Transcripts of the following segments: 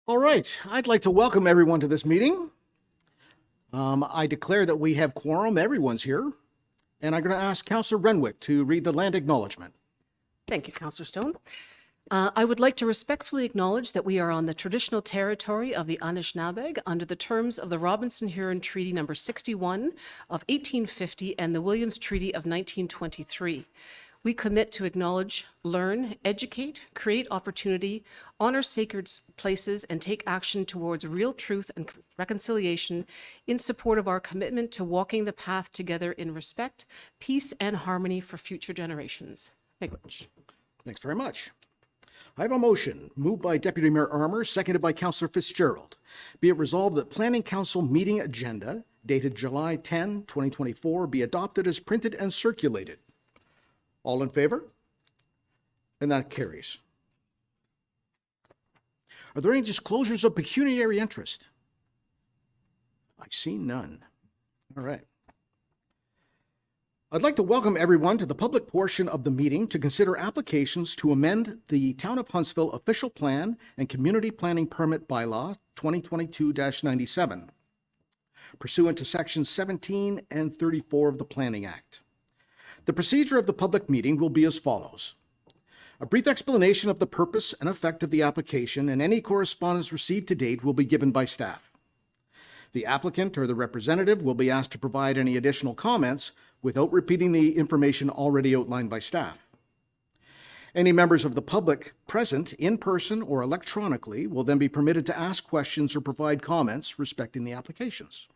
All right, I'd like to welcome everyone to this meeting. I declare that we have quorum, everyone's here, and I'm going to ask Councillor Renwick to read the land acknowledgement. Thank you, Councillor Stone. I would like to respectfully acknowledge that we are on the traditional territory of the Anishinaabeg under the terms of the Robinson-Huron Treaty Number 61 of 1850 and the Williams Treaty of 1923. We commit to acknowledge, learn, educate, create opportunity, honor sacred places, and take action towards real truth and reconciliation in support of our commitment to walking the path together in respect, peace, and harmony for future generations. Miigwech. Thanks very much. I have a motion moved by Deputy Mayor Armour, seconded by Councillor Fitzgerald. Be it resolved that Planning Council meeting agenda dated July 10, 2024 be adopted as printed and circulated. All in favor? And that carries. Are there any disclosures of pecuniary interest? I see none. All right. I'd like to welcome everyone to the public portion of the meeting to consider applications to amend the Town of Huntsville Official Plan and Community Planning Permit Bylaw 2022-97, pursuant to Sections 17 and 34 of the Planning Act. The procedure of the public meeting will be as follows. A brief explanation of the purpose and effect of the application and any correspondence received to date will be given by staff. The applicant or the representative will be asked to provide any additional comments without repeating the information already outlined by staff. Any members of the public present in person or electronically will then be permitted to ask questions or provide comments respecting the applications.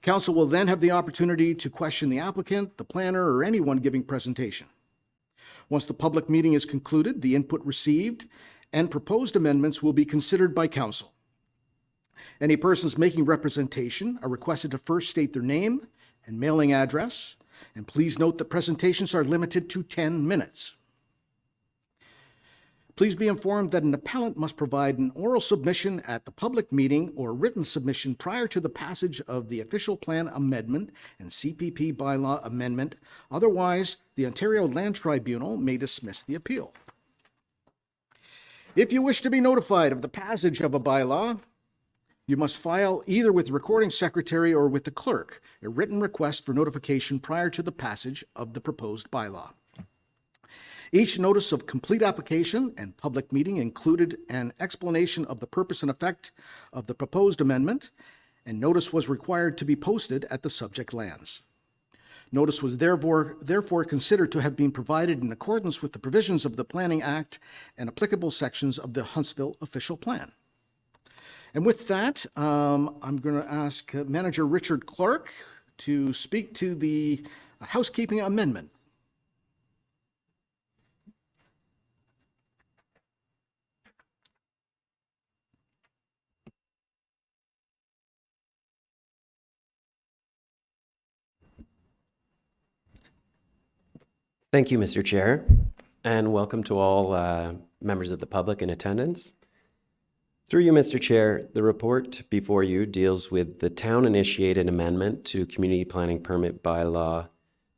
Council will then have the opportunity to question the applicant, the planner, or anyone giving presentation. Once the public meeting is concluded, the input received and proposed amendments will be considered by Council. Any persons making representation are requested to first state their name and mailing address, and please note that presentations are limited to 10 minutes. Please be informed that an appellant must provide an oral submission at the public meeting or written submission prior to the passage of the official plan amendment and CPP bylaw amendment. Otherwise, the Ontario Land Tribunal may dismiss the appeal. If you wish to be notified of the passage of a bylaw, you must file either with the recording secretary or with the clerk a written request for notification prior to the passage of the proposed bylaw. Each notice of complete application and public meeting included an explanation of the purpose and effect of the proposed amendment, and notice was required to be posted at the subject lands. Notice was therefore considered to have been provided in accordance with the provisions of the Planning Act and applicable sections of the Huntsville Official Plan. And with that, I'm going to ask Manager Richard Clark to speak to the housekeeping amendment. Thank you, Mr. Chair, and welcome to all members of the public in attendance. Through you, Mr. Chair, the report before you deals with the town-initiated amendment to Community Planning Permit Bylaw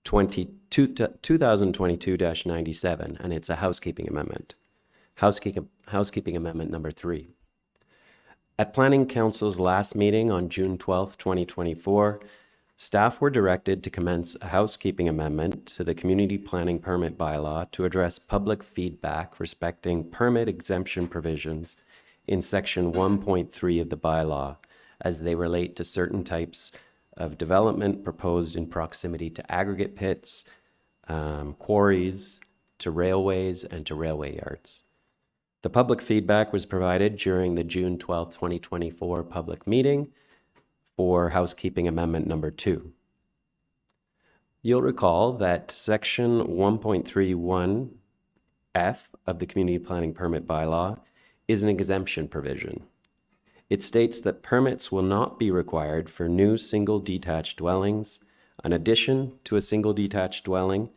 2022-97, and it's a housekeeping amendment. Housekeeping amendment number 3. At Planning Council's last meeting on June 12, 2024, staff were directed to commence a housekeeping amendment to the Community Planning Permit Bylaw to address public feedback respecting permit exemption provisions in Section 1.3 of the bylaw as they relate to certain types of development proposed in proximity to aggregate pits, quarries, to railways, and to railway yards. The public feedback was provided during the June 12, 2024 public meeting for housekeeping amendment number 2. You'll recall that Section 1.31F of the Community Planning Permit Bylaw is an exemption provision. It states that permits will not be required for new single detached dwellings, an addition to a single detached dwelling,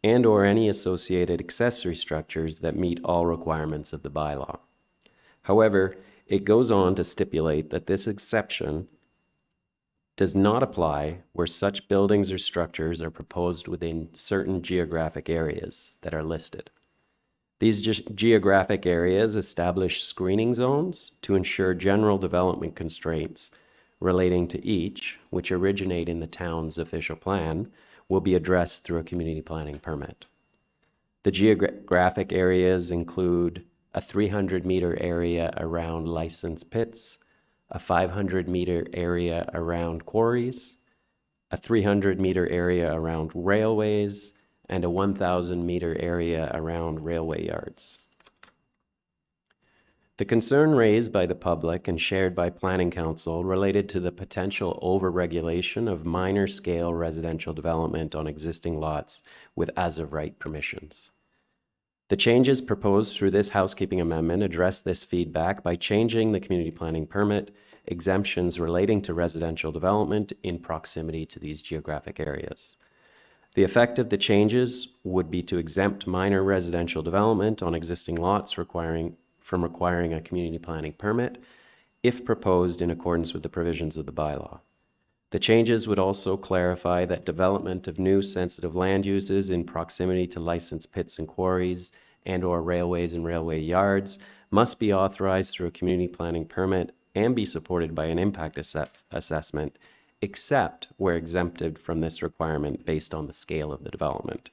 and or any associated accessory structures that meet all requirements of the bylaw. However, it goes on to stipulate that this exception does not apply where such buildings or structures are proposed within certain geographic areas that are listed. These geographic areas establish screening zones to ensure general development constraints relating to each, which originate in the town's official plan, will be addressed through a community planning permit. The geographic areas include a 300-meter area around licensed pits, a 500-meter area around quarries, a 300-meter area around railways, and a 1,000-meter area around railway yards. The concern raised by the public and shared by Planning Council related to the potential overregulation of minor-scale residential development on existing lots with as-of-right permissions. The changes proposed through this housekeeping amendment address this feedback by changing the community planning permit exemptions relating to residential development in proximity to these geographic areas. The effect of the changes would be to exempt minor residential development on existing lots from requiring a community planning permit if proposed in accordance with the provisions of the bylaw. The changes would also clarify that development of new sensitive land uses in proximity to licensed pits and quarries and/or railways and railway yards must be authorized through a community planning permit and be supported by an impact assessment, except where exempted from this requirement based on the scale of the development.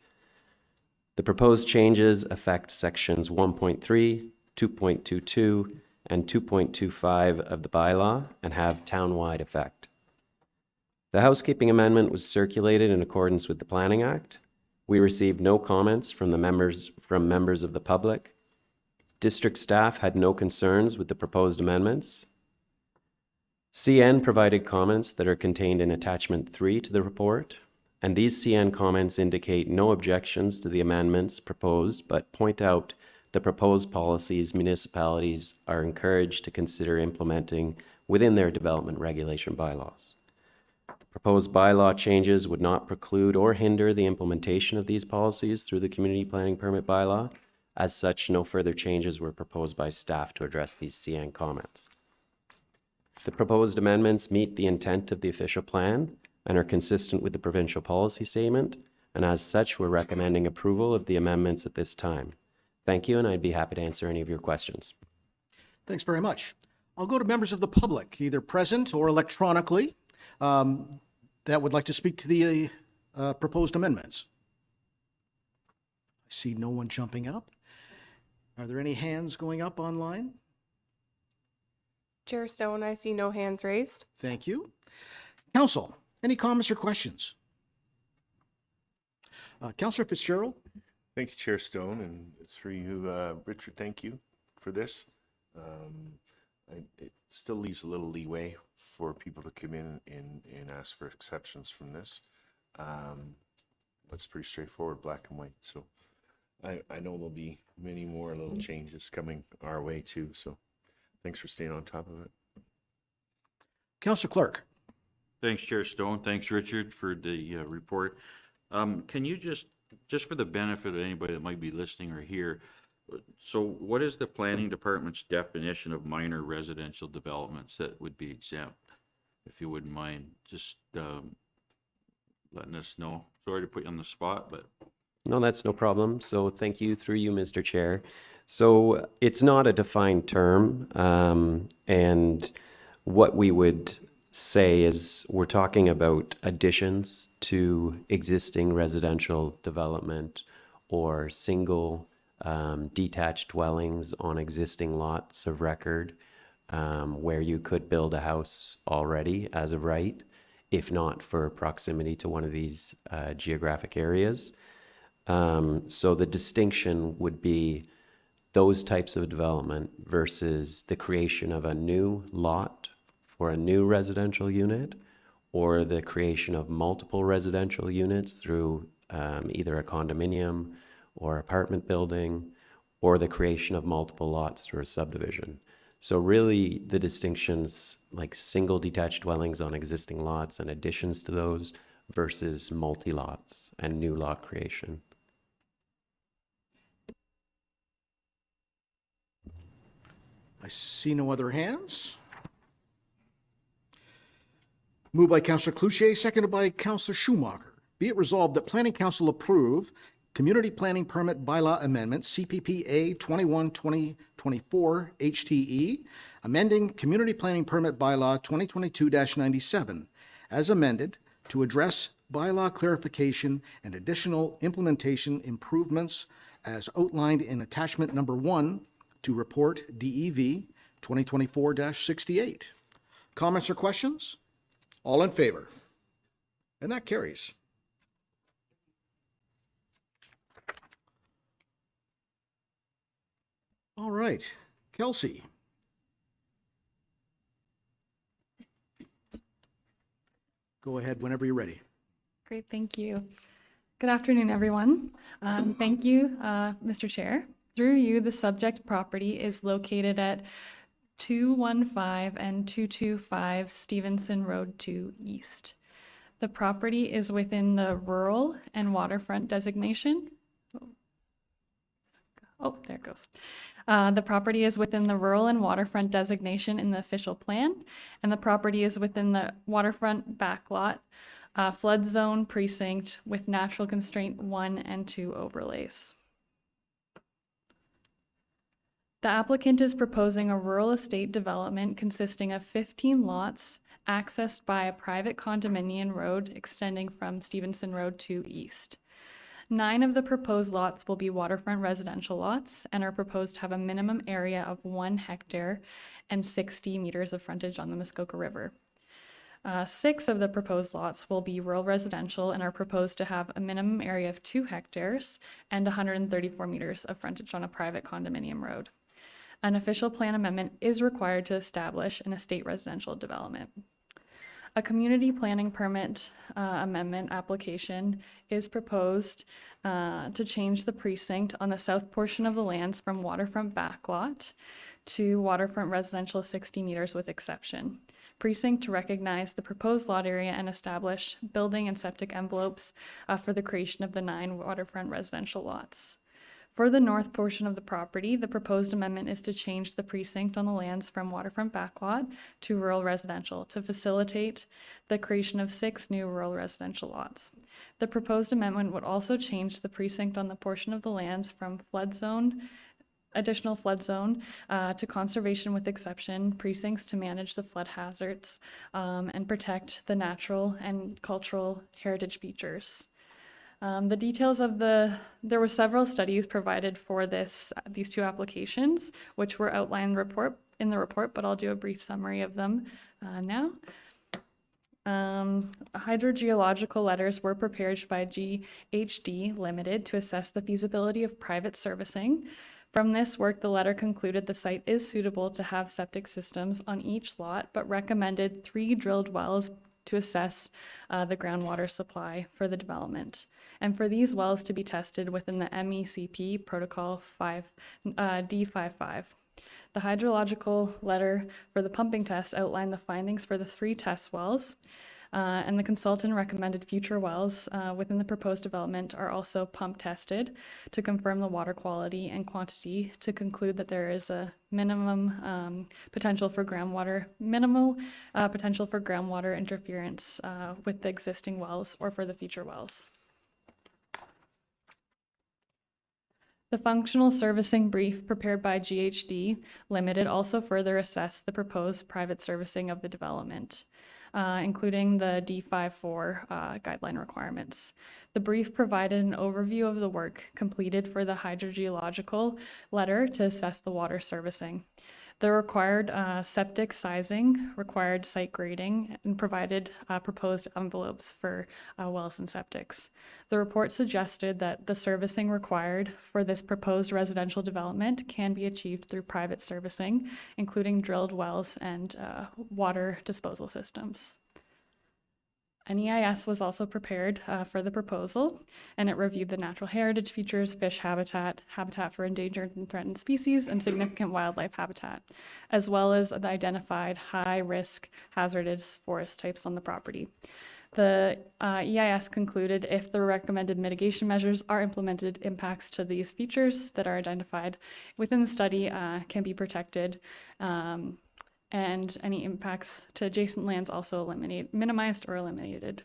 The proposed changes affect sections 1.3, 2.22, and 2.25 of the bylaw and have townwide effect. The housekeeping amendment was circulated in accordance with the Planning Act. We received no comments from members of the public. District staff had no concerns with the proposed amendments. CN provided comments that are contained in attachment 3 to the report, and these CN comments indicate no objections to the amendments proposed, but point out the proposed policies municipalities are encouraged to consider implementing within their development regulation bylaws. Proposed bylaw changes would not preclude or hinder the implementation of these policies through the community planning permit bylaw. As such, no further changes were proposed by staff to address these CN comments. The proposed amendments meet the intent of the official plan and are consistent with the provincial policy statement, and as such, we're recommending approval of the amendments at this time. Thank you, and I'd be happy to answer any of your questions. Thanks very much. I'll go to members of the public, either present or electronically, that would like to speak to the proposed amendments. I see no one jumping up. Are there any hands going up online? Chair Stone, I see no hands raised. Thank you. Council, any comments or questions? Councillor Fitzgerald? Thank you, Chair Stone, and through you, Richard, thank you for this. It still leaves a little leeway for people to come in and ask for exceptions from this. It's pretty straightforward, black and white. So I know there'll be many more little changes coming our way too. So thanks for staying on top of it. Councillor Clark? Thanks, Chair Stone. Thanks, Richard, for the report. Can you just for the benefit of anybody that might be listening or here, so what is the planning department's definition of minor residential developments that would be exempt? If you wouldn't mind just letting us know. Sorry to put you on the spot, but. No, that's no problem. So thank you through you, Mr. Chair. So it's not a defined term, and what we would say is we're talking about additions to existing residential development or single detached dwellings on existing lots of record where you could build a house already as of right, if not for proximity to one of these geographic areas. So the distinction would be those types of development versus the creation of a new lot for a new residential unit, or the creation of multiple residential units through either a condominium or apartment building, or the creation of multiple lots through a subdivision. So really the distinctions like single detached dwellings on existing lots and additions to those versus multi-lots and new lot creation. I see no other hands. Moved by Councillor Cloutier, seconded by Councillor Schumacher. Be it resolved that Planning Council approve Community Planning Permit Bylaw Amendment, CPPA 21-2024 HTE, amending Community Planning Permit Bylaw 2022-97, as amended to address bylaw clarification and additional implementation improvements as outlined in Attachment Number 1 to Report DEV 2024-68. Comments or questions? All in favor? And that carries. All right, Kelsey. Go ahead whenever you're ready. Great, thank you. Good afternoon, everyone. Thank you, Mr. Chair. Through you, the subject property is located at 215 and 225 Stevenson Road 2 East. The property is within the rural and waterfront designation. Oh, there it goes. The property is within the rural and waterfront designation in the official plan, and the property is within the waterfront backlot flood zone precinct with natural constraint 1 and 2 overlays. The applicant is proposing a rural estate development consisting of 15 lots accessed by a private condominium road extending from Stevenson Road 2 East. 9 of the proposed lots will be waterfront residential lots and are proposed to have a minimum area of 1 hectare and 60 meters of frontage on the Muskoka River. 6 of the proposed lots will be rural residential and are proposed to have a minimum area of 2 hectares and 134 meters of frontage on a private condominium road. An official plan amendment is required to establish an estate residential development. A community planning permit amendment application is proposed to change the precinct on the south portion of the lands from waterfront backlot to waterfront residential 60 meters with exception. Precinct to recognize the proposed lot area and establish building and septic envelopes for the creation of the 9 waterfront residential lots. For the north portion of the property, the proposed amendment is to change the precinct on the lands from waterfront backlot to rural residential to facilitate the creation of 6 new rural residential lots. The proposed amendment would also change the precinct on the portion of the lands from flood zone, additional flood zone to conservation with exception precincts to manage the flood hazards and protect the natural and cultural heritage features. The details of there were several studies provided for these 2 applications, which were outlined in the report, but I'll do a brief summary of them now. Hydrogeological letters were prepared by GHD Limited to assess the feasibility of private servicing. From this work, the letter concluded the site is suitable to have septic systems on each lot, but recommended 3 drilled wells to assess the groundwater supply for the development, and for these wells to be tested within the MECP Protocol D55. The hydrological letter for the pumping test outlined the findings for the 3 test wells, and the consultant recommended future wells within the proposed development are also pump tested to confirm the water quality and quantity to conclude that there is a minimal potential for groundwater interference with the existing wells or for the future wells. The functional servicing brief prepared by GHD Limited also further assessed the proposed private servicing of the development, including the D54 guideline requirements. The brief provided an overview of the work completed for the hydrogeological letter to assess the water servicing. The required septic sizing, required site grading, and provided proposed envelopes for wells and septics. The report suggested that the servicing required for this proposed residential development can be achieved through private servicing, including drilled wells and water disposal systems. An EIS was also prepared for the proposal, and it reviewed the natural heritage features, fish habitat, habitat for endangered and threatened species, and significant wildlife habitat, as well as the identified high-risk hazardous forest types on the property. The EIS concluded if the recommended mitigation measures are implemented, impacts to these features that are identified within the study can be protected, and any impacts to adjacent lands also minimized or eliminated.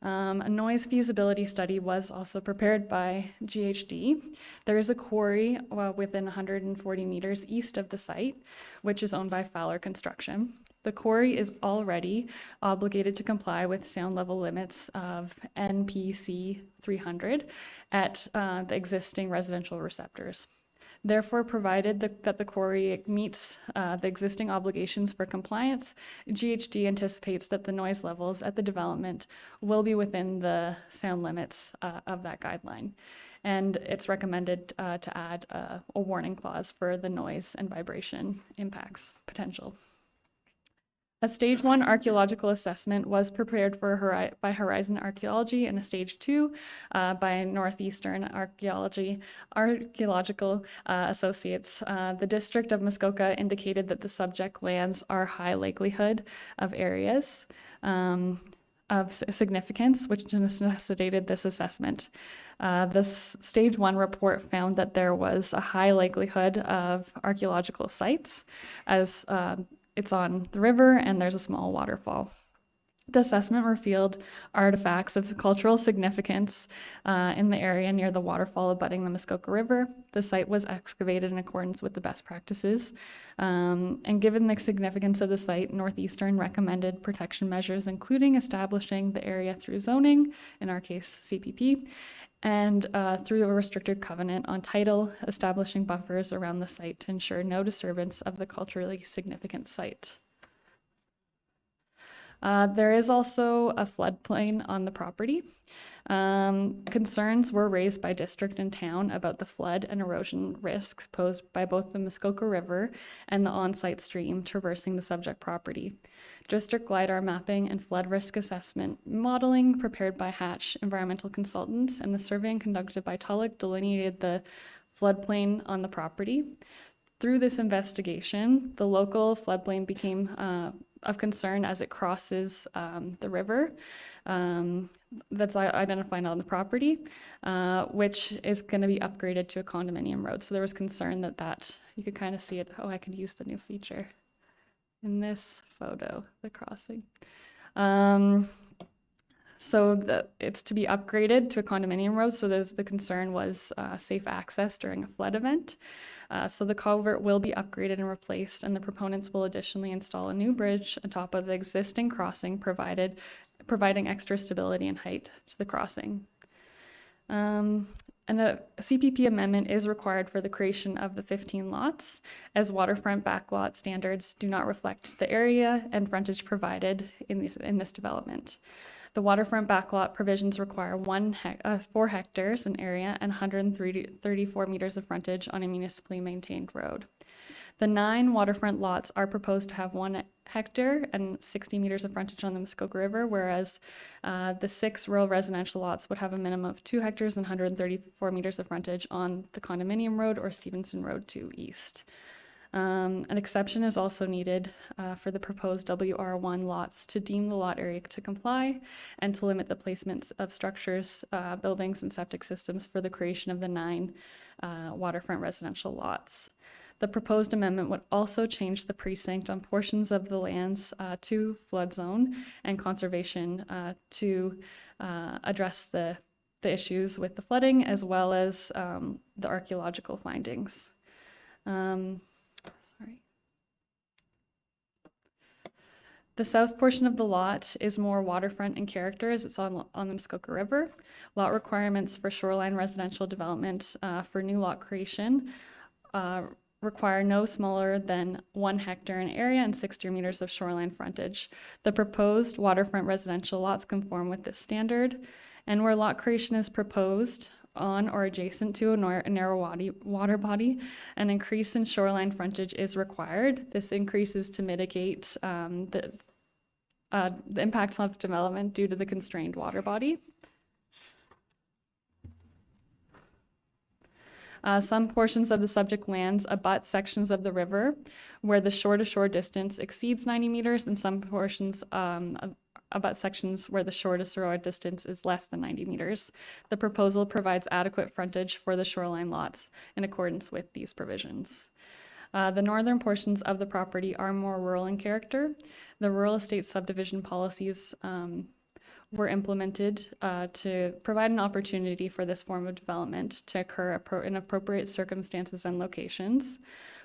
A noise feasibility study was also prepared by GHD. There is a quarry within 140 meters east of the site, which is owned by Fowler Construction. The quarry is already obligated to comply with sound level limits of NPC 300 at the existing residential receptors. Therefore, provided that the quarry meets the existing obligations for compliance, GHD anticipates that the noise levels at the development will be within the sound limits of that guideline. And it's recommended to add a warning clause for the noise and vibration impacts potential. A stage 1 archaeological assessment was prepared by Horizon Archaeology and a stage 2 by Northeastern Archaeological Associates. The District of Muskoka indicated that the subject lands are high likelihood of areas of significance, which necessitated this assessment. This stage 1 report found that there was a high likelihood of archaeological sites as it's on the river and there's a small waterfall. The assessment revealed artifacts of cultural significance in the area near the waterfall abutting the Muskoka River. The site was excavated in accordance with the best practices. And given the significance of the site, Northeastern recommended protection measures, including establishing the area through zoning, in our case CPP, and through a restricted covenant on title, establishing buffers around the site to ensure no disturbance of the culturally significant site. There is also a floodplain on the property. Concerns were raised by district and town about the flood and erosion risks posed by both the Muskoka River and the on-site stream traversing the subject property. District LiDAR mapping and flood risk assessment modeling prepared by Hatch Environmental Consultants and the surveying conducted by Tulloch delineated the floodplain on the property. Through this investigation, the local floodplain became of concern as it crosses the river that's identified on the property, which is going to be upgraded to a condominium road. So there was concern that you could kind of see it. Oh, I could use the new feature in this photo, the crossing. So it's to be upgraded to a condominium road. So the concern was safe access during a flood event. So the culvert will be upgraded and replaced, and the proponents will additionally install a new bridge on top of the existing crossing, providing extra stability and height to the crossing. And a CPP amendment is required for the creation of the 15 lots, as waterfront backlot standards do not reflect the area and frontage provided in this development. The waterfront backlot provisions require 4 hectares in area and 134 meters of frontage on a municipally maintained road. The 9 waterfront lots are proposed to have 1 hectare and 60 meters of frontage on the Muskoka River, whereas the 6 rural residential lots would have a minimum of 2 hectares and 134 meters of frontage on the condominium road or Stevenson Road 2 East. An exception is also needed for the proposed WR1 lots to deem the lot area to comply and to limit the placements of structures, buildings, and septic systems for the creation of the 9 waterfront residential lots. The proposed amendment would also change the precinct on portions of the lands to flood zone and conservation to address the issues with the flooding as well as the archaeological findings. The south portion of the lot is more waterfront in character as it's on the Muskoka River. Lot requirements for shoreline residential development for new lot creation require no smaller than 1 hectare in area and 60 meters of shoreline frontage. The proposed waterfront residential lots conform with this standard, and where lot creation is proposed on or adjacent to a narrow water body, an increase in shoreline frontage is required. This increase is to mitigate the impacts of development due to the constrained water body. Some portions of the subject lands abut sections of the river where the shore-to-shore distance exceeds 90 meters, and some portions abut sections where the shore-to-shore distance is less than 90 meters. The proposal provides adequate frontage for the shoreline lots in accordance with these provisions. The northern portions of the property are more rural in character. The rural estate subdivision policies were implemented to provide an opportunity for this form of development to occur in appropriate circumstances and locations.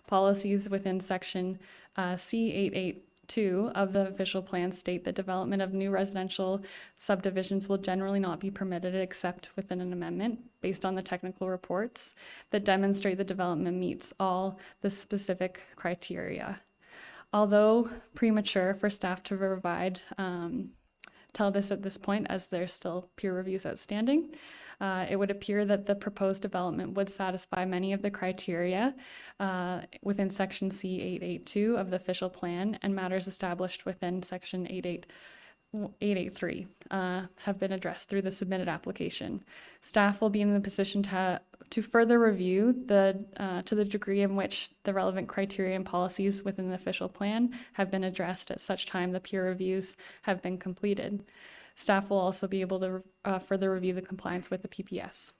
Policies within section C882 of the official plan state that development of new residential subdivisions will generally not be permitted except within an amendment based on the technical reports that demonstrate the development meets all the specific criteria. Although premature for staff to provide tell this at this point, as there's still peer reviews outstanding, it would appear that the proposed development would satisfy many of the criteria within section C882 of the official plan, and matters established within section 883 have been addressed through the submitted application. Staff will be in the position to further review to the degree in which the relevant criteria and policies within the official plan have been addressed at such time the peer reviews have been completed. Staff will also be able to further review the compliance with the PPS.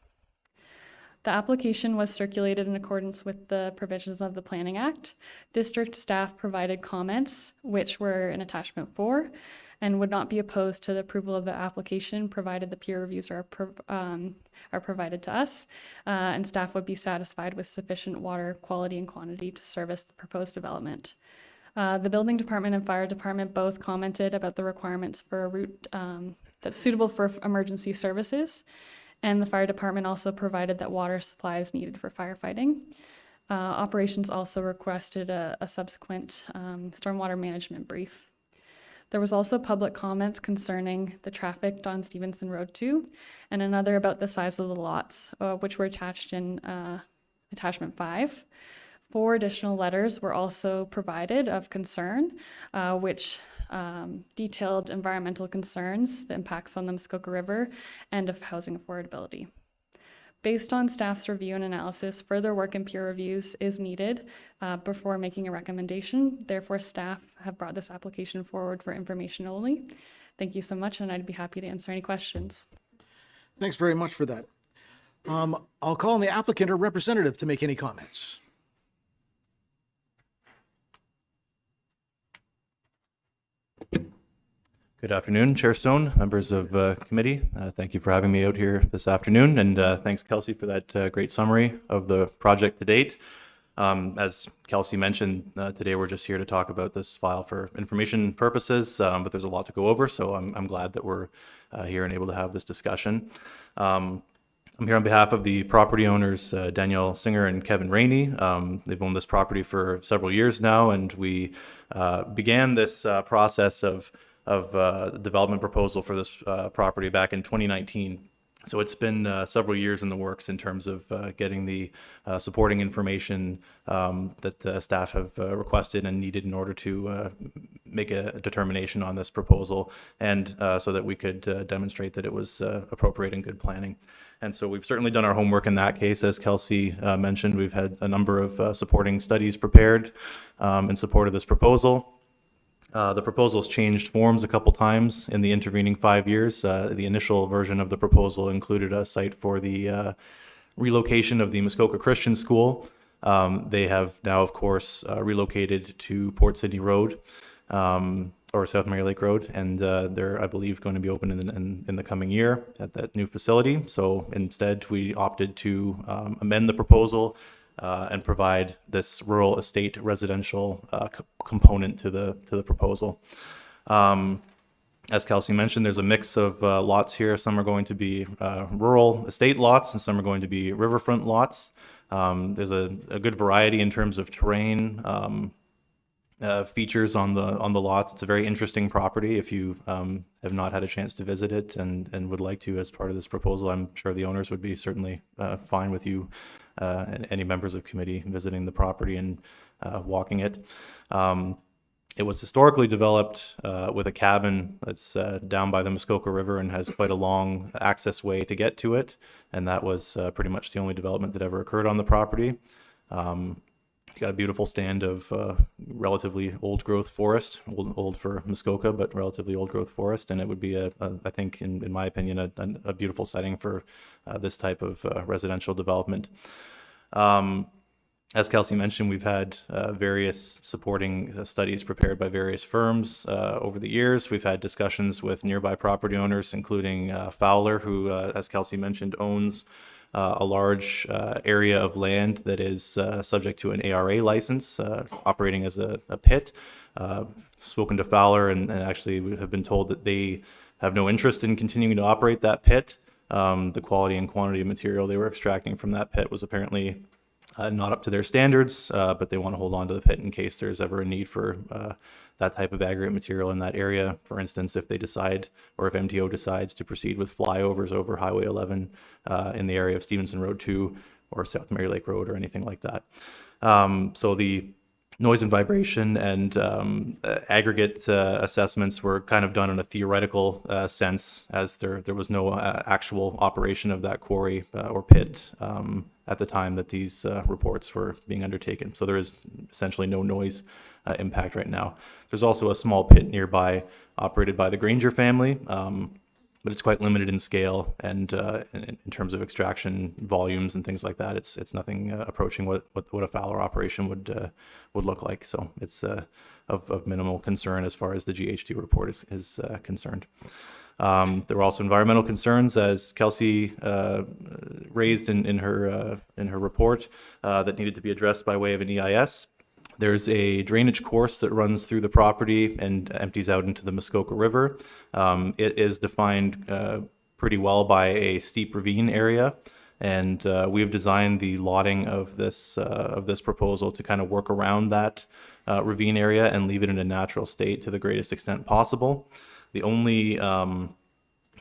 The application was circulated in accordance with the provisions of the Planning Act. District staff provided comments, which were in attachment 4, and would not be opposed to the approval of the application provided the peer reviews are provided to us, and staff would be satisfied with sufficient water quality and quantity to service the proposed development. The building department and fire department both commented about the requirements for a route that's suitable for emergency services, and the fire department also provided that water supply is needed for firefighting. Operations also requested a subsequent stormwater management brief. There was also public comments concerning the traffic on Stevenson Road 2, and another about the size of the lots, which were attached in attachment 5. 4 additional letters were also provided of concern, which detailed environmental concerns, the impacts on the Muskoka River, and of housing affordability. Based on staff's review and analysis, further work and peer reviews is needed before making a recommendation. Therefore, staff have brought this application forward for information only. Thank you so much, and I'd be happy to answer any questions. Thanks very much for that. I'll call on the applicant or representative to make any comments. Good afternoon, Chair Stone, members of committee. Thank you for having me out here this afternoon, and thanks, Kelsey, for that great summary of the project to date. As Kelsey mentioned, today we're just here to talk about this file for information purposes, but there's a lot to go over, so I'm glad that we're here and able to have this discussion. I'm here on behalf of the property owners, Danielle Singer and Kevin Rainey. They've owned this property for several years now, and we began this process of development proposal for this property back in 2019. So it's been several years in the works in terms of getting the supporting information that staff have requested and needed in order to make a determination on this proposal, and so that we could demonstrate that it was appropriate and good planning. And so we've certainly done our homework in that case. As Kelsey mentioned, we've had a number of supporting studies prepared in support of this proposal. The proposal's changed forms a couple times in the intervening 5 years. The initial version of the proposal included a site for the relocation of the Muskoka Christian School. They have now, of course, relocated to Port Sydney Road, or South Mary Lake Road, and they're, I believe, going to be open in the coming year at that new facility. So instead, we opted to amend the proposal and provide this rural estate residential component to the proposal. As Kelsey mentioned, there's a mix of lots here. Some are going to be rural estate lots, and some are going to be riverfront lots. There's a good variety in terms of terrain features on the lots. It's a very interesting property. If you have not had a chance to visit it and would like to as part of this proposal, I'm sure the owners would be certainly fine with you and any members of committee visiting the property and walking it. It was historically developed with a cabin that's down by the Muskoka River and has quite a long access way to get to it, and that was pretty much the only development that ever occurred on the property. It's got a beautiful stand of relatively old growth forest, old for Muskoka, but relatively old growth forest, and it would be I think, in my opinion, a beautiful setting for this type of residential development. As Kelsey mentioned, we've had various supporting studies prepared by various firms over the years. We've had discussions with nearby property owners, including Fowler, who, as Kelsey mentioned, owns a large area of land that is subject to an ARA license, operating as a pit. Spoken to Fowler, and actually we have been told that they have no interest in continuing to operate that pit. The quality and quantity of material they were extracting from that pit was apparently not up to their standards, but they want to hold on to the pit in case there's ever a need for that type of aggregate material in that area. For instance, if they decide, or if MTO decides to proceed with flyovers over Highway 11 in the area of Stevenson Road 2 or South Mary Lake Road or anything like that. So the noise and vibration and aggregate assessments were kind of done in a theoretical sense, as there was no actual operation of that quarry or pit at the time that these reports were being undertaken. So there is essentially no noise impact right now. There's also a small pit nearby operated by the Granger family, but it's quite limited in scale, and in terms of extraction volumes and things like that, it's nothing approaching what a Fowler operation would look like. So it's of minimal concern as far as the GHG report is concerned. There were also environmental concerns, as Kelsey raised in her report, that needed to be addressed by way of an EIS. There's a drainage course that runs through the property and empties out into the Muskoka River. It is defined pretty well by a steep ravine area, and we have designed the lotting of this proposal to kind of work around that ravine area and leave it in a natural state to the greatest extent possible. The only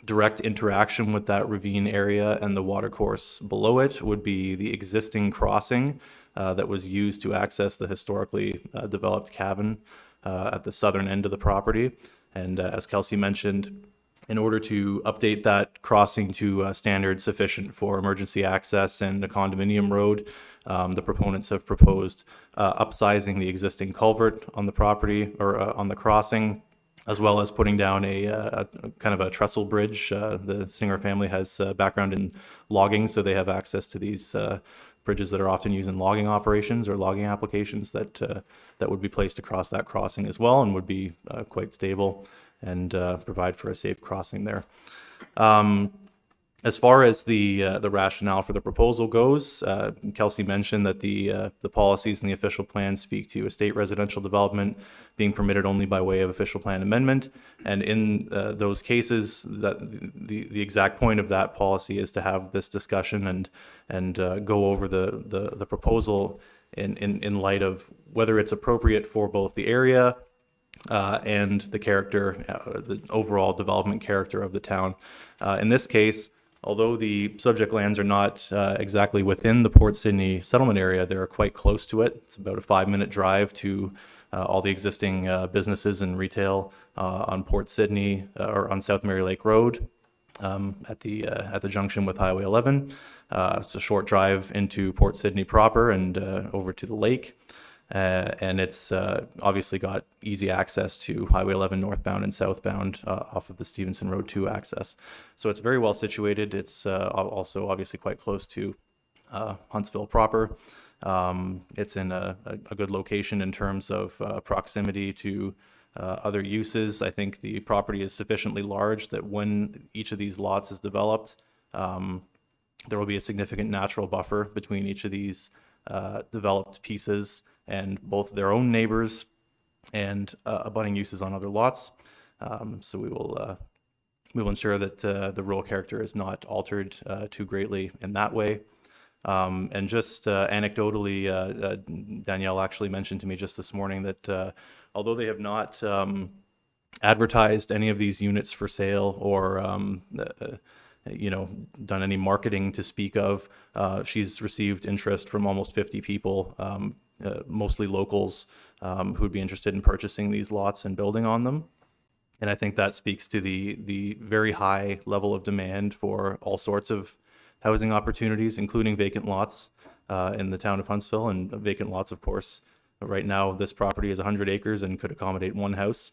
direct interaction with that ravine area and the watercourse below it would be the existing crossing that was used to access the historically developed cabin at the southern end of the property. And as Kelsey mentioned, in order to update that crossing to standards sufficient for emergency access and a condominium road, the proponents have proposed upsizing the existing culvert on the property, or on the crossing, as well as putting down a kind of a trestle bridge. The Singer family has background in logging, so they have access to these bridges that are often used in logging operations or logging applications that would be placed across that crossing as well, and would be quite stable and provide for a safe crossing there. As far as the rationale for the proposal goes, Kelsey mentioned that the policies in the official plan speak to estate residential development being permitted only by way of official plan amendment, and in those cases, that the exact point of that policy is to have this discussion and go over the proposal in light of whether it's appropriate for both the area and the character, the overall development character of the town. In this case, although the subject lands are not exactly within the Port Sydney settlement area, they're quite close to it. It's about a 5-minute drive to all the existing businesses and retail on Port Sydney, or on South Mary Lake Road at the junction with Highway 11. It's a short drive into Port Sydney proper and over to the lake. And it's obviously got easy access to Highway 11 northbound and southbound off of the Stevenson Road 2 access. So it's very well situated. It's also obviously quite close to Huntsville proper. It's in a good location in terms of proximity to other uses. I think the property is sufficiently large that when each of these lots is developed, there will be a significant natural buffer between each of these developed pieces and both their own neighbors and abutting uses on other lots. So we will ensure that the rural character is not altered too greatly in that way. And just anecdotally, Danielle actually mentioned to me just this morning that although they have not advertised any of these units for sale or done any marketing to speak of, she's received interest from almost 50 people, mostly locals, who'd be interested in purchasing these lots and building on them. And I think that speaks to the very high level of demand for all sorts of housing opportunities, including vacant lots in the town of Huntsville. And vacant lots, of course, right now this property is 100 acres and could accommodate one house.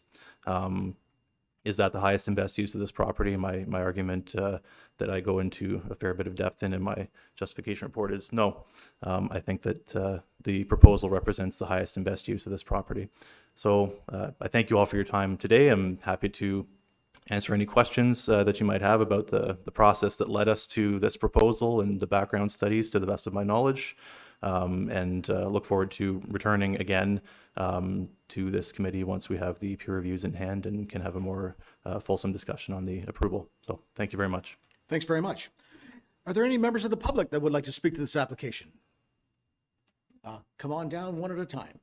is that the highest and best use of this property? My argument that I go into a fair bit of depth in my justification report is no. I think that the proposal represents the highest and best use of this property. So I thank you all for your time today. I'm happy to answer any questions that you might have about the process that led us to this proposal and the background studies to the best of my knowledge. And look forward to returning again to this committee once we have the peer reviews in hand and can have a more fulsome discussion on the approval. So thank you very much. Thanks very much. Are there any members of the public that would like to speak to this application? Come on down one at a time.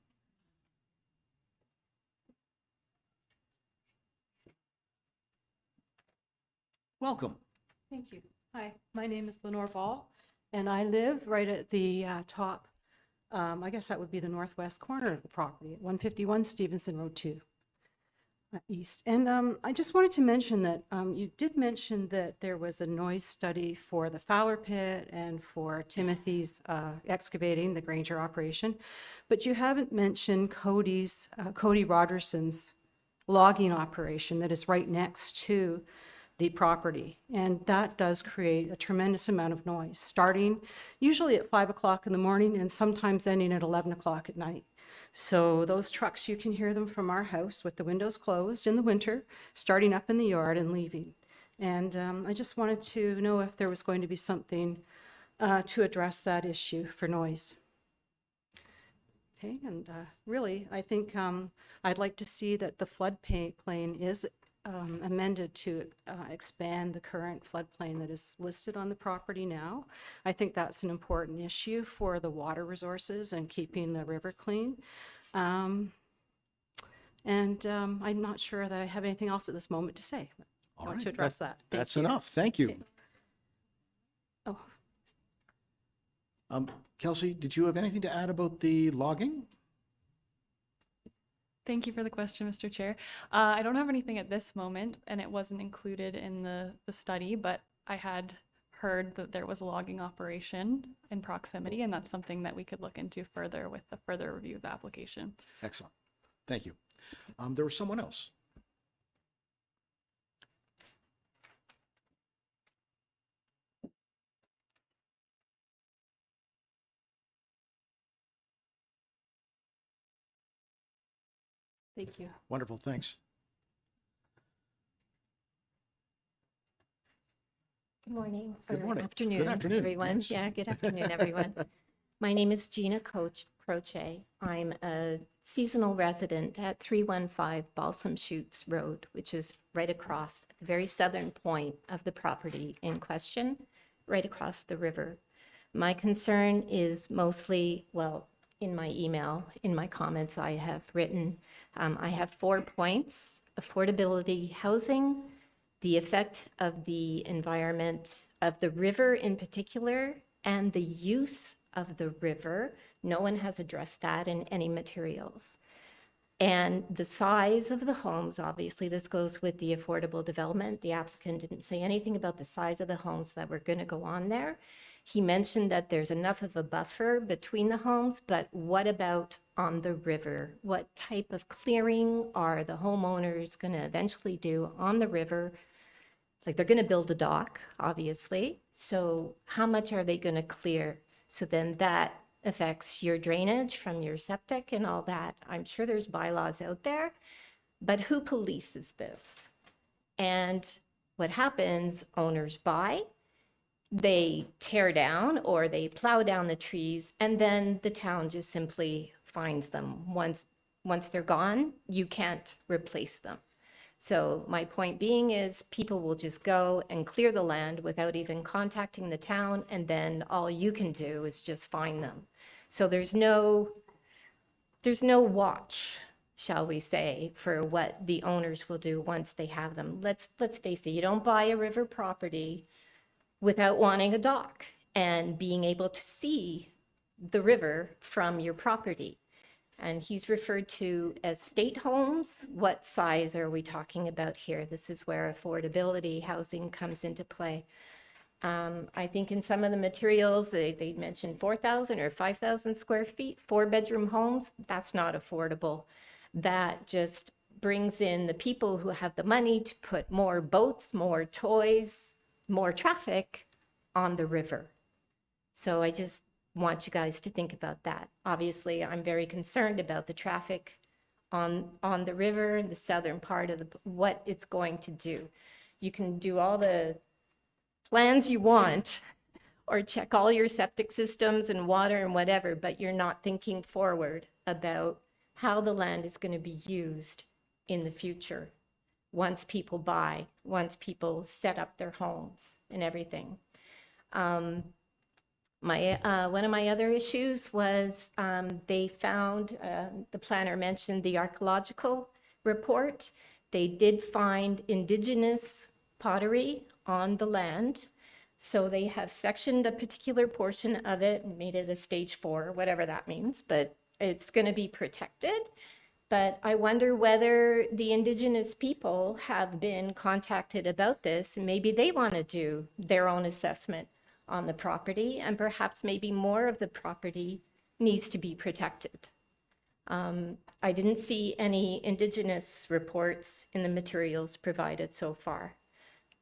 Welcome. Thank you. Hi, my name is Lenore Ball, and I live right at the top, I guess that would be the northwest corner of the property, at 151 Stevenson Road 2, east. And I just wanted to mention that you did mention that there was a noise study for the Fowler Pit and for Timothy's excavating, the Granger operation, but you haven't mentioned Cody Roderson's logging operation that is right next to the property. And that does create a tremendous amount of noise, starting usually at 5 o'clock in the morning and sometimes ending at 11 o'clock at night. So those trucks, you can hear them from our house with the windows closed in the winter, starting up in the yard and leaving. And I just wanted to know if there was going to be something to address that issue for noise. Okay, and really, I think I'd like to see that the floodplain is amended to expand the current floodplain that is listed on the property now. I think that's an important issue for the water resources and keeping the river clean. I'm not sure that I have anything else at this moment to say. I want to address that. Thank That's you. enough. Thank you. Oh, Kelsey, did you have anything to add about the logging? Thank you for the question, Mr. Chair. I don't have anything at this moment, and it wasn't included in the study, but I had heard that there was a logging operation in proximity, and that's something that we could look into further with the further review of the application. Excellent. Thank you. There was someone else. thank you. Wonderful. Thanks. Good morning. Good or morning. Afternoon, Good afternoon, everyone. yes. Yeah, good afternoon, everyone. My name is Gina Croce. I'm a seasonal resident at 315 Balsam Shoots Road, which is right across at the very southern point of the property in question, right across the river. My concern is mostly, well, in my email, in my comments I have written, I have 4 points: affordability housing, the effect of the environment of the river in particular, and the use of the river. No one has addressed that in any materials. And the size of the homes, obviously this goes with the affordable development. The applicant didn't say anything about the size of the homes that were going to go on there. He mentioned that there's enough of a buffer between the homes, but what about on the river? What type of clearing are the homeowners going to eventually do on the river? Like, they're going to build a dock, obviously. So how much are they going to clear? So then that affects your drainage from your septic and all that. I'm sure there's bylaws out there, but who polices this? And what happens, owners buy, they tear down or they plow down the trees, and then the town just simply fines them. Once they're gone, you can't replace them. So my point being is people will just go and clear the land without even contacting the town, and then all you can do is just fine them. So there's no watch, shall we say, for what the owners will do once they have them. Let's face it, you don't buy a river property without wanting a dock and being able to see the river from your property. And he's referred to as state homes. What size are we talking about here? This is where affordability housing comes into play. I think in some of the materials, they mentioned 4,000 or 5,000 square feet, 4-bedroom homes. That's not affordable. That just brings in the people who have the money to put more boats, more toys, more traffic on the river. So I just want you guys to think about that. Obviously, I'm very concerned about the traffic on the river in the southern part of what it's going to do. You can do all the plans you want or check all your septic systems and water and whatever, but you're not thinking forward about how the land is going to be used in the future once people buy, once people set up their homes and everything. One of my other issues was they found, the planner mentioned the archaeological report. They did find indigenous pottery on the land. So they have sectioned a particular portion of it and made it a stage 4, whatever that means, but it's going to be protected. But I wonder whether the indigenous people have been contacted about this, and maybe they want to do their own assessment on the property, and perhaps maybe more of the property needs to be protected. I didn't see any indigenous reports in the materials provided so far.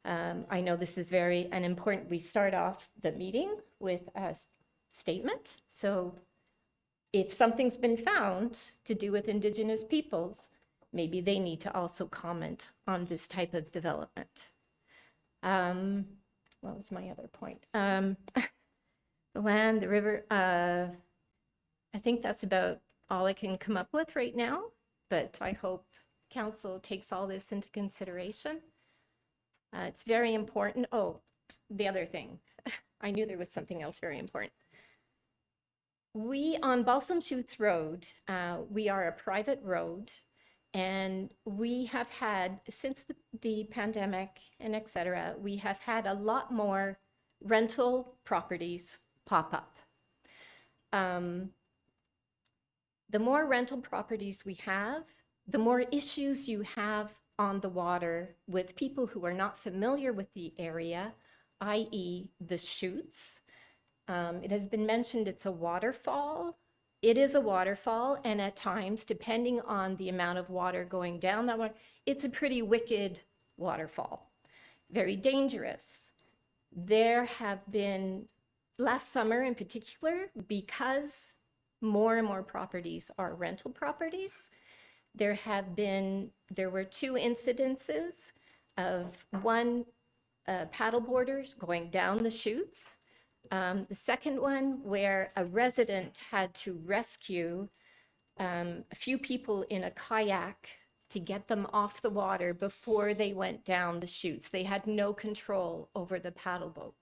I know this is an important, we start off the meeting with a statement. So if something's been found to do with indigenous peoples, maybe they need to also comment on this type of development. What was my other point? The land, the river, I think that's about all I can come up with right now, but I hope council takes all this into consideration. It's very important. Oh, the other thing, I knew there was something else very important. We on Balsam Shoots Road, we are a private road, and we have had, since the pandemic and et cetera, we have had a lot more rental properties pop up. The more rental properties we have, the more issues you have on the water with people who are not familiar with the area, i.e. the chutes. It has been mentioned it's a waterfall. It is a waterfall, and at times, depending on the amount of water going down that one, it's a pretty wicked waterfall. Very dangerous. There have been, last summer in particular, because more and more properties are rental properties, there were 2 incidences of one paddleboarders going down the chutes. The second one where a resident had to rescue a few people in a kayak to get them off the water before they went down the chutes. They had no control over the paddle boat.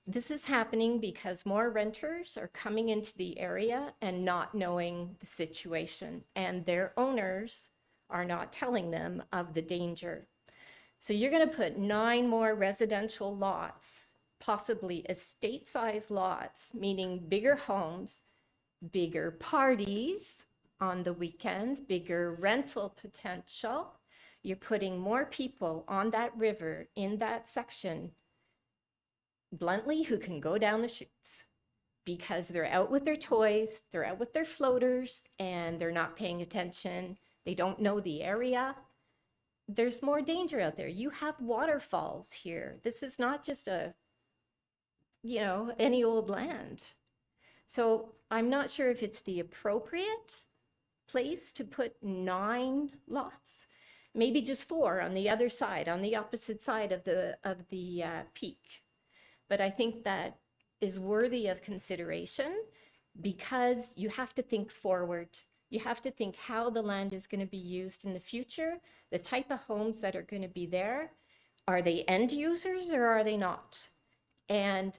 This is happening because more renters are coming into the area and not knowing the situation, and their owners are not telling them of the danger. So you're going to put 9 more residential lots, possibly estate-sized lots, meaning bigger homes, bigger parties on the weekends, bigger rental potential. You're putting more people on that river in that section, bluntly, who can go down the chutes because they're out with their toys, they're out with their floaters, and they're not paying attention. They don't know the area. There's more danger out there. You have waterfalls here. This is not just any old land. So I'm not sure if it's the appropriate place to put 9 lots, maybe just 4 on the other side, on the opposite side of the peak. But I think that is worthy of consideration because you have to think forward. You have to think how the land is going to be used in the future, the type of homes that are going to be there. Are they end users or are they not? And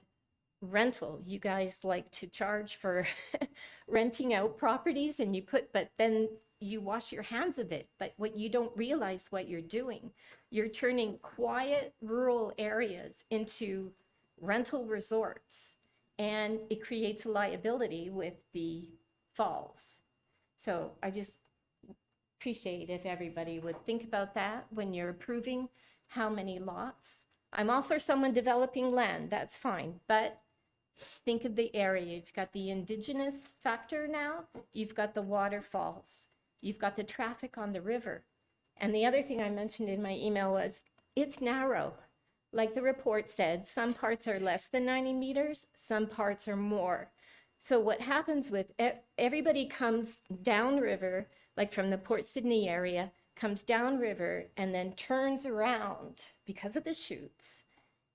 rental, you guys like to charge for renting out properties, and but then you wash your hands of it. But what you don't realize what you're doing, you're turning quiet rural areas into rental resorts, and it creates a liability with the falls. So I just appreciate if everybody would think about that when you're approving how many lots. I'm all for someone developing land, that's fine, but think of the area. You've got the indigenous factor now, you've got the waterfalls, you've got the traffic on the river. And the other thing I mentioned in my email was it's narrow. Like the report said, some parts are less than 90 meters, some parts are more. So what happens with everybody comes downriver, like from the Port Sydney area, comes downriver and then turns around because of the chutes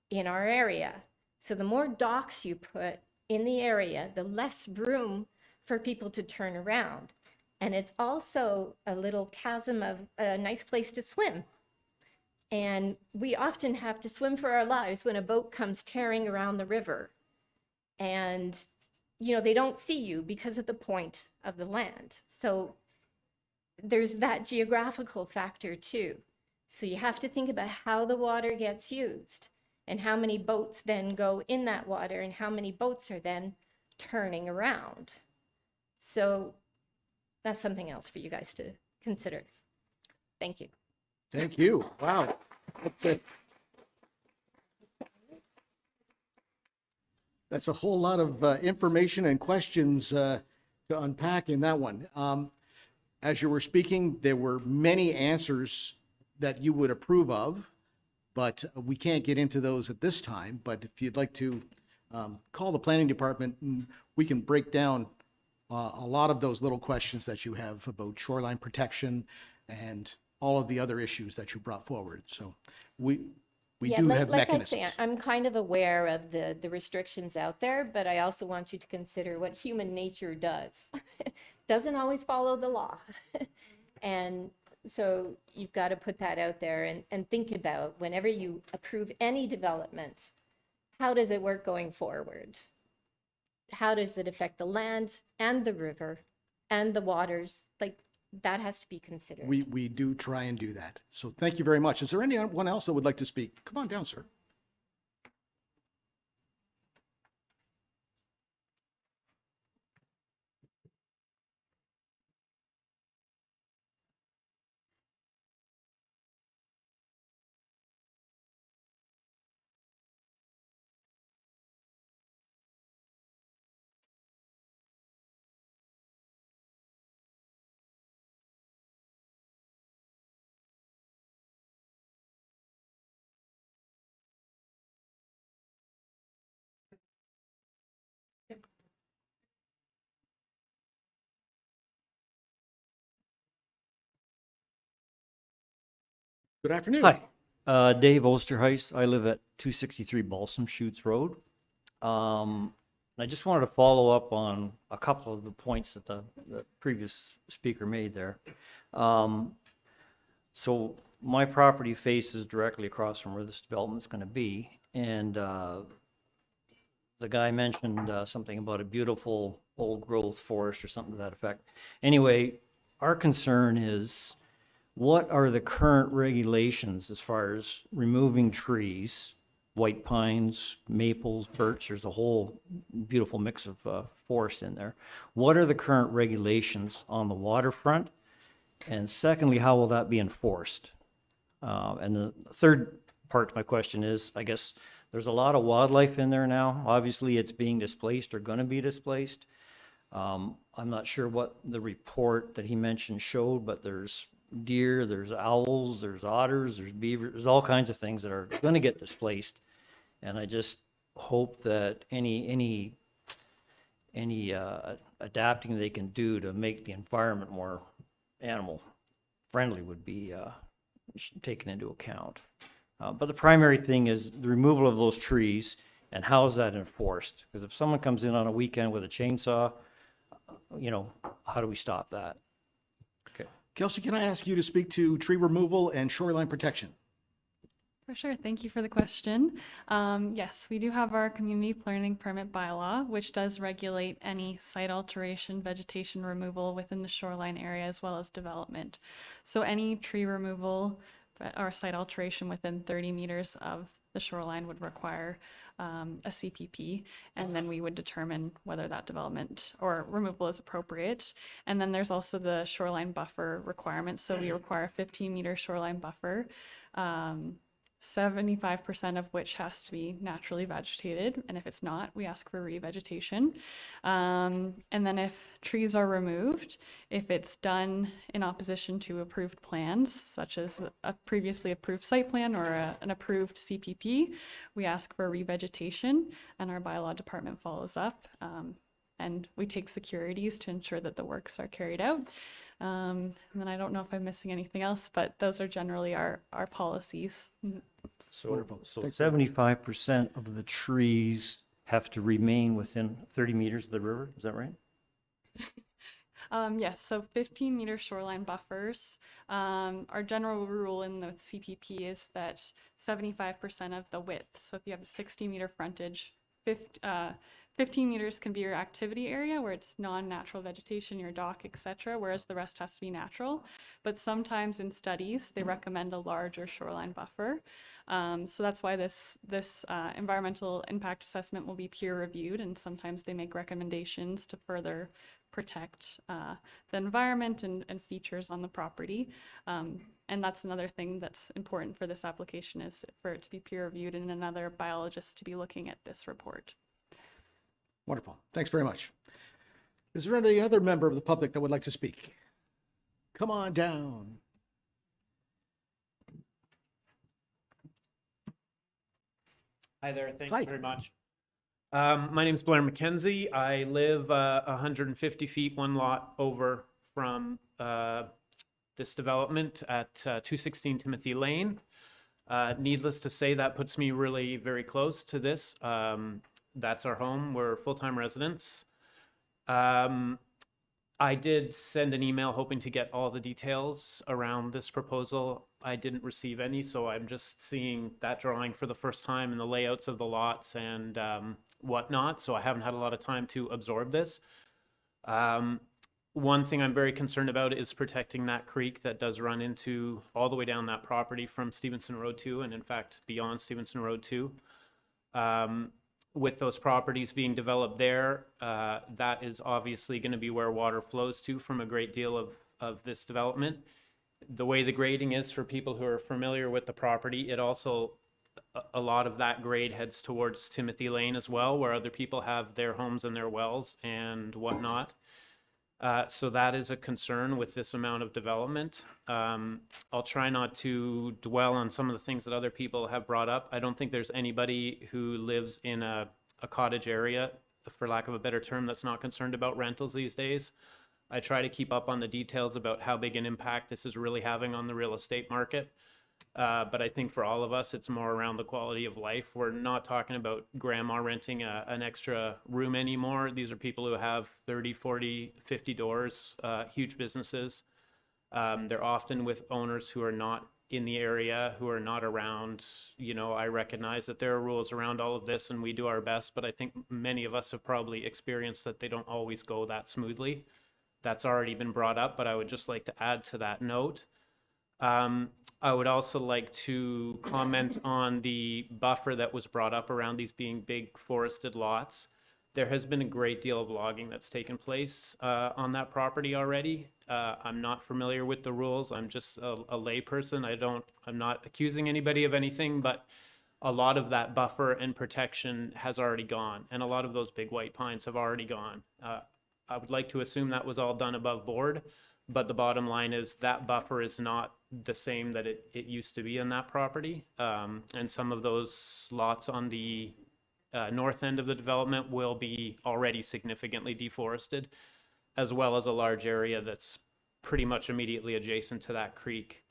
in our area. So the more docks you put in the area, the less room for people to turn around. And it's also a little chasm of a nice place to swim. And we often have to swim for our lives when a boat comes tearing around the river. And, you know, they don't see you because of the point of the land. So there's that geographical factor too. So you have to think about how the water gets used and how many boats then go in that water and how many boats are then turning around. So that's something else for you guys to consider. Thank you. Thank you. Wow. That's a whole lot of information and questions to unpack in that one. As you were speaking, there were many answers that you would approve of, but we can't get into those at this time. But if you'd like to call the planning department, and we can break down a lot of those little questions that you have about shoreline protection and all of the other issues that you brought forward. So we do have like mechanisms. I say, I'm kind of aware of the restrictions out there, but I also want you to consider what human nature does. Doesn't always follow the law. And so you've got to put that out there and think about whenever you approve any development, how does it work going forward? How does it affect the land and the river and the waters? Like, that has to be considered. We do try and do that. So thank you very much. Is there anyone else that would like to speak? Come on down, sir. Good afternoon. Hi, Dave Osterheis. I live at 263 Balsam Shoots Road. I just wanted to follow up on a couple of the points that the previous speaker made there. So my property faces directly across from where this development's going to be, and the guy mentioned something about a beautiful old growth forest or something to that effect. Anyway, our concern is, what are the current regulations as far as removing trees, white pines, maples, birch? There's a whole beautiful mix of forest in there. What are the current regulations on the waterfront? And secondly, how will that be enforced? And the third part to my question is, I guess there's a lot of wildlife in there now. Obviously, it's being displaced or going to be displaced. I'm not sure what the report that he mentioned showed, but there's deer, there's owls, there's otters, there's beavers, there's all kinds of things that are going to get displaced. And I just hope that any adapting they can do to make the environment more animal friendly would be taken into account. But the primary thing is the removal of those trees, and how is that enforced? Because if someone comes in on a weekend with a chainsaw, you know, how do we stop that? Okay. Kelsey, can I ask you to speak to tree removal and shoreline protection? For sure. Thank you for the question. Yes, we do have our community planning permit bylaw, which does regulate any site alteration, vegetation removal within the shoreline area, as well as development. So any tree removal or site alteration within 30 meters of the shoreline would require a CPP, and then we would determine whether that development or removal is appropriate. And then there's also the shoreline buffer requirements. So we require a 15-meter shoreline buffer. 75% of which has to be naturally vegetated. And if it's not, we ask for revegetation. And then if trees are removed, if it's done in opposition to approved plans, such as a previously approved site plan or an approved CPP, we ask for revegetation, and our bylaw department follows up. And we take securities to ensure that the works are carried out. And then I don't know if I'm missing anything else, but those are generally our policies. So 75% of the trees have to remain within 30 meters of the river, is that right? Yes, so 15-meter shoreline buffers. Our general rule in the CPP is that 75% of the width. So if you have a 60-meter frontage, 15 meters can be your activity area where it's non-natural vegetation, your dock, etc., whereas the rest has to be natural. But sometimes in studies, they recommend a larger shoreline buffer. So that's why this environmental impact assessment will be peer reviewed, and sometimes they make recommendations to further protect the environment and features on the property. And that's another thing that's important for this application, is for it to be peer reviewed and another biologist to be looking at this report. Wonderful. Thanks very much. Is there any other member of the public that would like to speak? Come on down. Hi there, thank Hi. you very much. My name's Blair McKenzie. I live 150 feet, one lot over from this development at 216 Timothy Lane. Needless to say, that puts me really very close to this. That's our home. We're full-time residents. I did send an email hoping to get all the details around this proposal. I didn't receive any, so I'm just seeing that drawing for the first time and the layouts of the lots and whatnot, so I haven't had a lot of time to absorb this. One thing I'm very concerned about is protecting that creek that does run into all the way down that property from Stevenson Road 2, and in fact beyond Stevenson Road 2. With those properties being developed there, that is obviously going to be where water flows to from a great deal of this development. The way the grading is, for people who are familiar with the property, it also, a lot of that grade heads towards Timothy Lane as well, where other people have their homes and their wells and whatnot. So that is a concern with this amount of development. I'll try not to dwell on some of the things that other people have brought up. I don't think there's anybody who lives in a cottage area, for lack of a better term, that's not concerned about rentals these days. I try to keep up on the details about how big an impact this is really having on the real estate market. But I think for all of us, it's more around the quality of life. We're not talking about grandma renting an extra room anymore. These are people who have 30, 40, 50 doors, huge businesses. They're often with owners who are not in the area, who are not around. You know, I recognize that there are rules around all of this and we do our best, but I think many of us have probably experienced that they don't always go that smoothly. That's already been brought up, but I would just like to add to that note. I would also like to comment on the buffer that was brought up around these being big forested lots. There has been a great deal of logging that's taken place on that property already. I'm not familiar with the rules. I'm just a layperson. I'm not accusing anybody of anything, but a lot of that buffer and protection has already gone, and a lot of those big white pines have already gone. I would like to assume that was all done above board, but the bottom line is that buffer is not the same that it used to be on that property. And some of those lots on the north end of the development will be already significantly deforested, as well as a large area that's pretty much immediately adjacent to that creek,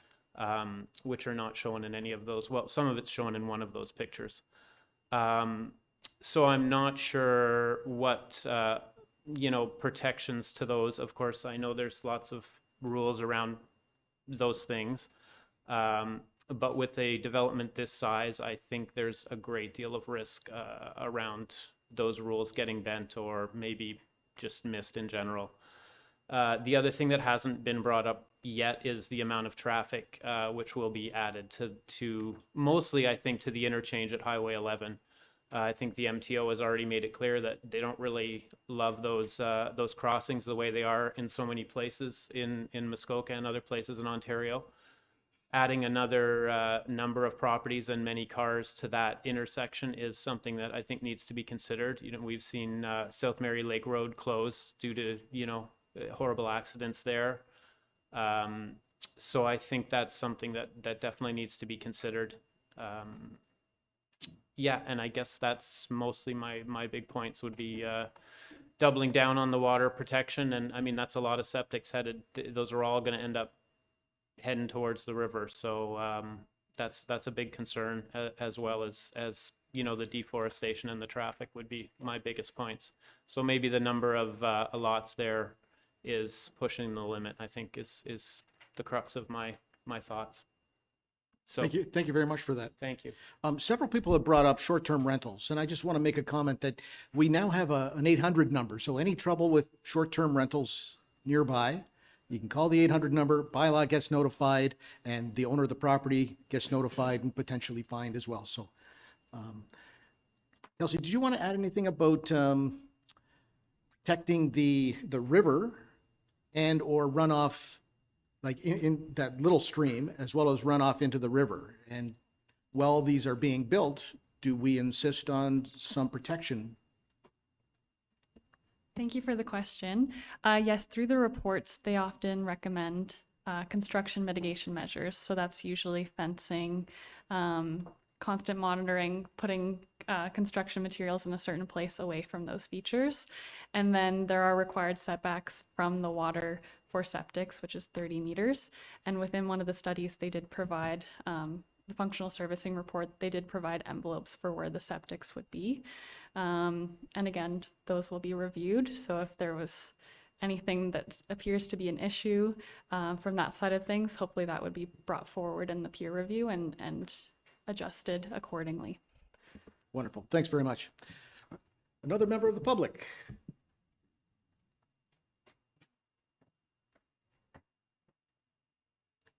which are not shown in any of those. Well, some of it's shown in one of those pictures. So I'm not sure what protections to those. Of course, I know there's lots of rules around those things. But with a development this size, I think there's a great deal of risk around those rules getting bent or maybe just missed in general. The other thing that hasn't been brought up yet is the amount of traffic which will be added to mostly, I think, to the interchange at Highway 11. I think the MTO has already made it clear that they don't really love those crossings the way they are in so many places in Muskoka and other places in Ontario. adding another number of properties and many cars to that intersection is something that I think needs to be considered. You know, we've seen South Mary Lake Road close due to, you know, horrible accidents there. So I think that's something that definitely needs to be considered. Yeah, and I guess that's mostly my big points would be doubling down on the water protection. And I mean, that's a lot of septics headed, those are all going to end up heading towards the river. So that's a big concern, as well as, you know, the deforestation and the traffic would be my biggest points. So maybe the number of lots there is pushing the limit, I think is the crux of my thoughts. So Thank you very much for that. thank you. Several people have brought up short-term rentals, and I just want to make a comment that we now have an 800 number. So any trouble with short-term rentals nearby, you can call the 800 number, bylaw gets notified, and the owner of the property gets notified and potentially fined as well. So, Kelsey, did you want to add anything about protecting the river and or runoff, like in that little stream, as well as runoff into the river? And while these are being built, do we insist on some protection? Thank you for the question. Yes, through the reports, they often recommend construction mitigation measures. So that's usually fencing, constant monitoring, putting construction materials in a certain place away from those features. And then there are required setbacks from the water for septics, which is 30 meters. And within one of the studies, they did provide the functional servicing report, they did provide envelopes for where the septics would be. And again, those will be reviewed. So if there was anything that appears to be an issue from that side of things, hopefully that would be brought forward in the peer review and adjusted accordingly. Wonderful. Thanks very much. Another member of the public.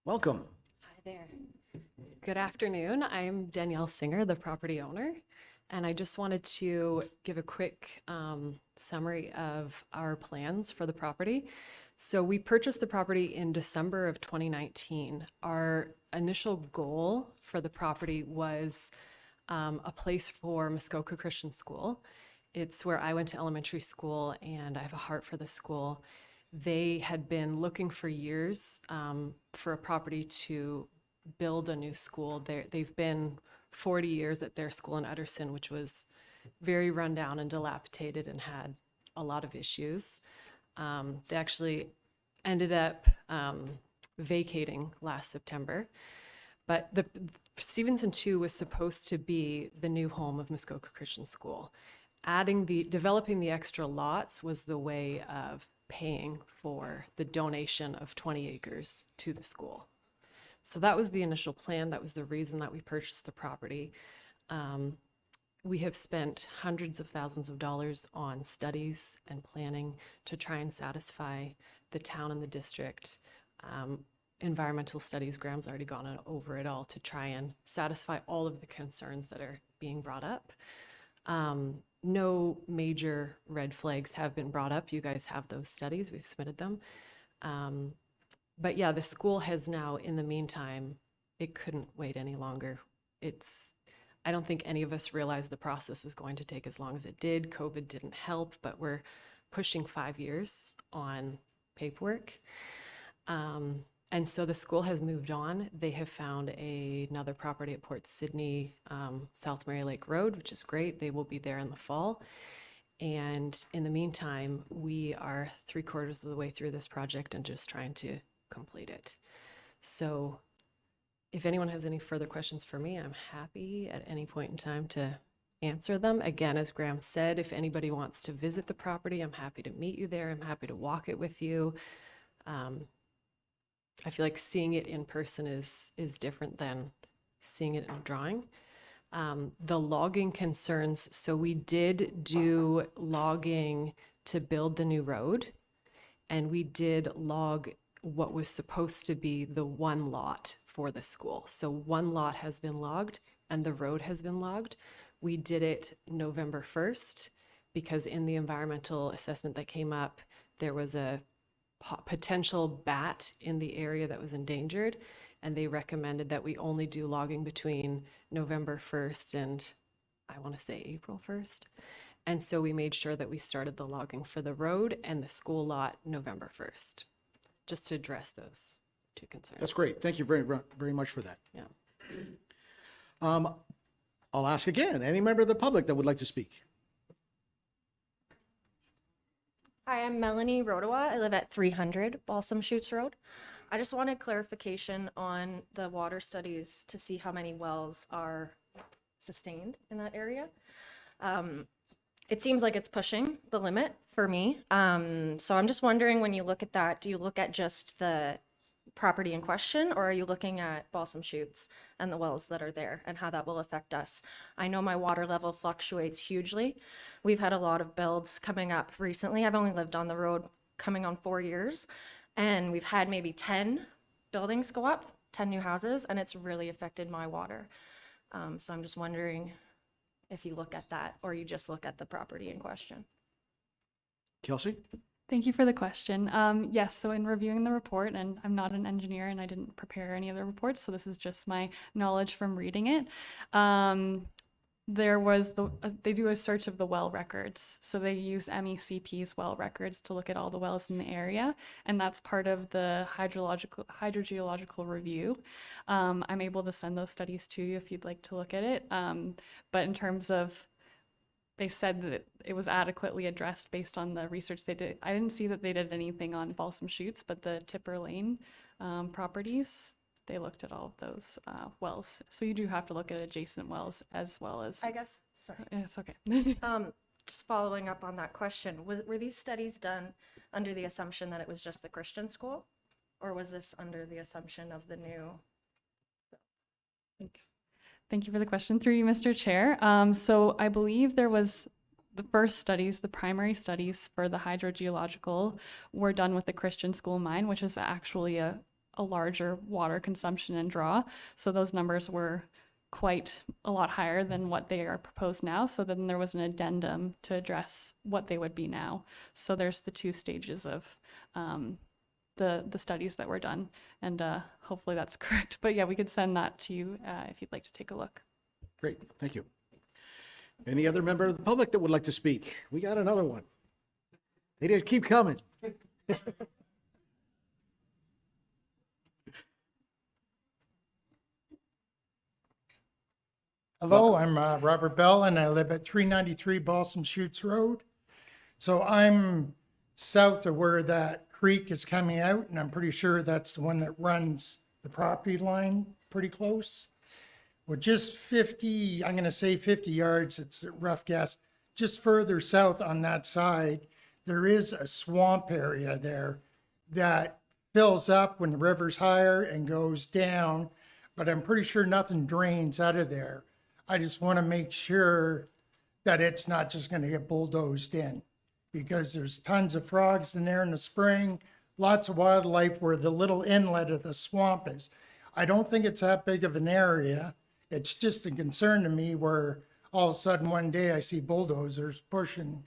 Welcome. Hi there. Good afternoon. I'm Danielle Singer, the property owner, and I just wanted to give a quick summary of our plans for the property. So we purchased the property in December of 2019. Our initial goal for the property was a place for Muskoka Christian School. It's where I went to elementary school, and I have a heart for the school. They had been looking for years for a property to build a new school. They've been 40 years at their school in Utterson, which was very rundown and dilapidated and had a lot of issues. They actually ended up vacating last September. But the Stevenson 2 was supposed to be the new home of Muskoka Christian School. Developing the extra lots was the way of paying for the donation of 20 acres to the school. So that was the initial plan. That was the reason that we purchased the property. We have spent hundreds of thousands of dollars on studies and planning to try and satisfy the town and the district. Environmental studies, Graham's already gone over it all to try and satisfy all of the concerns that are being brought up. No major red flags have been brought up. You guys have those studies. We've submitted them. But yeah, the school has now, in the meantime, it couldn't wait any longer. I don't think any of us realized the process was going to take as long as it did. COVID didn't help, but we're pushing 5 years on paperwork. And so the school has moved on. They have found another property at Port Sydney, South Mary Lake Road, which is great. They will be there in the fall. And in the meantime, we are 3/4 of the way through this project and just trying to complete it. So if anyone has any further questions for me, I'm happy at any point in time to answer them. Again, as Graham said, if anybody wants to visit the property, I'm happy to meet you there. I'm happy to walk it with you. I feel like seeing it in person is different than seeing it in a drawing. The logging concerns, so we did do logging to build the new road, and we did log what was supposed to be the one lot for the school. So one lot has been logged and the road has been logged. We did it November 1st because in the environmental assessment that came up, there was a potential bat in the area that was endangered. and they recommended that we only do logging between November 1st and I want to say April 1st. And so we made sure that we started the logging for the road and the school lot November 1st, just to address those two concerns. That's great. Thank you very much for that. Yeah. I'll ask again, any member of the public that would like to speak? Hi, I'm Melanie Rodawa. I live at 300 Balsam Shoots Road. I just wanted clarification on the water studies to see how many wells are sustained in that area. It seems like it's pushing the limit for me. So I'm just wondering, when you look at that, do you look at just the property in question, or are you looking at Balsam Shoots and the wells that are there and how that will affect us? I know my water level fluctuates hugely. We've had a lot of builds coming up recently. I've only lived on the road coming on 4 years, and we've had maybe 10 buildings go up, 10 new houses, and it's really affected my water. So I'm just wondering if you look at that or you just look at the property in question. Kelsey? Thank you for the question. Yes, so in reviewing the report, and I'm not an engineer and I didn't prepare any of the reports, so this is just my knowledge from reading it. There was they do a search of the well records. So they use MECP's well records to look at all the wells in the area, and that's part of the hydrogeological review. I'm able to send those studies to you if you'd like to look at it. But in terms of, they said that it was adequately addressed based on the research they did. I didn't see that they did anything on Balsam Shoots, but the Tipper Lane properties, they looked at all of those wells. So you do have to look at adjacent wells as well as. I guess, sorry. It's okay. Just following up on that question, were these studies done under the assumption that it was just the Christian school? Or was this under the assumption of the new? Thank you for the question, through you, Mr. Chair. So I believe there was the first studies, the primary studies for the hydrogeological were done with the Christian school mine, which is actually a larger water consumption and draw. So those numbers were quite a lot higher than what they are proposed now. So then there was an addendum to address what they would be now. So there's the two stages of the studies that were done, and hopefully that's correct. But yeah, we could send that to you if you'd like to take a look. Great, thank you. Any other member of the public that would like to speak? We got another one. They just keep coming. Hello, I'm Robert Bell, and I live at 393 Balsam Shoots Road. So I'm south of where that creek is coming out, and I'm pretty sure that's the one that runs the property line pretty close. Well, just 50, I'm going to say 50 yards, it's a rough guess, just further south on that side, there is a swamp area there that fills up when the river's higher and goes down, but I'm pretty sure nothing drains out of there. I just want to make sure that it's not just going to get bulldozed in, because there's tons of frogs in there in the spring, lots of wildlife where the little inlet of the swamp is. I don't think it's that big of an area. It's just a concern to me where all of a sudden one day I see bulldozers pushing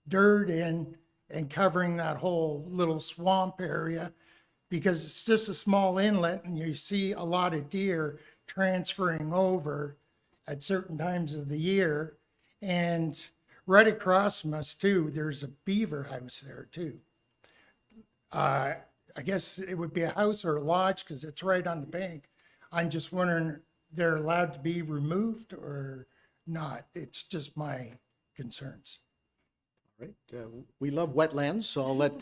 dirt in and covering that whole little swamp area, because it's just a small inlet and you see a lot of deer transferring over at certain times of the year. And right across from us too, there's a beaver house there too. I guess it would be a house or a lodge because it's right on the bank. I'm just wondering, they're allowed to be removed or not? It's just my concerns. All right, we love wetlands, so I'll let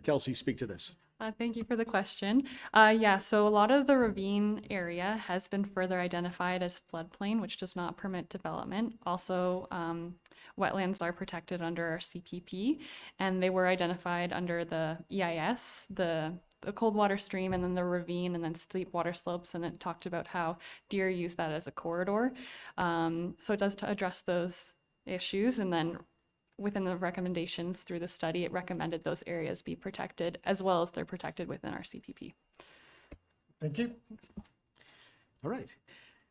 Kelsey speak to this. Thank you for the question. Yeah, so a lot of the ravine area has been further identified as floodplain, which does not permit development. Also, wetlands are protected under our CPP, and they were identified under the EIS, the cold water stream, and then the ravine, and then steep water slopes, and it talked about how deer use that as a corridor. So it does address those issues, and then within the recommendations through the study, it recommended those areas be protected as well as they're protected within our CPP. Thank you. All right.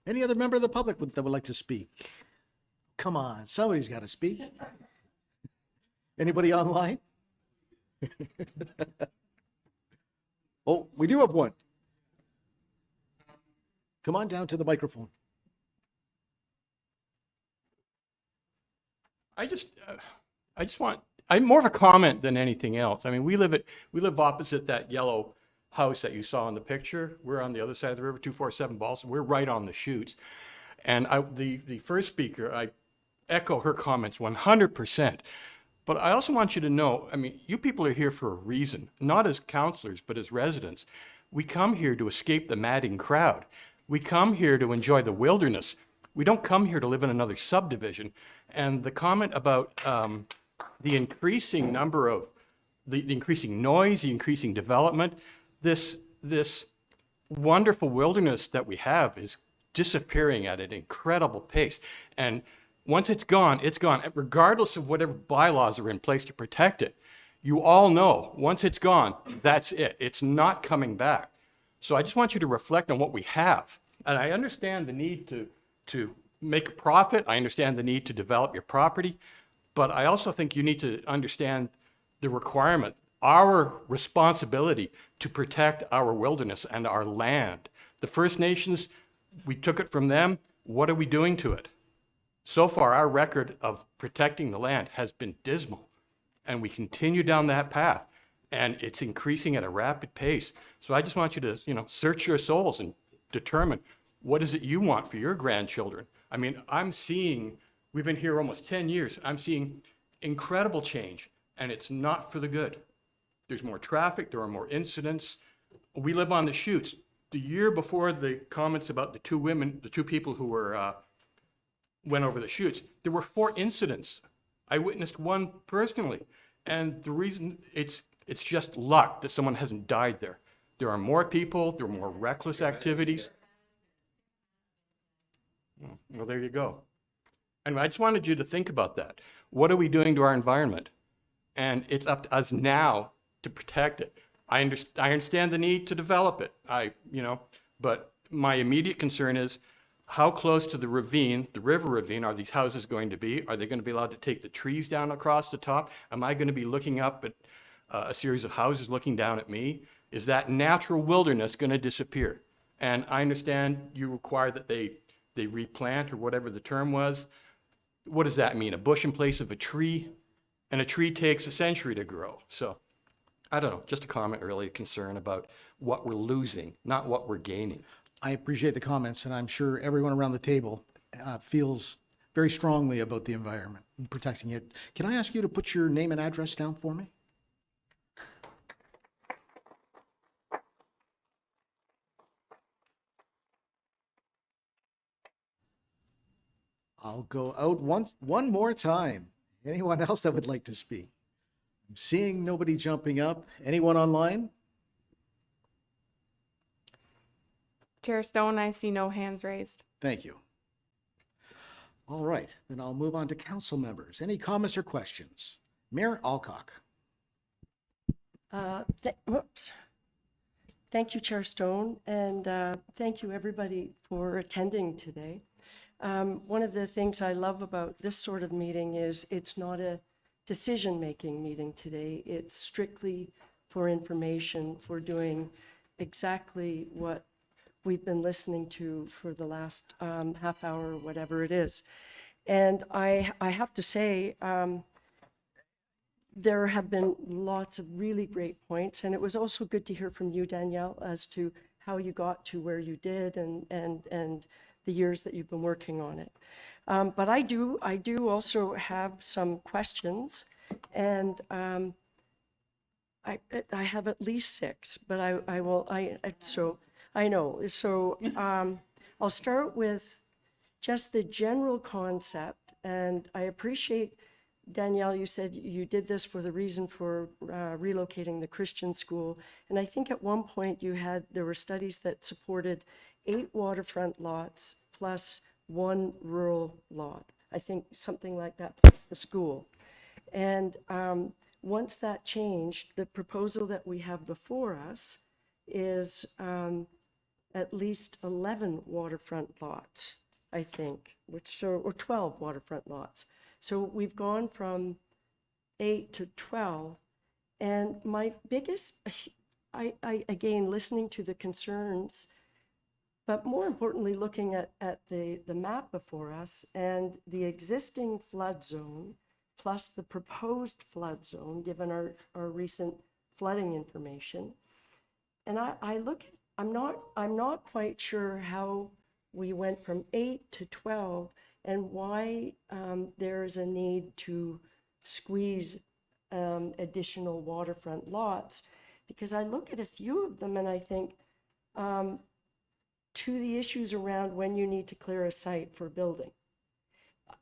Any other member of the public that would like to speak? Come on, somebody's got to speak. Anybody online? Oh, we do have one. Come on down to the microphone. I just want, I'm more of a comment than anything else. I mean, we live opposite that yellow house that you saw in the picture. We're on the other side of the river, 247 Balsam. We're right on the chutes. And the first speaker, I echo her comments 100%. But I also want you to know, I mean, you people are here for a reason, not as counselors, but as residents. We come here to escape the madding crowd. We come here to enjoy the wilderness. We don't come here to live in another subdivision. And the comment about the increasing number of, the increasing noise, the increasing development, this wonderful wilderness that we have is disappearing at an incredible pace. And once it's gone, regardless of whatever bylaws are in place to protect it. You all know, once it's gone, that's it. It's not coming back. So I just want you to reflect on what we have. And I understand the need to make a profit. I understand the need to develop your property. But I also think you need to understand the requirement, our responsibility to protect our wilderness and our land. The First Nations, we took it from them. What are we doing to it? So far, our record of protecting the land has been dismal, and we continue down that path, and it's increasing at a rapid pace. So I just want you to, search your souls and determine what is it you want for your grandchildren. I mean, we've been here almost 10 years. I'm seeing incredible change, and it's not for the good. There's more traffic, there are more incidents. We live on the chutes. The year before the comments about the two people who went over the chutes, there were 4 incidents. I witnessed one personally. And the reason, it's just luck that someone hasn't died there. There are more people, there are more reckless activities. Well, there you go. And I just wanted you to think about that. What are we doing to our environment? And it's up to us now to protect it. I understand the need to develop it. But my immediate concern is, how close to the ravine, the river ravine, are these houses going to be? Are they going to be allowed to take the trees down across the top? Am I going to be looking up at a series of houses looking down at me? Is that natural wilderness going to disappear? And I understand you require that they replant, or whatever the term was. What does that mean? A bush in place of a tree? And a tree takes a century to grow. So I don't know, just a comment, really, a concern about what we're losing, not what we're gaining. I appreciate the comments, and I'm sure everyone around the table feels very strongly about the environment and protecting it. Can I ask you to put your name and address down for me? I'll go out one more time. Anyone else that would like to speak? I'm seeing nobody jumping up. Anyone online? Chair Stone, I see no hands raised. Thank you. All right, then I'll move on to council members. Any comments or questions? Mayor Alcock. Thank you, Chair Stone, and thank you, everybody, for attending today. One of the things I love about this sort of meeting is it's not a decision-making meeting today. It's strictly for information, for doing exactly what we've been listening to for the last half hour, whatever it is. And I have to say, there have been lots of really great points, and it was also good to hear from you, Danielle, as to how you got to where you did and the years that you've been working on it. But I do also have some questions, and I have at least 6, but I know. So I'll start with just the general concept, and I appreciate, Danielle, you said you did this for the reason for relocating the Christian school, and I think at one point there were studies that supported 8 waterfront lots plus 1 rural lot. I think something like that plus the school. And once that changed, the proposal that we have before us is at least 11 waterfront lots, I think, or 12 waterfront lots. So we've gone from 8 to 12. And my biggest, again, listening to the concerns, But more importantly, looking at the map before us and the existing flood zone plus the proposed flood zone, given our recent flooding information. And I look at, I'm not quite sure how we went from 8 to 12 and why there is a need to squeeze additional waterfront lots, because I look at a few of them and I think, to the issues around when you need to clear a site for building,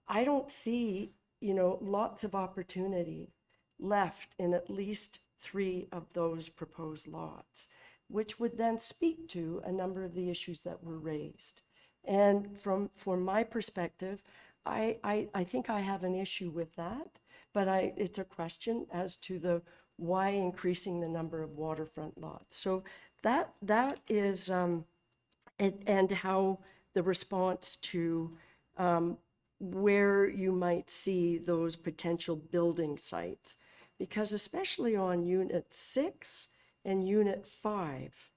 I don't see, lots of opportunity left in at least 3 of those proposed lots, which would then speak to a number of the issues that were raised. And from my perspective, I think I have an issue with that, but it's a question as to the why increasing the number of waterfront lots. So that is, and how the response to where you might see those potential building sites. Because especially on Unit 6 and Unit 5,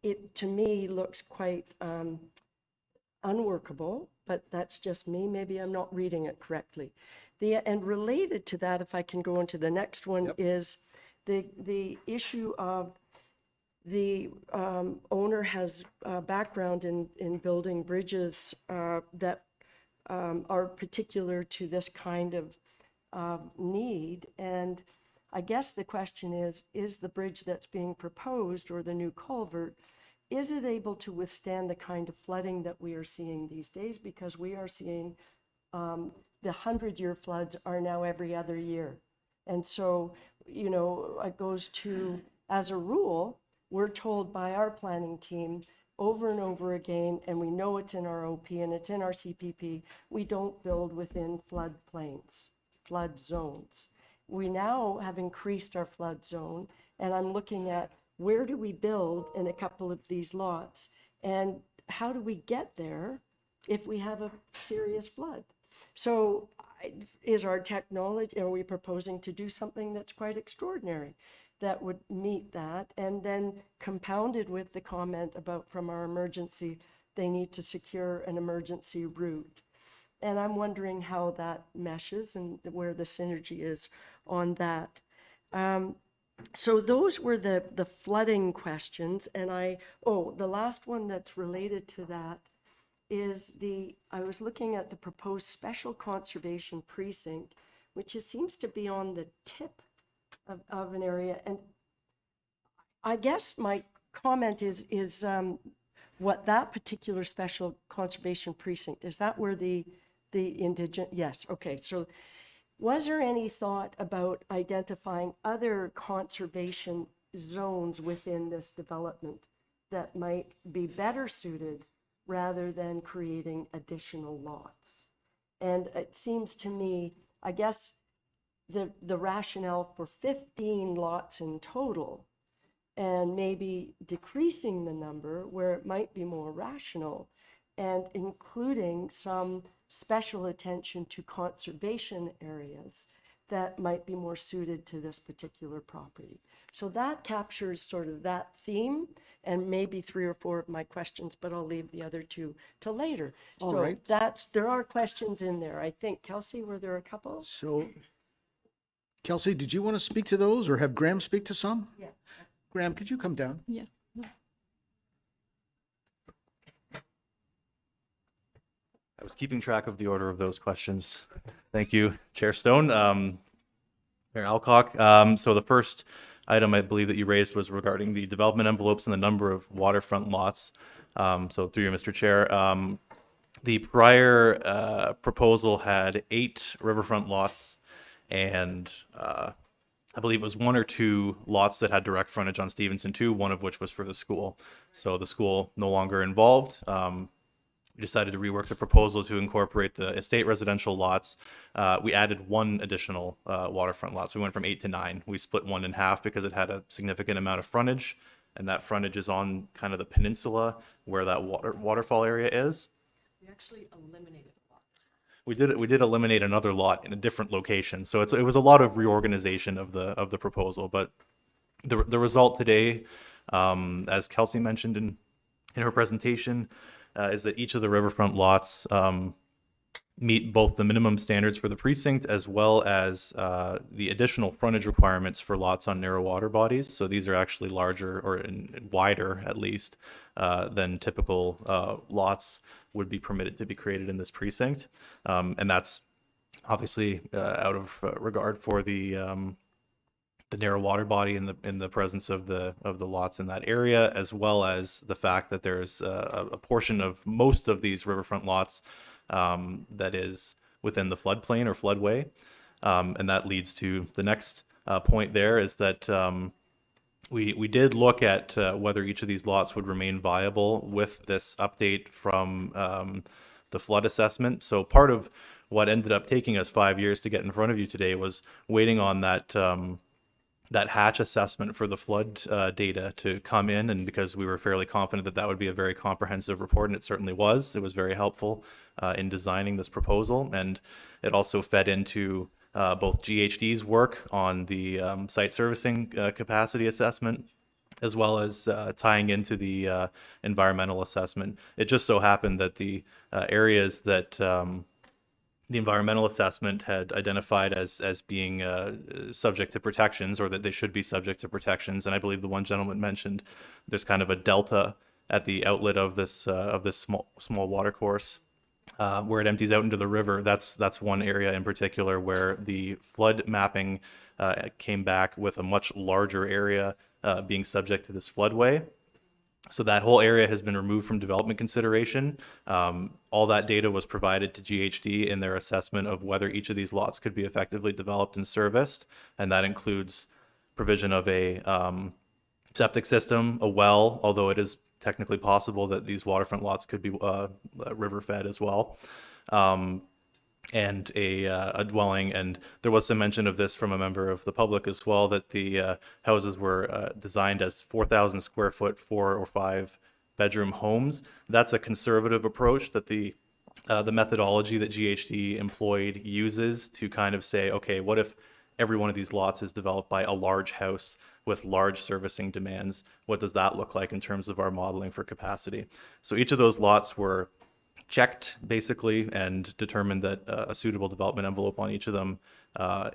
it to me looks quite unworkable, but that's just me. Maybe I'm not reading it correctly. And related to that, if I can go into the next one, is the issue of the owner has a background in building bridges that are particular to this kind of need. And I guess the question is the bridge that's being proposed, or the new culvert, is it able to withstand the kind of flooding that we are seeing these days? Because we are seeing the 100-year floods are now every other year. And so, it goes to, as a rule, we're told by our planning team over and over again, and we know it's in our OP and it's in our CPP, we don't build within flood plains, flood zones. We now have increased our flood zone, and I'm looking at where do we build in a couple of these lots, and how do we get there if we have a serious flood? So is our technology, are we proposing to do something that's quite extraordinary that would meet that? And then compounded with the comment about from our emergency, they need to secure an emergency route. And I'm wondering how that meshes and where the synergy is on that. So those were the flooding questions. And the last one that's related to that is I was looking at the proposed special conservation precinct, which seems to be on the tip of an area. And I guess my comment is what that particular special conservation precinct, is that where the indigenous, yes, okay. So was there any thought about identifying other conservation zones within this development that might be better suited rather than creating additional lots? And it seems to me, I guess, the rationale for 15 lots in total and maybe decreasing the number where it might be more rational, and including some special attention to conservation areas that might be more suited to this particular property. So that captures sort of that theme, and maybe 3 or 4 of my questions, but I'll leave the other 2 to later. All right. There are questions in there. I think, Kelsey, were there a couple? So, Kelsey, did you want to speak to those, or have Graham speak to some? Yeah. Graham, could you come down? Yeah. I was keeping track of the order of those questions. Thank you, Chair Stone. Mayor Alcock. So the first item I believe that you raised was regarding the development envelopes and the number of waterfront lots. So through you, Mr. Chair, the prior proposal had 8 riverfront lots, and I believe it was 1 or 2 lots that had direct frontage on Stevenson 2, one of which was for the school. So the school no longer involved. We decided to rework the proposal to incorporate the estate residential lots. We added 1 additional waterfront lot. So we went from 8 to 9. We split 1 in half because it had a significant amount of frontage, and that frontage is on kind of the peninsula where that waterfall area is. We actually eliminated a lot. We did eliminate another lot in a different location. So it was a lot of reorganization of the proposal. But the result today, as Kelsey mentioned in in her presentation is that each of the riverfront lots meet both the minimum standards for the precinct as well as the additional frontage requirements for lots on narrow water bodies. So these are actually larger or wider, at least, than typical lots would be permitted to be created in this precinct. And that's obviously out of regard for the narrow water body in the presence of the lots in that area, as well as the fact that there's a portion of most of these riverfront lots that is within the floodplain or floodway. And that leads to the next point there is that we did look at whether each of these lots would remain viable with this update from the flood assessment. So part of what ended up taking us 5 years to get in front of you today was waiting on that that hatch assessment for the flood data to come in, and because we were fairly confident that that would be a very comprehensive report, and it certainly was. It was very helpful in designing this proposal, and it also fed into both GHD's work on the site servicing capacity assessment, as well as tying into the environmental assessment. It just so happened that the areas that the environmental assessment had identified as being subject to protections, or that they should be subject to protections. And I believe the one gentleman mentioned there's kind of a delta at the outlet of this small water course where it empties out into the river. That's one area in particular where the flood mapping came back with a much larger area being subject to this floodway. So that whole area has been removed from development consideration. All that data was provided to GHD in their assessment of whether each of these lots could be effectively developed and serviced. And that includes provision of a septic system, a well, although it is technically possible that these waterfront lots could be river fed as well. And a dwelling, and there was some mention of this from a member of the public as well, that the houses were designed as 4,000 square foot 4 or 5 bedroom homes. That's a conservative approach that the methodology that GHD employed uses to kind of say, okay, what if every one of these lots is developed by a large house with large servicing demands? What does that look like in terms of our modeling for capacity? So each of those lots were checked basically and determined that a suitable development envelope on each of them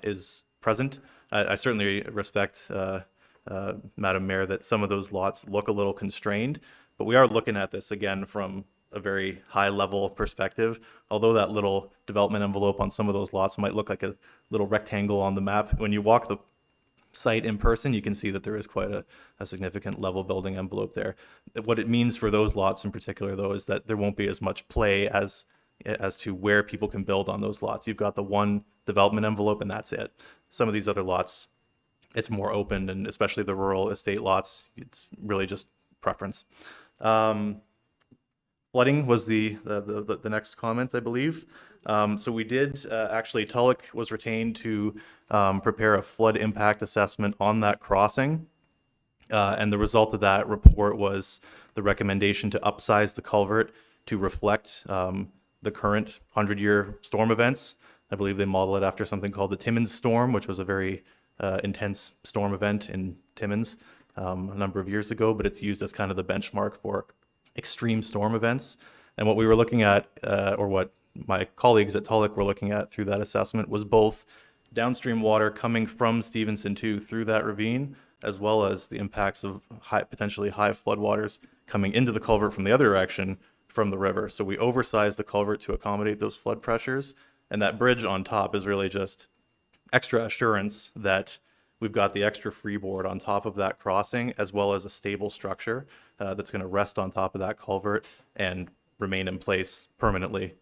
is present. I certainly respect, Madam Mayor, that some of those lots look a little constrained, but we are looking at this again from a very high level perspective. Although that little development envelope on some of those lots might look like a little rectangle on the map, when you walk the site in person, you can see that there is quite a significant level building envelope there. What it means for those lots in particular, though, is that there won't be as much play as to where people can build on those lots. You've got the one development envelope and that's it. Some of these other lots, it's more open, and especially the rural estate lots, it's really just preference. Flooding was the next comment, I believe. So we did, actually, Tulloch was retained to prepare a flood impact assessment on that crossing. And the result of that report was the recommendation to upsize the culvert to reflect the current 100-year storm events. I believe they model it after something called the Timmins storm, which was a very intense storm event in Timmins a number of years ago, but it's used as kind of the benchmark for extreme storm events. And what we were looking at, or what my colleagues at Tulloch were looking at through that assessment, was both downstream water coming from Stevenson 2 through that ravine, as well as the impacts of potentially high floodwaters coming into the culvert from the other direction from the river. So we oversized the culvert to accommodate those flood pressures, and that bridge on top is really just extra assurance that we've got the extra freeboard on top of that crossing, as well as a stable structure that's going to rest on top of that culvert and remain in place permanently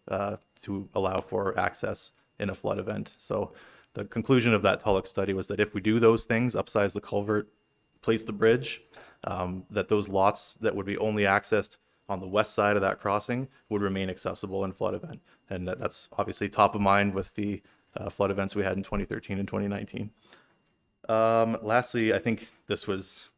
to allow for access in a flood event. So the conclusion of that Tulloch study was that if we do those things, upsize the culvert, place the bridge, that those lots that would be only accessed on the west side of that crossing would remain accessible in flood event. And that's obviously top of mind with the flood events we had in 2013 and 2019. Lastly, I think this was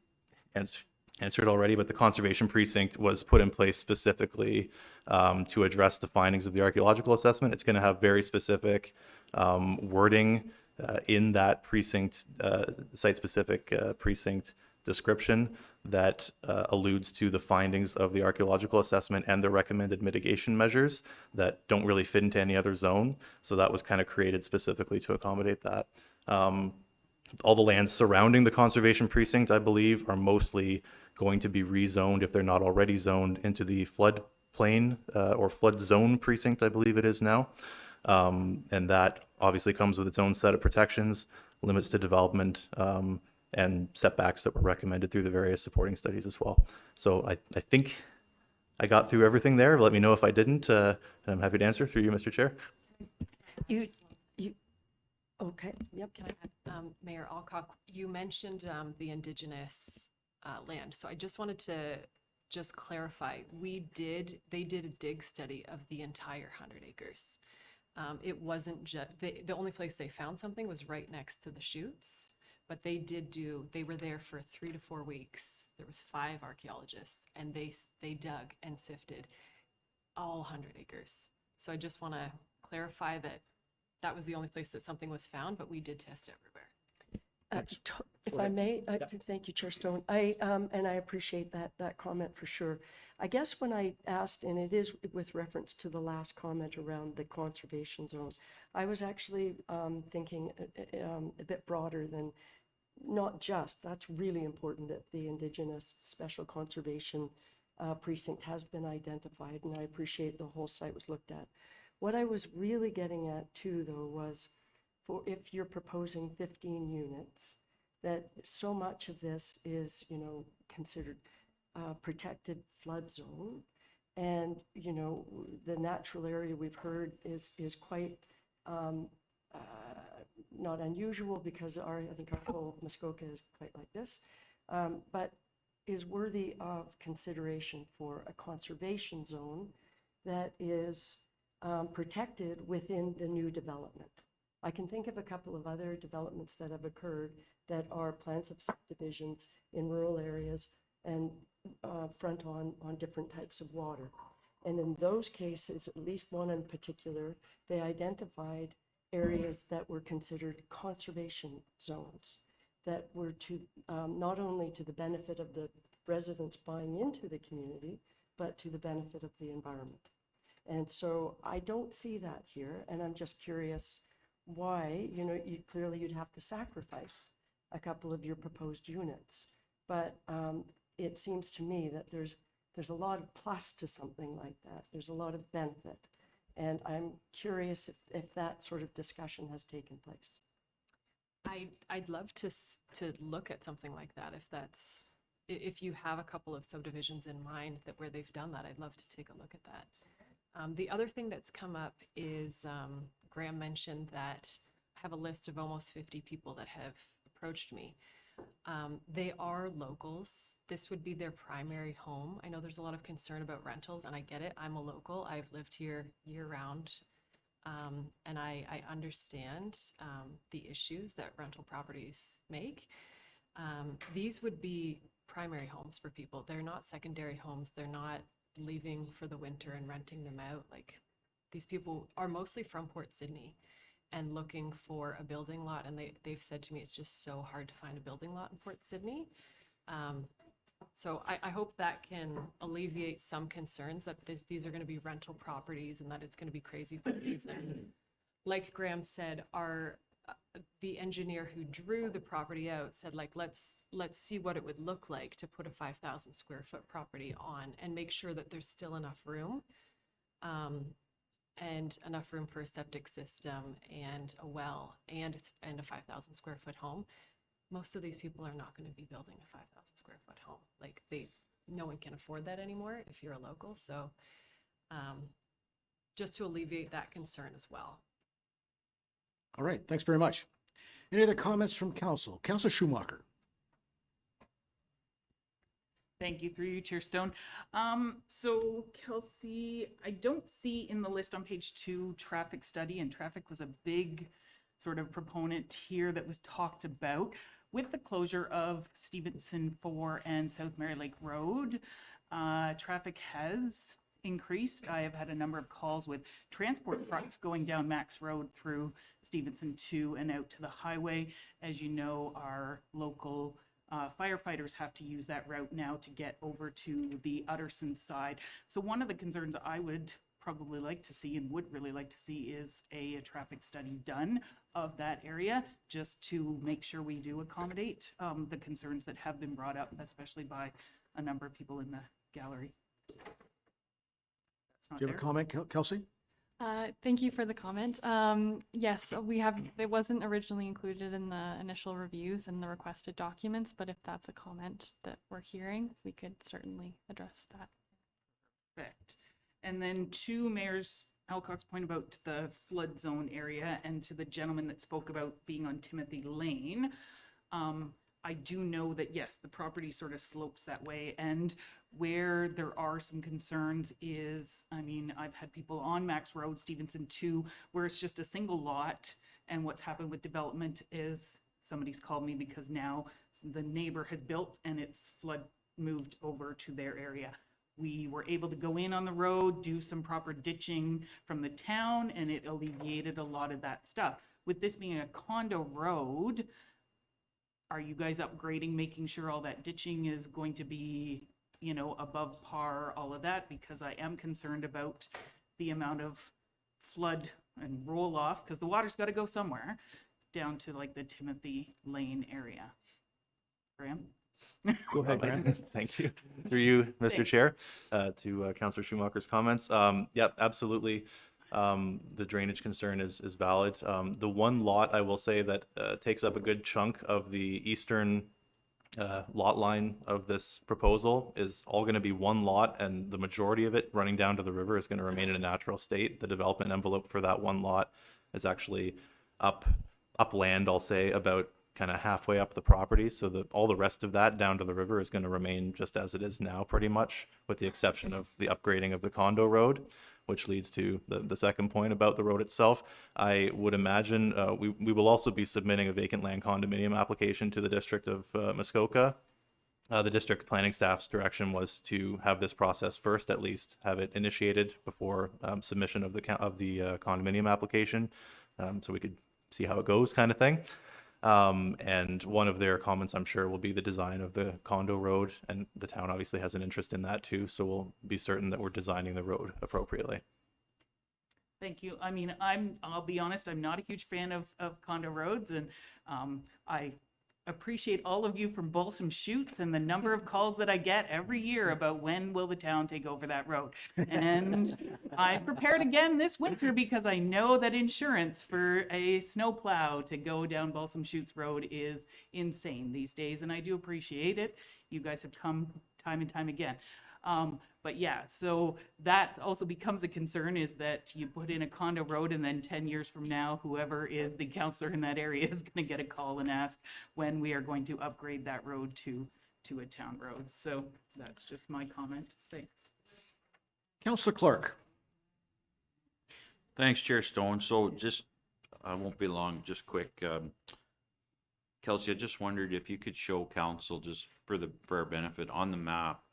answered already, but the conservation precinct was put in place specifically to address the findings of the archaeological assessment. It's going to have very specific wording in that precinct, site-specific precinct description that alludes to the findings of the archaeological assessment and the recommended mitigation measures that don't really fit into any other zone. So that was kind of created specifically to accommodate that. All the lands surrounding the conservation precinct, I believe, are mostly going to be rezoned, if they're not already zoned, into the floodplain or flood zone precinct, I believe it is now. And that obviously comes with its own set of protections, limits to development, and setbacks that were recommended through the various supporting studies as well. So I think I got through everything there. Let me know if I didn't, and I'm happy to answer through you, Mr. Chair. Okay, yep. Can I add, Mayor Alcock, you mentioned the Indigenous land. So I just wanted to just clarify, they did a dig study of the entire 100 acres. It wasn't just, the only place they found something was right next to the chutes, but they were there for 3 to 4 weeks. There was 5 archaeologists, and they dug and sifted all 100 acres. So I just want to clarify that was the only place that something was found, but we did test everywhere. If I may, thank you, Chair Stone. And I appreciate that comment for sure. I guess when I asked, and it is with reference to the last comment around the conservation zone, I was actually thinking a bit broader than not just, that's really important that the Indigenous Special Conservation Precinct has been identified, and I appreciate the whole site was looked at. What I was really getting at too, though, was for if you're proposing 15 units, that so much of this is, considered protected flood zone. And, the natural area we've heard is quite not unusual because I think our whole Muskoka is quite like this, but is worthy of consideration for a conservation zone that is protected within the new development. I can think of a couple of other developments that have occurred that are plans of subdivisions in rural areas and front on different types of water. And in those cases, at least one in particular, they identified areas that were considered conservation zones that were to not only to the benefit of the residents buying into the community, but to the benefit of the environment. And so I don't see that here, and I'm just curious why, clearly you'd have to sacrifice a couple of your proposed units. But it seems to me that there's a lot of plus to something like that. There's a lot of benefit. And I'm curious if that sort of discussion has taken place. I'd love to look at something like that if you have a couple of subdivisions in mind where they've done that. I'd love to take a look at that. The other thing that's come up is Graham mentioned that I have a list of almost 50 people that have approached me. They are locals. This would be their primary home. I know there's a lot of concern about rentals, and I get it. I'm a local. I've lived here year-round, and I understand the issues that rental properties make. These would be primary homes for people. They're not secondary homes. They're not leaving for the winter and renting them out. Like, these people are mostly from Port Sydney and looking for a building lot, and they've said to me it's just so hard to find a building lot in Port Sydney. So I hope that can alleviate some concerns that these are going to be rental properties and that it's going to be crazy for these. And like Graham said, the engineer who drew the property out said, like, let's see what it would look like to put a 5,000 square foot property on and make sure that there's still enough room, and enough room for a septic system and a well and a 5,000 square foot home. Most of these people are not going to be building a 5,000 square foot home. Like, no one can afford that anymore if you're a local. So just to alleviate that concern as well. All right, thanks very much. Any other comments from council? Councilor Schumacher. Thank you, through you, Chair Stone. So Kelsey, I don't see in the list on page 2 traffic study, and traffic was a big sort of proponent here that was talked about. With the closure of Stevenson 4 and South Mary Lake Road, traffic has increased. I have had a number of calls with transport trucks going down Max Road through Stevenson 2 and out to the highway. As you know, our local Firefighters have to use that route now to get over to the Utterson side. So one of the concerns I would probably like to see and would really like to see is a traffic study done of that area, just to make sure we do accommodate the concerns that have been brought up, especially by a number of people in the gallery. That's not Do you have a there. comment, Kelsey? Thank you for the comment. Yes, it wasn't originally included in the initial reviews and the requested documents, but if that's a comment that we're hearing, we could certainly address that. Perfect. And then to Mayor's Alcock's point about the flood zone area, and to the gentleman that spoke about being on Timothy Lane, I do know that, yes, the property sort of slopes that way, and where there are some concerns is, I mean, I've had people on Max Road, Stevenson 2, where it's just a single lot, and what's happened with development is somebody's called me because now the neighbor has built and it's flood moved over to their area. We were able to go in on the road, do some proper ditching from the town, and it alleviated a lot of that stuff. With this being a condo road, are you guys upgrading, making sure all that ditching is going to be, you know, above par, all of that? Because I am concerned about the amount of flood and roll off, because the water's got to go somewhere, down to like the Timothy Lane area. Graham? Go ahead, Graham. Thank you. Through you, Mr. Thanks. Chair, to Councillor Schumacher's comments. Yep, absolutely. The drainage concern is valid. The one lot, I will say, that takes up a good chunk of the eastern lot line of this proposal is all going to be one lot, and the majority of it running down to the river is going to remain in a natural state. The development envelope for that one lot is actually upland, I'll say, about kind of halfway up the property. So all the rest of that down to the river is going to remain just as it is now, pretty much, with the exception of the upgrading of the condo road, which leads to the second point about the road itself. I would imagine we will also be submitting a vacant land condominium application to the district of Muskoka. The district planning staff's direction was to have this process first, at least have it initiated before submission of the condominium application, so we could see how it goes, kind of thing. And one of their comments, I'm sure, will be the design of the condo road, and the town obviously has an interest in that too, so we'll be certain that we're designing the road appropriately. Thank you. I mean, I'll be honest, I'm not a huge fan of condo roads, and I appreciate all of you from Balsam Shoots and the number of calls that I get every year about when will the town take over that road. And I prepared again this winter because I know that insurance for a snowplow to go down Balsam Shoots Road is insane these days, and I do appreciate it. You guys have come time and time again. But yeah, so that also becomes a concern, is that you put in a condo road and then 10 years from now, whoever is the counselor in that area is going to get a call and ask when we are going to upgrade that road to a town road. So that's just my comment. Thanks. Councillor Clark. Thanks, Chair Stone. So just, I won't be long, just quick. Kelsey, I just wondered if you could show council, just for our benefit, on the map,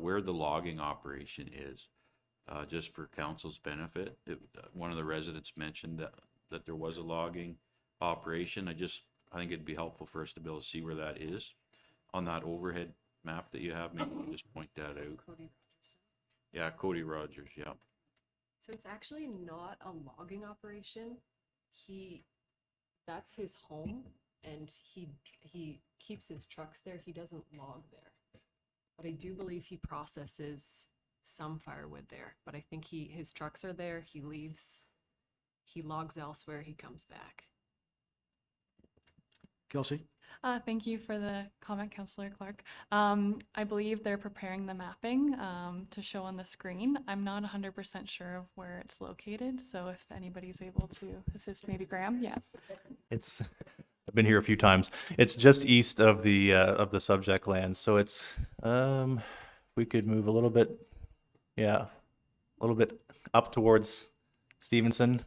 where the logging operation is, just for council's benefit. One of the residents mentioned that there was a logging operation. I think it'd be helpful for us to be able to see where that is on that overhead map that you have. Maybe you can just point that out. Cody Rogers. Yeah, Cody Rogers, yeah. So it's actually not a logging operation. That's his home, and he keeps his trucks there. He doesn't log there. But I do believe he processes some firewood there. But I think his trucks are there. He leaves. He logs elsewhere. He comes back. Kelsey? Thank you for the comment, Councillor Clark. I believe they're preparing the mapping to show on the screen. I'm not 100% sure of where it's located, so if anybody's able to assist, maybe Graham, yeah. I've been here a few times. It's just east of the subject land, so it's we could move a little bit, yeah, a little bit up towards Stevenson.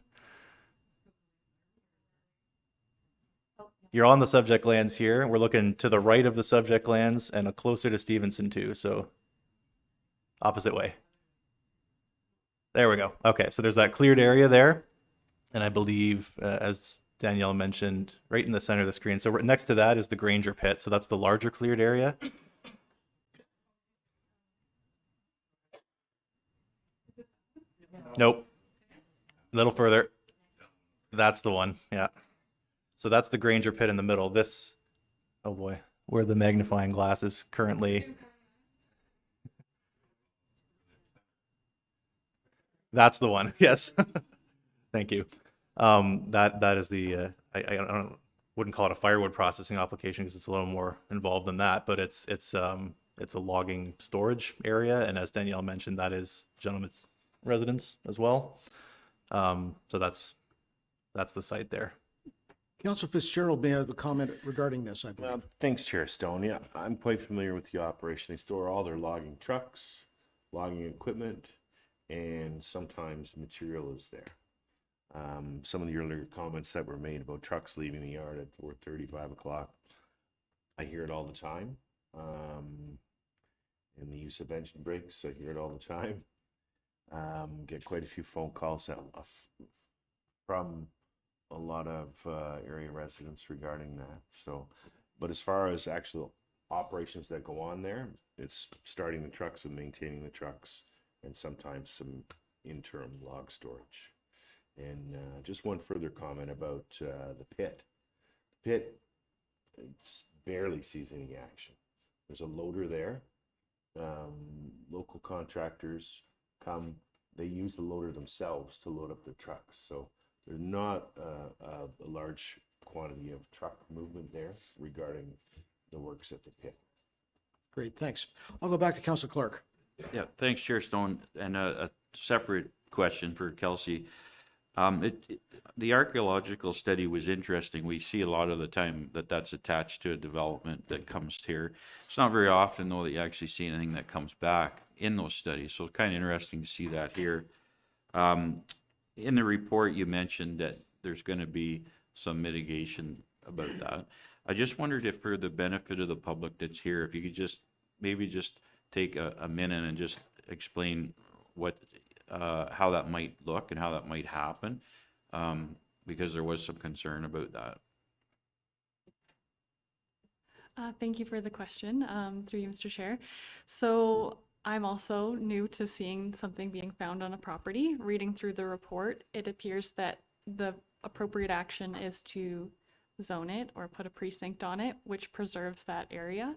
You're on the subject lands here. We're looking to the right of the subject lands and closer to Stevenson too, so opposite way. There we go. Okay, so there's that cleared area there, and I believe, as Danielle mentioned, right in the center of the screen. So next to that is the Granger pit. So that's the larger cleared area. Nope. A little further. That's the one. Yeah. So that's the Granger pit in the middle. This, oh boy, where the magnifying glass is currently. That's the one. Yes. Thank you. That is the I wouldn't call it a firewood processing application because it's a little more involved than that, but it's a logging storage area, and as Danielle mentioned, that is the gentleman's residence as well. So that's the site there. Councillor Fitzgerald may have a comment regarding this, I believe. Thanks, Chair Stone. Yeah, I'm quite familiar with the operation. They store all their logging trucks, logging equipment, and sometimes material is there. Some of the earlier comments that were made about trucks leaving the yard at 4:30, 5 o'clock, I hear it all the time. And the use of engine brakes, I hear it all the time. Get quite a few phone calls from a lot of area residents regarding that. So, but as far as actual operations that go on there, it's starting the trucks and maintaining the trucks, and sometimes some interim log storage. And just one further comment about the pit. The pit barely sees any action. There's a loader there. Local contractors come, they use the loader themselves to load up their trucks. So there's not a large quantity of truck movement there regarding the works at the pit. Great, thanks. I'll go back to Councillor Clark. Yeah, thanks, Chair Stone. And a separate question for Kelsey. The archaeological study was interesting. We see a lot of the time that that's attached to a development that comes here. It's not very often, though, that you actually see anything that comes back in those studies. So it's kind of interesting to see that here. In the report, you mentioned that there's going to be some mitigation about that. I just wondered if, for the benefit of the public that's here, if you could just maybe just take a minute and just explain what how that might look and how that might happen, because there was some concern about that. Thank you for the question, through you, Mr. Chair. So I'm also new to seeing something being found on a property. Reading through the report, it appears that the appropriate action is to zone it or put a precinct on it, which preserves that area.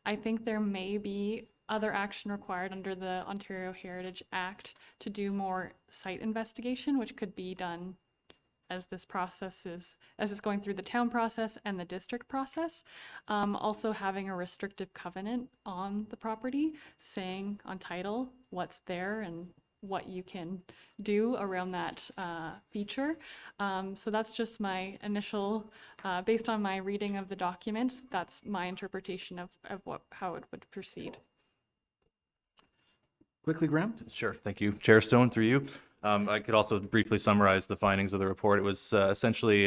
I think there may be other action required under the Ontario Heritage Act to do more site investigation, which could be done as this process is, as it's going through the town process and the district process. Also having a restrictive covenant on the property, saying on title what's there and what you can do around that feature. So that's just my initial, based on my reading of the documents, that's my interpretation of how it would proceed. Quickly, Graham? Sure. Thank you, Chair Stone, through you. I could also briefly summarize the findings of the report. It was essentially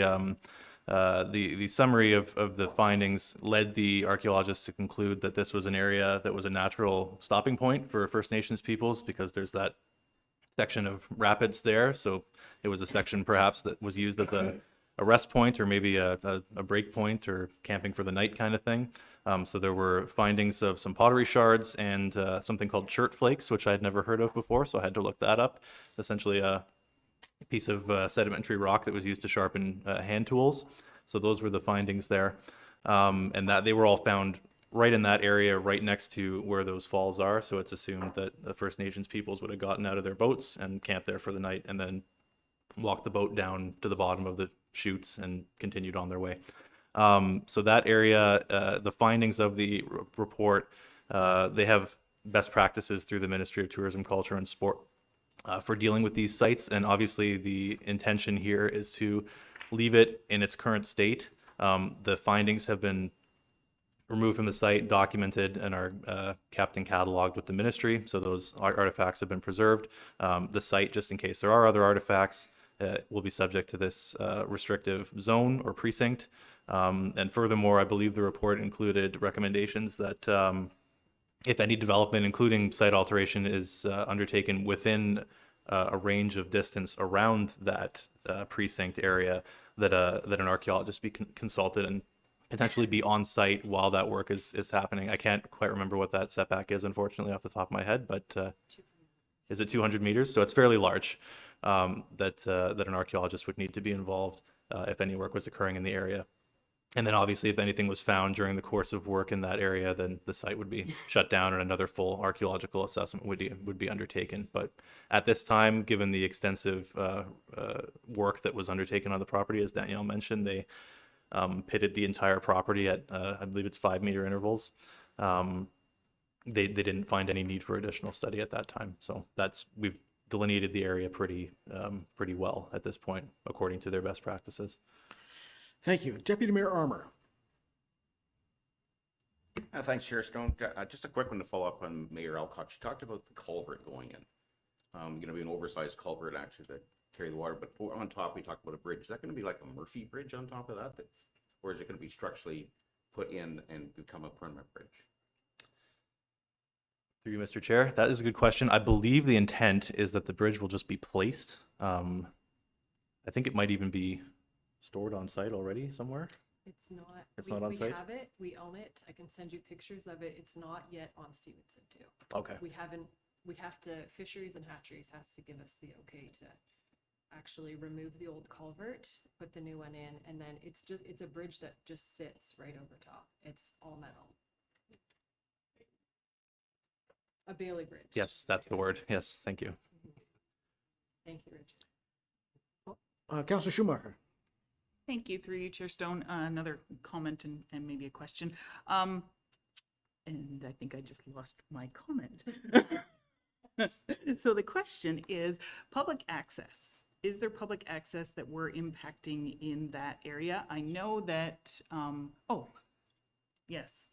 the summary of the findings led the archaeologists to conclude that this was an area that was a natural stopping point for First Nations peoples, because there's that section of rapids there. So it was a section perhaps that was used as a rest point, or maybe a break point, or camping for the night kind of thing. So there were findings of some pottery shards and something called chert flakes, which I had never heard of before, so I had to look that up. Essentially a piece of sedimentary rock that was used to sharpen hand tools. So those were the findings there. And that they were all found right in that area, right next to where those falls are. So it's assumed that the First Nations peoples would have gotten out of their boats and camped there for the night, and then walked the boat down to the bottom of the chutes and continued on their way. So that area, the findings of the report, they have best practices through the Ministry of Tourism, Culture and Sport for dealing with these sites. And obviously the intention here is to leave it in its current state. The findings have been removed from the site, documented, and are kept and cataloged with the ministry. So those artifacts have been preserved. The site, just in case there are other artifacts, will be subject to this restrictive zone or precinct. And furthermore, I believe the report included recommendations that if any development, including site alteration, is undertaken within a range of distance around that precinct area that an archaeologist be consulted and potentially be on site while that work is happening. I can't quite remember what that setback is, unfortunately, off the top of my head, but is it 200 meters? So it's fairly large, that an archaeologist would need to be involved if any work was occurring in the area. And then obviously if anything was found during the course of work in that area, then the site would be shut down and another full archaeological assessment would be undertaken. But at this time, given the extensive work that was undertaken on the property, as Danielle mentioned, they pitted the entire property at, I believe it's 5-meter intervals. They didn't find any need for additional study at that time. So we've delineated the area pretty well at this point, according to their best practices. Thank you. Deputy Mayor Armour. Thanks, Chair Stone. Just a quick one to follow up on Mayor Alcott. She talked about the culvert going in. Going to be an oversized culvert actually that carry the water, but on top we talked about a bridge. Is that going to be like a Murphy Bridge on top of that? Or is it going to be structurally put in and become a permanent bridge? Through you, Mr. Chair, that is a good question. I believe the intent is that the bridge will just be placed. I think it might even be stored on site already somewhere. It's not. It's not on we site? have it, we own it. I can send you pictures of it. It's not yet on Stevenson too. Okay. We have to, Fisheries and Hatcheries has to give us the okay to actually remove the old culvert, put the new one in, and then it's a bridge that just sits right over top. It's all metal. A Bailey Bridge. Yes, that's the word. Yes, thank you. Thank you, Richard. Councillor Schumacher. Thank you, through you, Chair Stone. Another comment and maybe a question. And I think I just lost my comment. So the question is public access. Is there public access that we're impacting in that area? I know that, yes,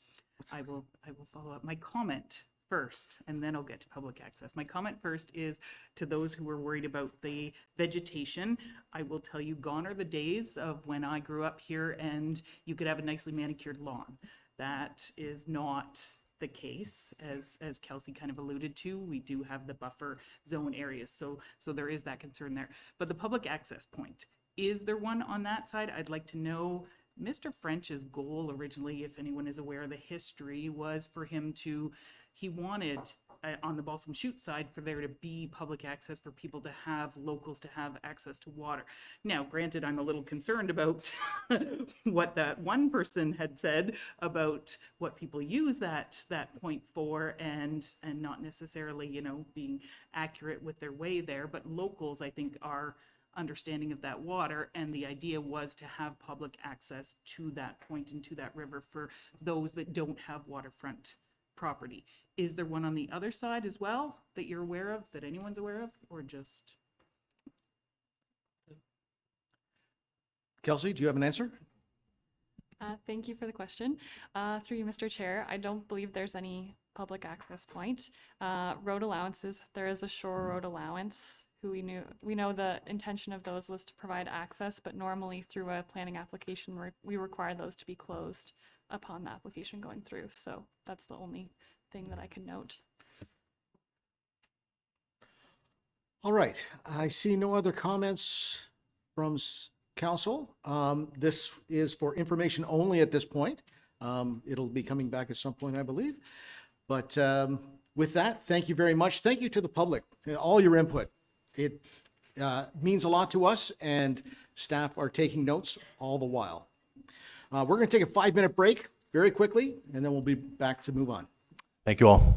I will follow up my comment first, and then I'll get to public access. My comment first is to those who were worried about the vegetation. I will tell you, gone are the days of when I grew up here and you could have a nicely manicured lawn. That is not the case, as Kelsey kind of alluded to. We do have the buffer zone areas, so there is that concern there. But the public access point, is there one on that side? I'd like to know. Mr. French's goal originally, if anyone is aware of the history, was for him to, he wanted on the Balsam Chute side for there to be public access for people to have, locals to have access to water. Now, granted, I'm a little concerned about what that one person had said about what people use that point for, and not necessarily, you know, being accurate with their way there, but locals, I think, are understanding of that water, and the idea was to have public access to that point and to that river for those that don't have waterfront property. Is there one on the other side as well that you're aware of, that anyone's aware of, or just? Kelsey, do you have an answer? Thank you for the question. Through you, Mr. Chair, I don't believe there's any public access point. Road allowances, there is a shore road allowance. We know the intention of those was to provide access, but normally through a planning application, we require those to be closed upon the application going through. So that's the only thing that I can note. All right. I see no other comments from council. This is for information only at this point. It'll be coming back at some point, I believe. But with that, thank you very much. Thank you to the public, all your input. It means a lot to us, and staff are taking notes all the while. We're going to take a 5-minute break very quickly, and then we'll be back to move on. Thank you all.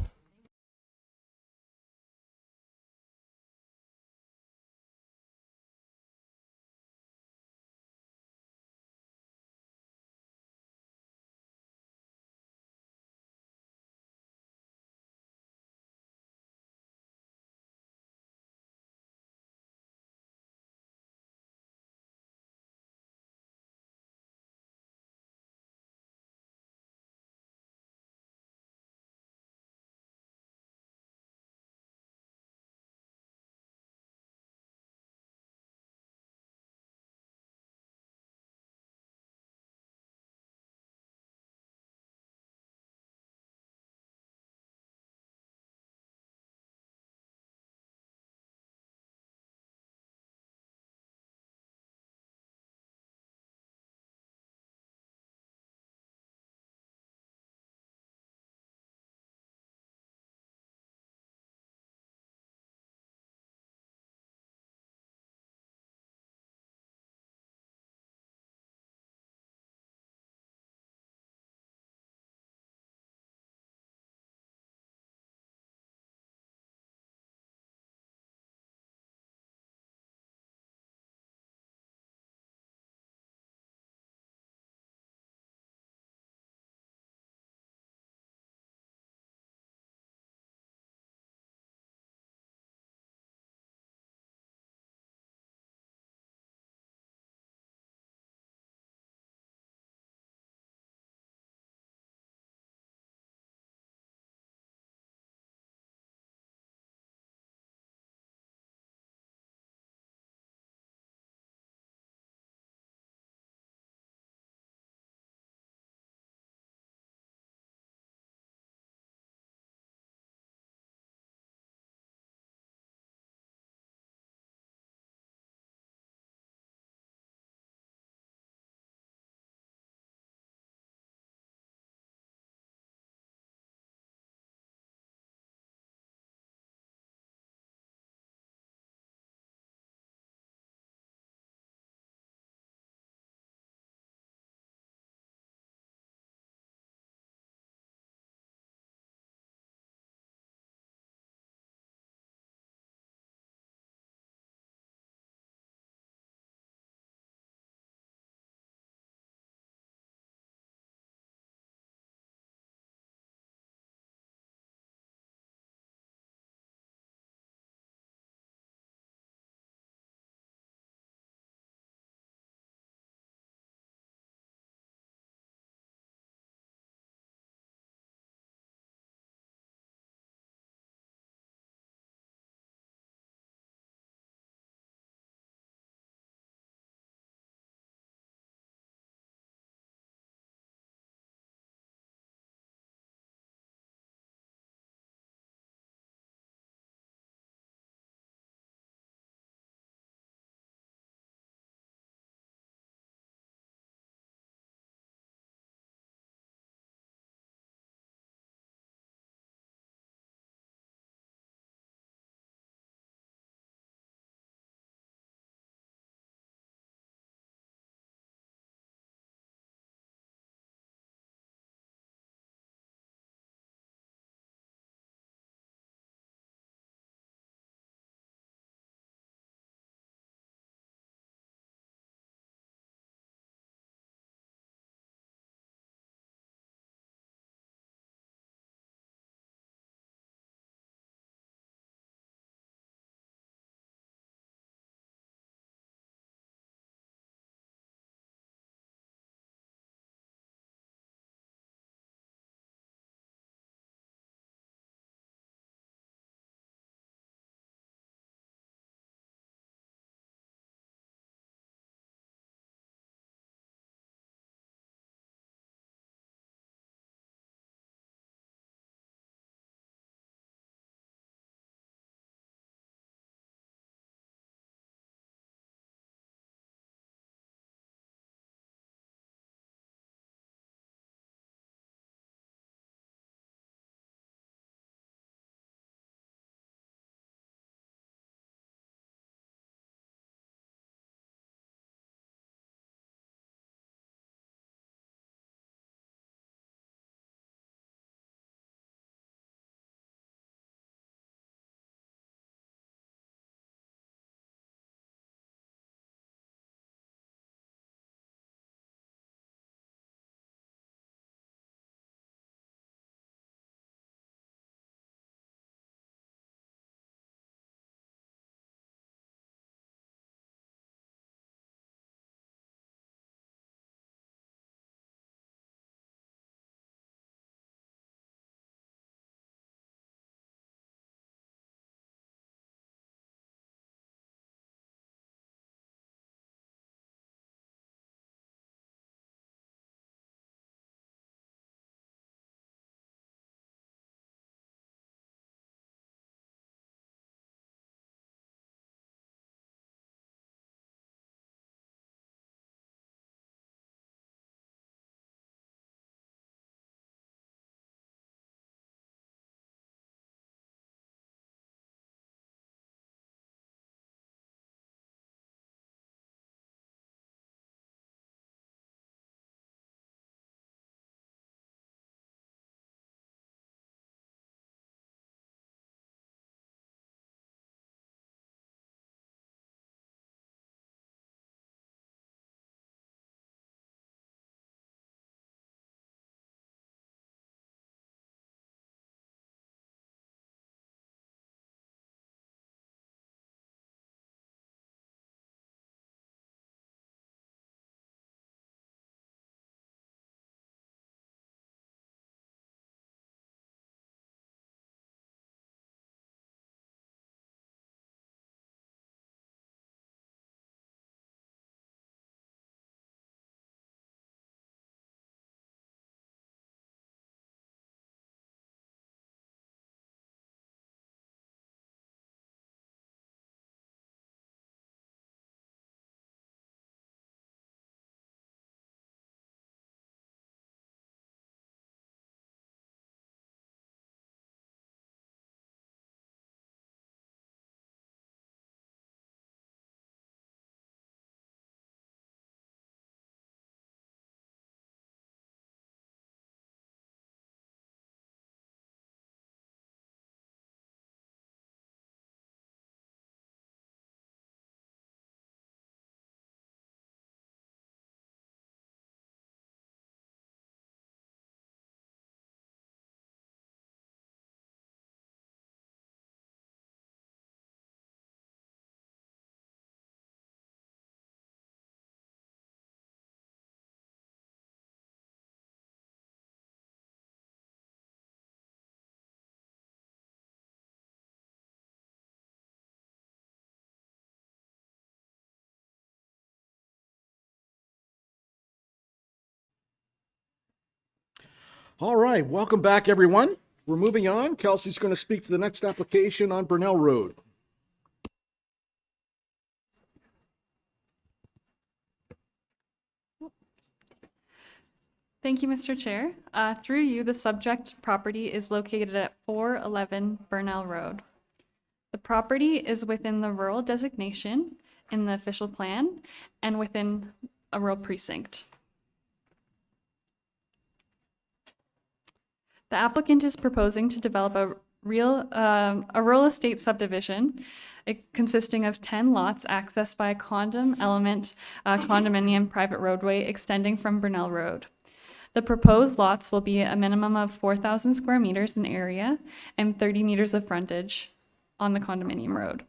All right, welcome back, everyone. We're moving on. Kelsey's going to speak to the next application on Burnell Road. Thank you, Mr. Chair. Through you, the subject property is located at 411 Burnell Road. The property is within the rural designation in the official plan and within a rural precinct. The applicant is proposing to develop a rural estate subdivision consisting of 10 lots accessed by a condominium private roadway extending from Burnell Road. The proposed lots will be a minimum of 4,000 square meters in area and 30 meters of frontage on the condominium road.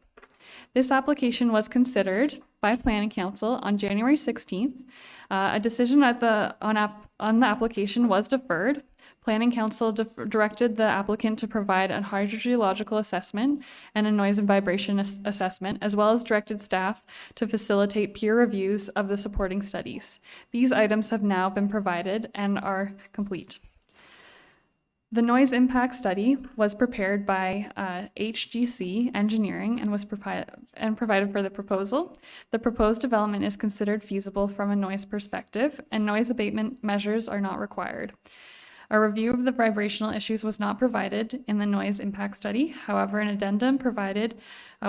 This application was considered by Planning Council on January 16th. A decision on the application was deferred. Planning Council directed the applicant to provide a hydrogeological assessment and a noise and vibration assessment, as well as directed staff to facilitate peer reviews of the supporting studies. These items have now been provided and are complete. The noise impact study was prepared by HGC Engineering and was provided for the proposal. The proposed development is considered feasible from a noise perspective, and noise abatement measures are not required. A review of the vibrational issues was not provided in the noise impact study. However, an addendum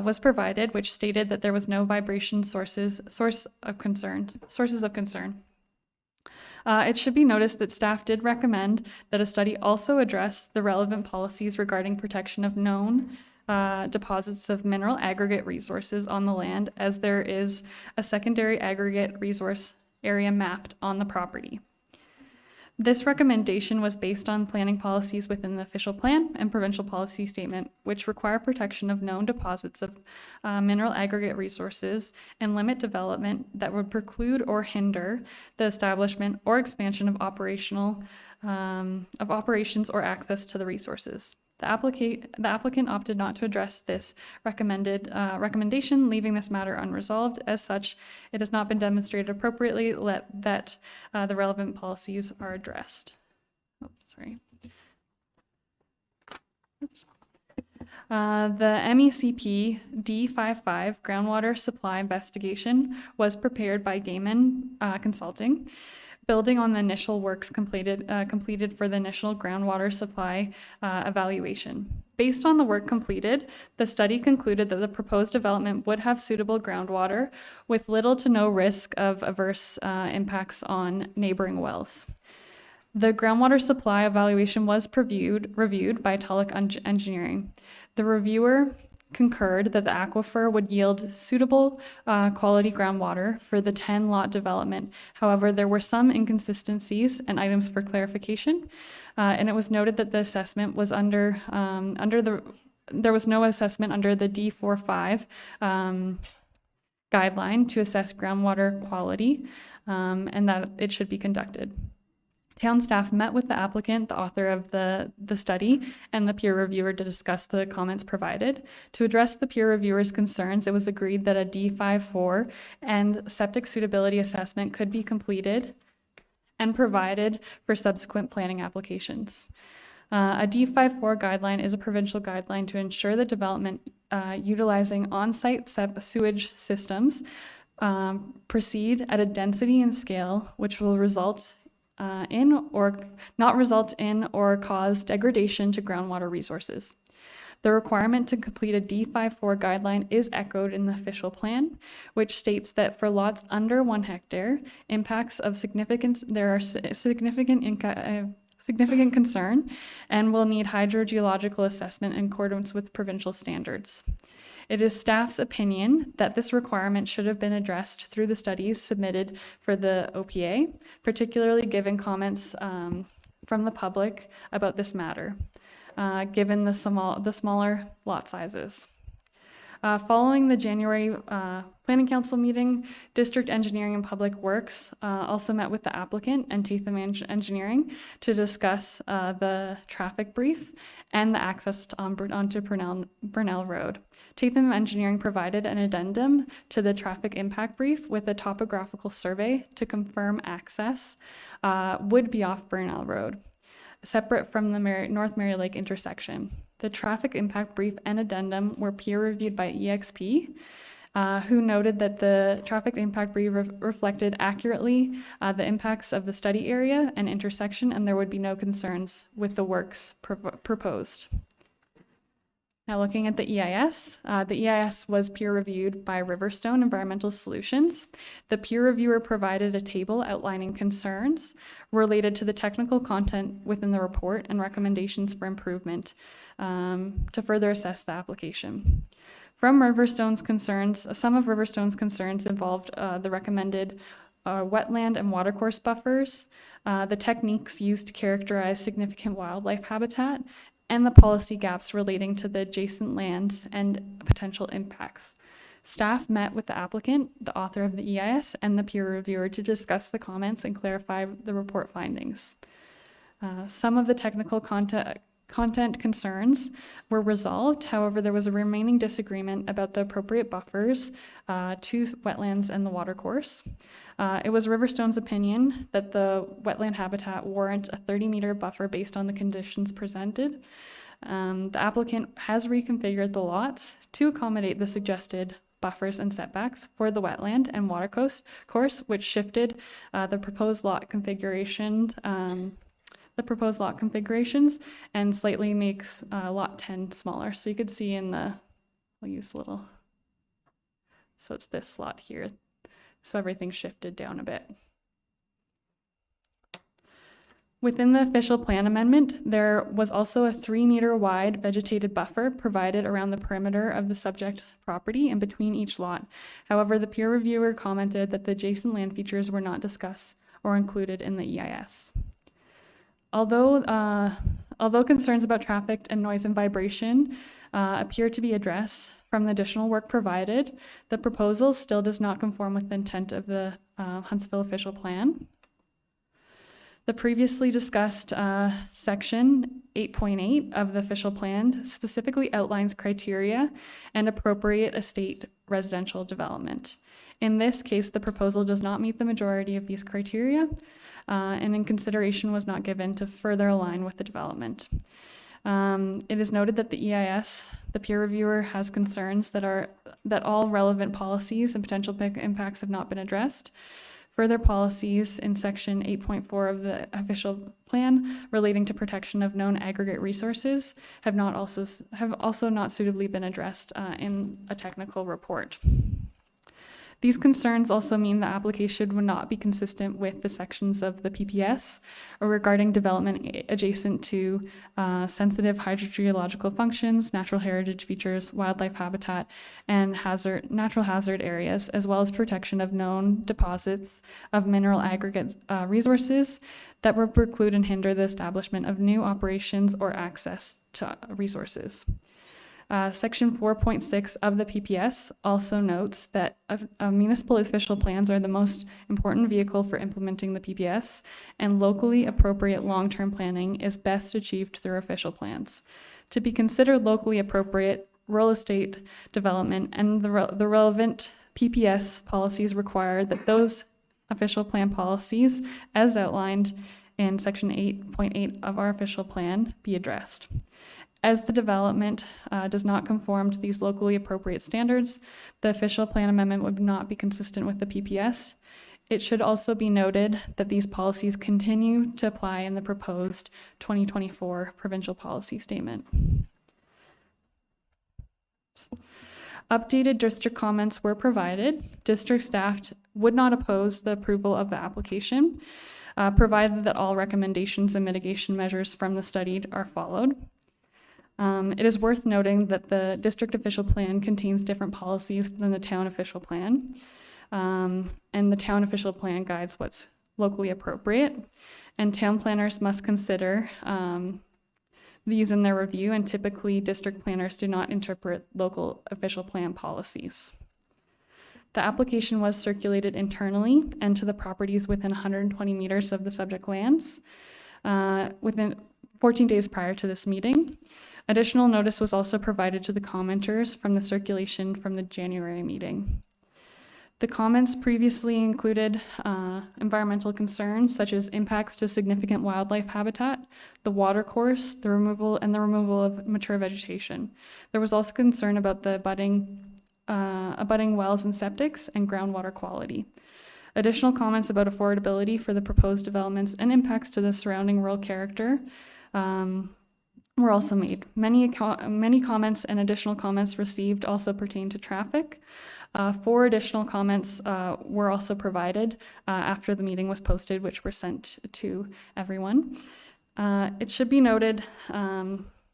was provided which stated that there was no vibration sources of concern. It should be noticed that staff did recommend that a study also address the relevant policies regarding protection of known deposits of mineral aggregate resources on the land, as there is a secondary aggregate resource area mapped on the property. This recommendation was based on planning policies within the official plan and provincial policy statement, which require protection of known deposits of mineral aggregate resources and limit development that would preclude or hinder the establishment or expansion of operations or access to the resources. The applicant opted not to address this recommendation, leaving this matter unresolved. As such, it has not been demonstrated appropriately that the relevant policies are addressed. Oh, sorry. Oops. The MECP D55 groundwater supply investigation was prepared by Gaiman Consulting, building on the initial works completed for the initial groundwater supply evaluation. Based on the work completed, the study concluded that the proposed development would have suitable groundwater with little to no risk of adverse impacts on neighboring wells. The groundwater supply evaluation was reviewed by Tulloch Engineering. The reviewer concurred that the aquifer would yield suitable quality groundwater for the 10-lot development. However, there were some inconsistencies and items for clarification, and it was noted that the assessment was there was no assessment under the D45 guideline to assess groundwater quality, and that it should be conducted. Town staff met with the applicant, the author of the study, and the peer reviewer to discuss the comments provided. To address the peer reviewer's concerns, it was agreed that a D54 and septic suitability assessment could be completed and provided for subsequent planning applications. A D54 guideline is a provincial guideline to ensure the development utilizing on-site sewage systems proceed at a density and scale which will result not result in or cause degradation to groundwater resources. The requirement to complete a D54 guideline is echoed in the official plan, which states that for lots under 1 hectare, impacts of significance, there are significant concern and will need hydrogeological assessment in accordance with provincial standards. It is staff's opinion that this requirement should have been addressed through the studies submitted for the OPA, particularly given comments from the public about this matter, given the smaller lot sizes. Following the January Planning Council meeting, District Engineering and Public Works also met with the applicant and Tatham Engineering to discuss the traffic brief and the access onto Burnell Road. Tatham Engineering provided an addendum to the traffic impact brief with a topographical survey to confirm access would be off Burnell Road. separate from the North Mary Lake intersection. The traffic impact brief and addendum were peer reviewed by EXP, who noted that the traffic impact brief reflected accurately the impacts of the study area and intersection, and there would be no concerns with the works proposed. Now looking at the EIS was peer reviewed by Riverstone Environmental Solutions. The peer reviewer provided a table outlining concerns related to the technical content within the report and recommendations for improvement to further assess the application. From Riverstone's concerns, some of Riverstone's concerns involved the recommended wetland and watercourse buffers, the techniques used to characterize significant wildlife habitat, and the policy gaps relating to the adjacent lands and potential impacts. Staff met with the applicant, the author of the EIS, and the peer reviewer to discuss the comments and clarify the report findings. Some of the technical content concerns were resolved. However, there was a remaining disagreement about the appropriate buffers to wetlands and the watercourse. It was Riverstone's opinion that the wetland habitat warrant a 30-meter buffer based on the conditions presented. The applicant has reconfigured the lots to accommodate the suggested buffers and setbacks for the wetland and watercourse, which shifted the proposed lot configurations and slightly makes lot 10 smaller. So you could see in the, I'll use a little, so it's this lot here. So everything shifted down a bit. Within the official plan amendment, there was also a 3-meter wide vegetated buffer provided around the perimeter of the subject property and between each lot. However, the peer reviewer commented that the adjacent land features were not discussed or included in the EIS. Although concerns about traffic and noise and vibration appear to be addressed from the additional work provided, the proposal still does not conform with the intent of the Huntsville official plan. The previously discussed section 8.8 of the official plan specifically outlines criteria and appropriate estate residential development. In this case, the proposal does not meet the majority of these criteria, and in consideration was not given to further align with the development. It is noted that the EIS, the peer reviewer has concerns that all relevant policies and potential impacts have not been addressed. Further policies in section 8.4 of the official plan relating to protection of known aggregate resources have also not suitably been addressed in a technical report. These concerns also mean the application would not be consistent with the sections of the PPS or regarding development adjacent to sensitive hydrogeological functions, natural heritage features, wildlife habitat, and natural hazard areas, as well as protection of known deposits of mineral aggregate resources that would preclude and hinder the establishment of new operations or access to resources. Section 4.6 of the PPS also notes that municipal official plans are the most important vehicle for implementing the PPS, and locally appropriate long-term planning is best achieved through official plans. To be considered locally appropriate, real estate development and the relevant PPS policies require that those official plan policies, as outlined in section 8.8 of our official plan, be addressed. As the development does not conform to these locally appropriate standards, the official plan amendment would not be consistent with the PPS. It should also be noted that these policies continue to apply in the proposed 2024 provincial policy statement. Updated district comments were provided. District staff would not oppose the approval of the application, provided that all recommendations and mitigation measures from the study are followed. It is worth noting that the district official plan contains different policies than the town official plan, and the town official plan guides what's locally appropriate, and town planners must consider these in their review, and typically district planners do not interpret local official plan policies. The application was circulated internally and to the properties within 120 meters of the subject lands within 14 days prior to this meeting. Additional notice was also provided to the commenters from the circulation from the January meeting. The comments previously included environmental concerns such as impacts to significant wildlife habitat, the water course, the removal of mature vegetation. There was also concern about the abutting wells and septics and groundwater quality. Additional comments about affordability for the proposed developments and impacts to the surrounding rural character were also made. Many comments and additional comments received also pertain to traffic. 4 additional comments were also provided after the meeting was posted, which were sent to everyone. It should be noted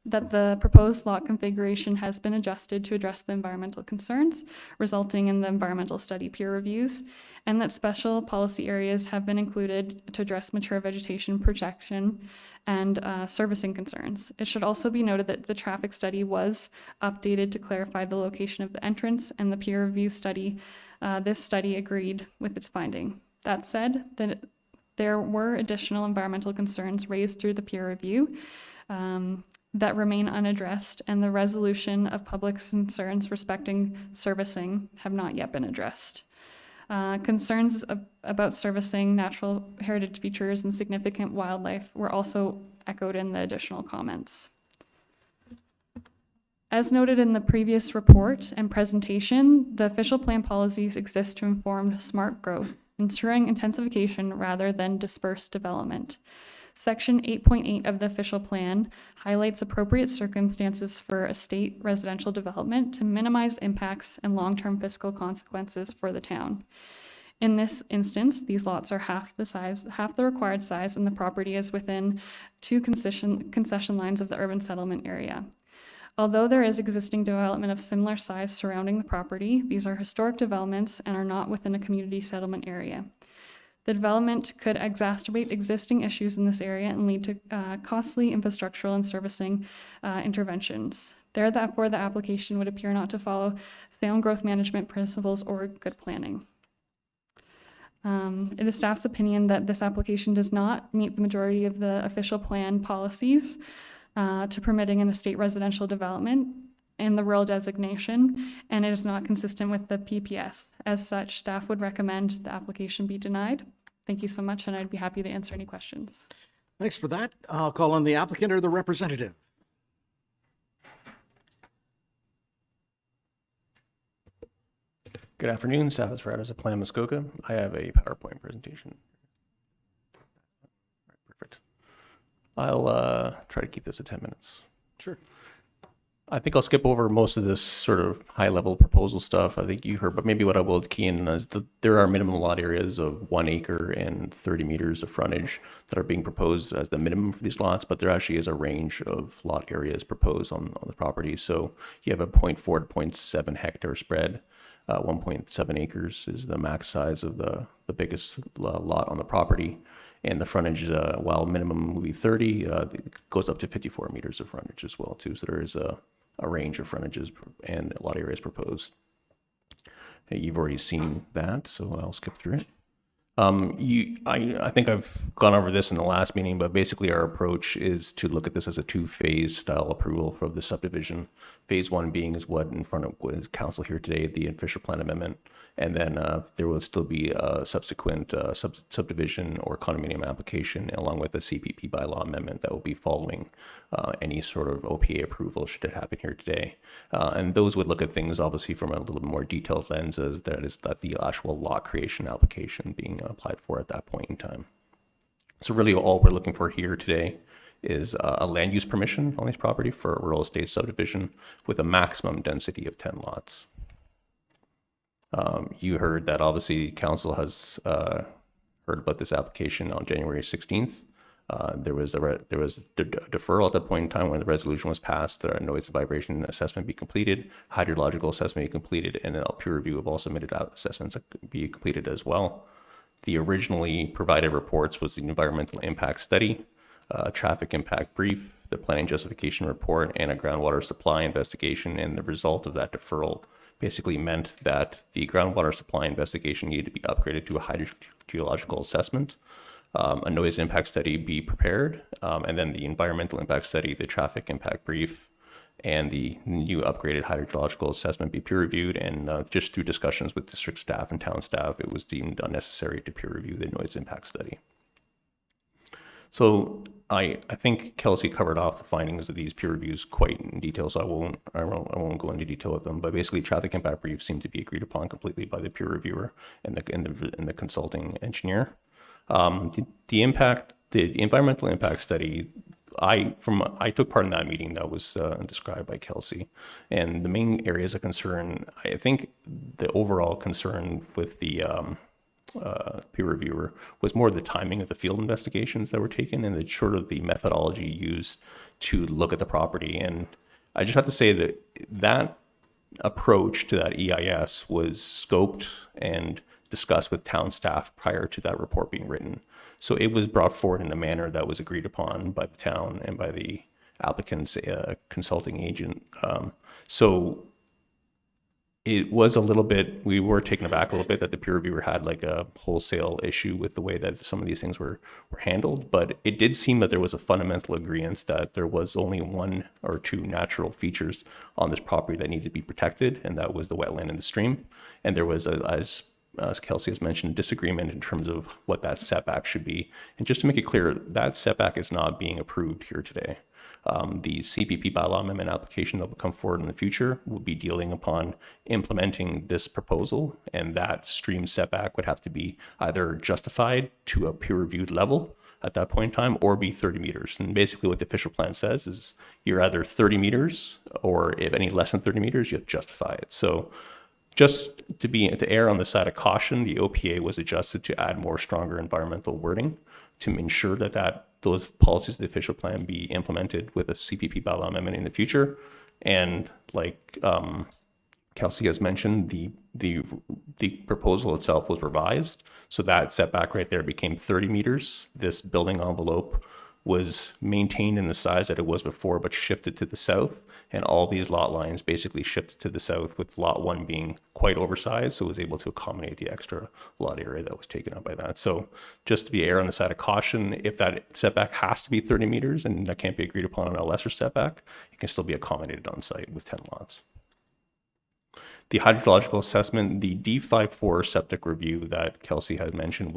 that the proposed lot configuration has been adjusted to address the environmental concerns, resulting in the environmental study peer reviews, and that special policy areas have been included to address mature vegetation protection and servicing concerns. It should also be noted that the traffic study was updated to clarify the location of the entrance, and the peer review study, this study agreed with its finding. That said, there were additional environmental concerns raised through the peer review that remain unaddressed, and the resolution of public concerns respecting servicing have not yet been addressed. Concerns about servicing natural heritage features and significant wildlife were also echoed in the additional comments. As noted in the previous report and presentation, the official plan policies exist to inform smart growth, ensuring intensification rather than dispersed development. Section 8.8 of the official plan highlights appropriate circumstances for estate residential development to minimize impacts and long-term fiscal consequences for the town. In this instance, these lots are half the required size, and the property is within 2 concession lines of the urban settlement area. Although there is existing development of similar size surrounding the property, these are historic developments and are not within a community settlement area. The development could exacerbate existing issues in this area and lead to costly infrastructural and servicing interventions. Therefore, the application would appear not to follow sound growth management principles or good planning. It is staff's opinion that this application does not meet the majority of the official plan policies to permitting an estate residential development and the rural designation, and it is not consistent with the PPS. As such, staff would recommend the application be denied. Thank you so much, and I'd be happy to answer any questions. Thanks for that. I'll call on the applicant or the representative. Good afternoon, staff is Ferradas of Plan Muskoka. I have a PowerPoint presentation. All right, perfect. I'll try to keep this at 10 minutes. Sure. I think I'll skip over most of this sort of high-level proposal stuff I think you heard, but maybe what I will key in is that there are minimum lot areas of 1 acre and 30 meters of frontage that are being proposed as the minimum for these lots, but there actually is a range of lot areas proposed on the property. So you have a 0.4 to 0.7 hectare spread. 1.7 acres is the max size of the biggest lot on the property. And the frontage, while minimum will be 30, it goes up to 54 meters of frontage as well, too. So there is a range of frontages and a lot of areas proposed. You've already seen that, so I'll skip through it. I think I've gone over this in the last meeting, but basically our approach is to look at this as a 2-phase style approval for the subdivision. Phase 1 being is what in front of council here today, the official plan amendment. And then there will still be a subsequent subdivision or condominium application along with a CPP bylaw amendment that will be following any sort of OPA approval should it happen here today. And those would look at things obviously from a little bit more detailed lens as that's the actual lot creation application being applied for at that point in time. So really all we're looking for here today is a land use permission on this property for a real estate subdivision with a maximum density of 10 lots. You heard that obviously council has heard about this application on January 16th. There was a deferral at that point in time when the resolution was passed. Noise and vibration assessment be completed, hydrological assessment be completed, and a peer review of all submitted assessments be completed as well. The originally provided reports was the environmental impact study, traffic impact brief, the planning justification report, and a groundwater supply investigation. And the result of that deferral basically meant that the groundwater supply investigation needed to be upgraded to a hydrogeological assessment, a noise impact study be prepared, and then the environmental impact study, the traffic impact brief, and the new upgraded hydrological assessment be peer reviewed. And just through discussions with district staff and town staff, it was deemed unnecessary to peer review the noise impact study. So I think Kelsey covered off the findings of these peer reviews quite in detail, so I won't go into detail with them. But basically, traffic impact briefs seem to be agreed upon completely by the peer reviewer and the consulting engineer. The environmental impact study, I took part in that meeting that was described by Kelsey, and the main areas of concern, I think the overall concern with the peer reviewer was more the timing of the field investigations that were taken and the sort of the methodology used to look at the property. And I just have to say that that approach to that EIS was scoped and discussed with town staff prior to that report being written. So it was brought forward in a manner that was agreed upon by the town and by the applicant's consulting agent. So it was a little bit, we were taken aback a little bit that the peer reviewer had like a wholesale issue with the way that some of these things were handled, but it did seem that there was a fundamental agreement that there was only one or two natural features on this property that needed to be protected, and that was the wetland and the stream. And there was, as Kelsey has mentioned, disagreement in terms of what that setback should be. And just to make it clear, that setback is not being approved here today. The CPP bylaw amendment application that will come forward in the future will be dealing upon implementing this proposal, and that stream setback would have to be either justified to a peer-reviewed level at that point in time or be 30 meters. And basically what the official plan says is you're either 30 meters, or if any less than 30 meters, you have to justify it. So just to err on the side of caution, the OPA was adjusted to add more stronger environmental wording to ensure that those policies of the official plan be implemented with a CPP bylaw amendment in the future. And like Kelsey has mentioned, the proposal itself was revised. So that setback right there became 30 meters. This building envelope was maintained in the size that it was before, but shifted to the south. And all these lot lines basically shifted to the south, with lot one being quite oversized, so it was able to accommodate the extra lot area that was taken up by that. So just to be err on the side of caution, if that setback has to be 30 meters and that can't be agreed upon on a lesser setback, it can still be accommodated on site with 10 lots. The hydrological assessment, the D54 septic review that Kelsey had mentioned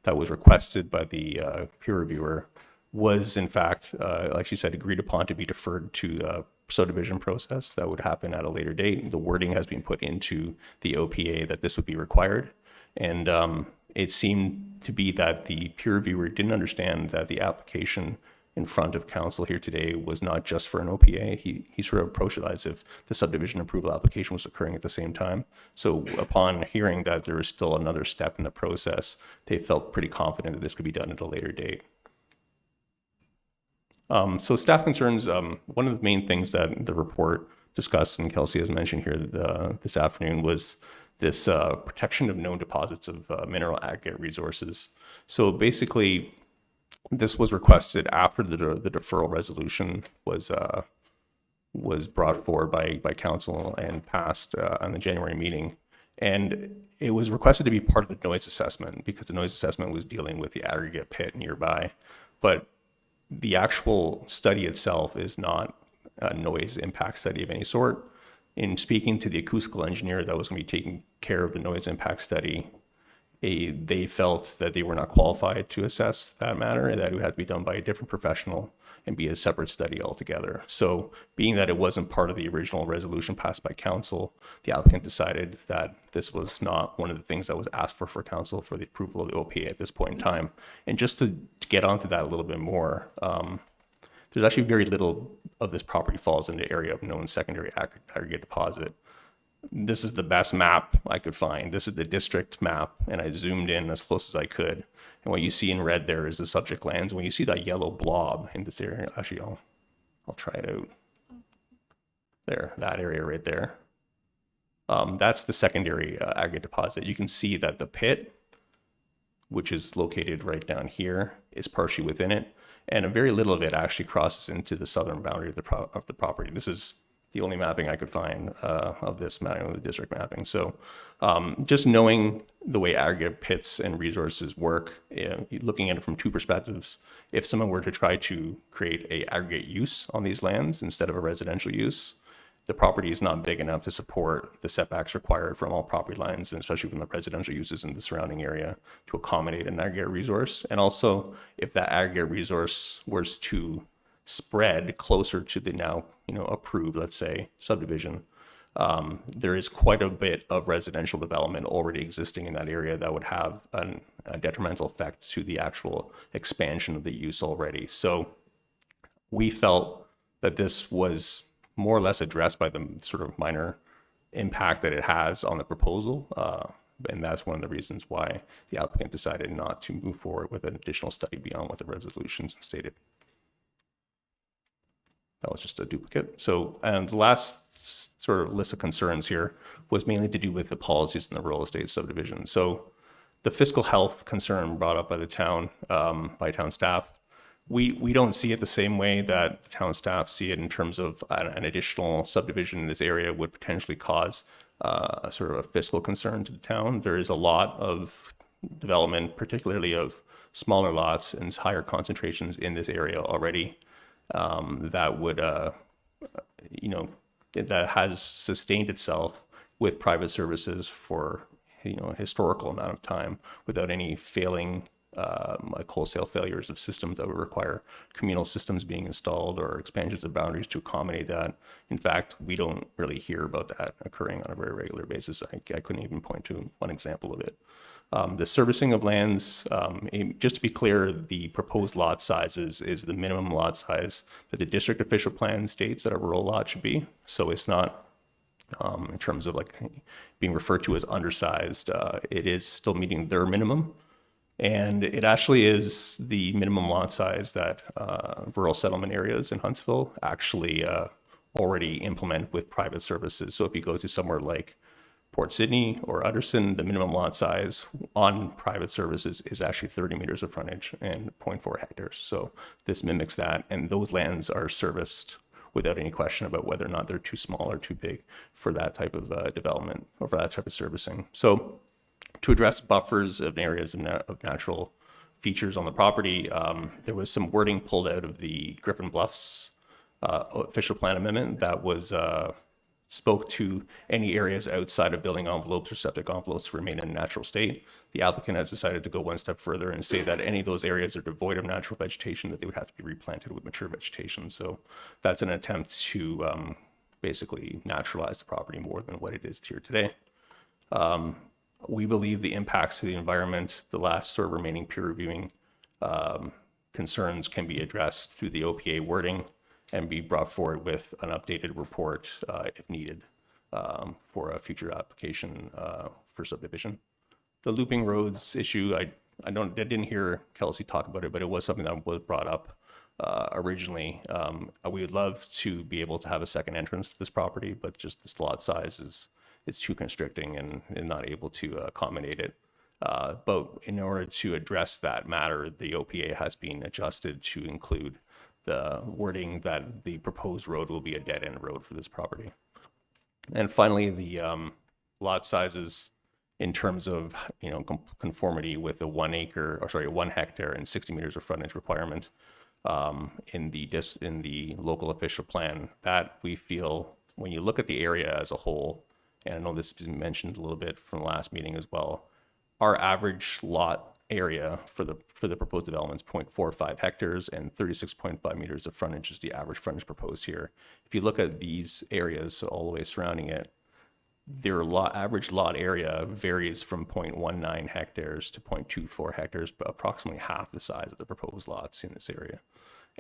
that was requested by the peer reviewer, was in fact, like she said, agreed upon to be deferred to subdivision process that would happen at a later date. The wording has been put into the OPA that this would be required. And it seemed to be that the peer reviewer didn't understand that the application in front of council here today was not just for an OPA. He sort of approached it as if the subdivision approval application was occurring at the same time. So upon hearing that there was still another step in the process, they felt pretty confident that this could be done at a later date. So staff concerns, one of the main things that the report discussed, and Kelsey has mentioned here this afternoon, was this protection of known deposits of mineral aggregate resources. So basically, this was requested after the deferral resolution was brought forward by council and passed on the January meeting. And it was requested to be part of the noise assessment because the noise assessment was dealing with the aggregate pit nearby. But the actual study itself is not a noise impact study of any sort. In speaking to the acoustical engineer that was going to be taking care of the noise impact study, they felt that they were not qualified to assess that matter, and that it would have to be done by a different professional and be a separate study altogether. So being that it wasn't part of the original resolution passed by council, the applicant decided that this was not one of the things that was asked for council for the approval of the OPA at this point in time. And just to get onto that a little bit more, there's actually very little of this property falls into the area of known secondary aggregate deposit. This is the best map I could find. This is the district map, and I zoomed in as close as I could. And what you see in red there is the subject lands. When you see that yellow blob in this area, actually, I'll try it out. There, that area right there. That's the secondary aggregate deposit. You can see that the pit, which is located right down here, is partially within it, and very little of it actually crosses into the southern boundary of the property. This is the only mapping I could find of this mapping, the district mapping. So just knowing the way aggregate pits and resources work, looking at it from two perspectives, if someone were to try to create a aggregate use on these lands instead of a residential use, the property is not big enough to support the setbacks required from all property lines, and especially from the residential uses in the surrounding area, to accommodate an aggregate resource. And also, if that aggregate resource was to spread closer to the now, approved, let's say, subdivision, there is quite a bit of residential development already existing in that area that would have a detrimental effect to the actual expansion of the use already. So we felt that this was more or less addressed by the sort of minor impact that it has on the proposal. And that's one of the reasons why the applicant decided not to move forward with an additional study beyond what the resolution stated. That was just a duplicate. So, and the last sort of list of concerns here was mainly to do with the policies in the real estate subdivision. So the fiscal health concern brought up by the town, by town staff, we don't see it the same way that the town staff see it, in terms of an additional subdivision in this area would potentially cause a sort of a fiscal concern to the town. There is a lot of development, particularly of smaller lots and higher concentrations in this area already, that would, that has sustained itself with private services for, a historical amount of time without any failing, like wholesale failures of systems that would require communal systems being installed or expansions of boundaries to accommodate that. In fact, we don't really hear about that occurring on a very regular basis. I couldn't even point to one example of it. The servicing of lands, just to be clear, the proposed lot sizes is the minimum lot size that the district official plan states that a rural lot should be. So it's not, in terms of like being referred to as undersized, it is still meeting their minimum. And it actually is the minimum lot size that rural settlement areas in Huntsville actually already implement with private services. So if you go to somewhere like Port Sydney or Utterson, the minimum lot size on private services is actually 30 meters of frontage and 0.4 hectares. So this mimics that, and those lands are serviced without any question about whether or not they're too small or too big for that type of development or for that type of servicing. So to address buffers of areas of natural features on the property, there was some wording pulled out of the Griffin Bluffs official plan amendment that was spoke to any areas outside of building envelopes or septic envelopes remain in a natural state. The applicant has decided to go one step further and say that any of those areas are devoid of natural vegetation, that they would have to be replanted with mature vegetation. So that's an attempt to basically naturalize the property more than what it is here today. We believe the impacts to the environment, the last sort of remaining peer reviewing concerns, can be addressed through the OPA wording and be brought forward with an updated report if needed for a future application for subdivision. The looping roads issue, I didn't hear Kelsey talk about it, but it was something that was brought up originally. We would love to be able to have a second entrance to this property, but just this lot size it's too constricting and not able to accommodate it. But in order to address that matter, the OPA has been adjusted to include the wording that the proposed road will be a dead-end road for this property. And finally, the lot sizes in terms of conformity with a 1 hectare and 60 meters of frontage requirement in the local official plan, that we feel, when you look at the area as a whole, and I know this has been mentioned a little bit from the last meeting as well, our average lot area for the proposed development is 0.45 hectares, and 36.5 meters of frontage is the average frontage proposed here. If you look at these areas, so all the way surrounding it, their average lot area varies from 0.19 hectares to 0.24 hectares, but approximately half the size of the proposed lots in this area.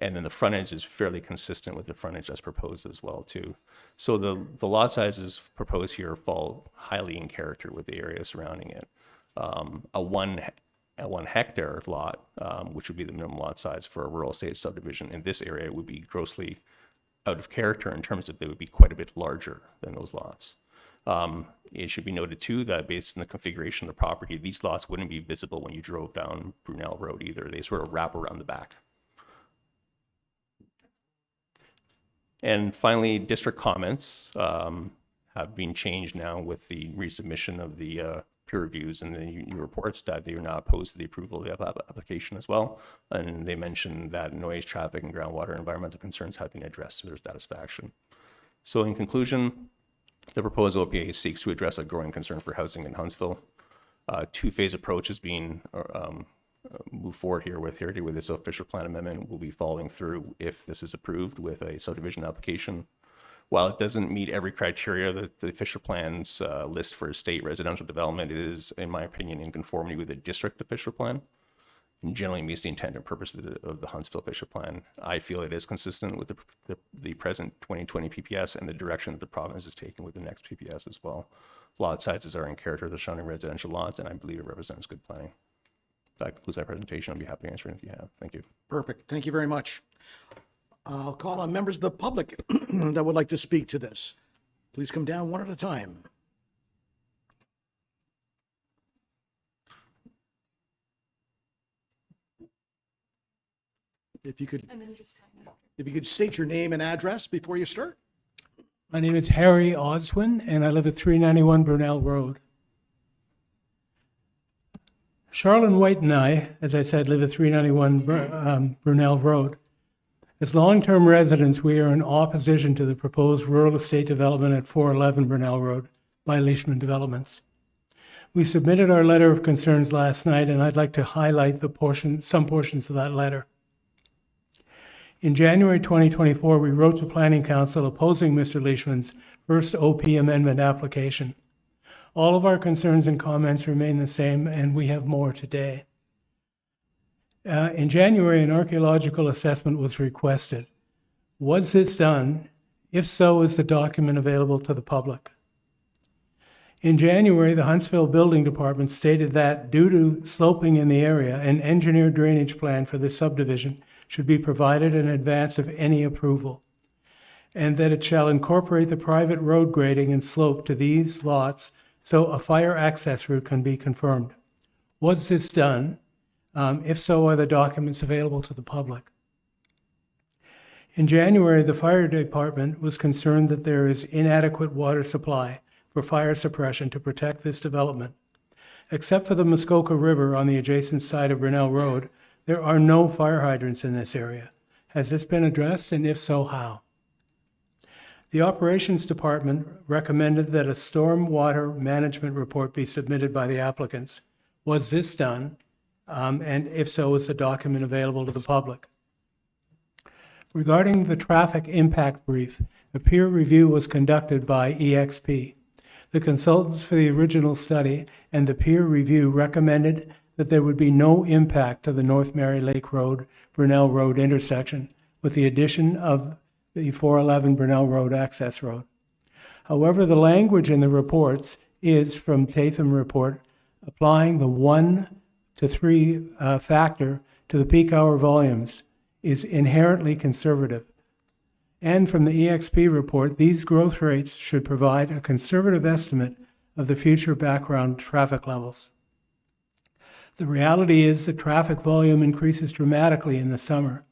And then the frontage is fairly consistent with the frontage that's proposed as well too. So the lot sizes proposed here fall highly in character with the area surrounding it. A one hectare lot, which would be the minimum lot size for a rural estate subdivision in this area, would be grossly out of character in terms of they would be quite a bit larger than those lots. It should be noted too that based on the configuration of the property, these lots wouldn't be visible when you drove down Brunel Road either. They sort of wrap around the back. And finally, district comments have been changed now with the resubmission of the peer reviews and the new reports, that they are now opposed to the approval of the application as well. And they mentioned that noise, traffic, and groundwater environmental concerns have been addressed to their satisfaction. So in conclusion, the proposed OPA seeks to address a growing concern for housing in Huntsville. Two-phase approach is being moved forward here with this official plan amendment. We'll be following through if this is approved with a subdivision application. While it doesn't meet every criteria that the official plans list for state residential development, it is, in my opinion, in conformity with the district official plan, and generally meets the intent and purpose of the Huntsville official plan. I feel it is consistent with the present 2020 PPS and the direction that the province is taking with the next PPS as well. Lot sizes are in character of the surrounding residential lots, and I believe it represents good planning. That concludes my presentation. I'll be happy to answer anything you have. Thank you. Perfect. Thank you very much. I'll call on members of the public that would like to speak to this. Please come down one at a time. If you could state your name and address before you start. My name is Harry Oswin, and I live at 391 Brunel Road. Charlene White and I, as I said, live at 391 Brunel Road. As long-term residents, we are in opposition to the proposed rural estate development at 411 Brunel Road by Leishman Developments. We submitted our letter of concerns last night, and I'd like to highlight some portions of that letter. In January 2024, we wrote to Planning Council opposing Mr. Leishman's first OP amendment application. All of our concerns and comments remain the same, and we have more today. In January, an archaeological assessment was requested. Was this done? If so, is the document available to the public? In January, the Huntsville Building Department stated that due to sloping in the area, an engineered drainage plan for this subdivision should be provided in advance of any approval, and that it shall incorporate the private road grading and slope to these lots so a fire access route can be confirmed. Was this done? If so, are the documents available to the public? In January, the fire department was concerned that there is inadequate water supply for fire suppression to protect this development. Except for the Muskoka River on the adjacent side of Brunel Road, there are no fire hydrants in this area. Has this been addressed, and if so, how? The Operations Department recommended that a stormwater management report be submitted by the applicants. Was this done? And if so, is the document available to the public? Regarding the traffic impact brief, a peer review was conducted by EXP. The consultants for the original study and the peer review recommended that there would be no impact to the North Mary Lake Road, Brunel Road intersection with the addition of the 411 Brunel Road access road. However, the language in the reports is from Tatham report applying the 1 to 3 factor to the peak hour volumes is inherently conservative. And from the EXP report, these growth rates should provide a conservative estimate of the future background traffic levels. The reality is that traffic volume increases dramatically in the summer.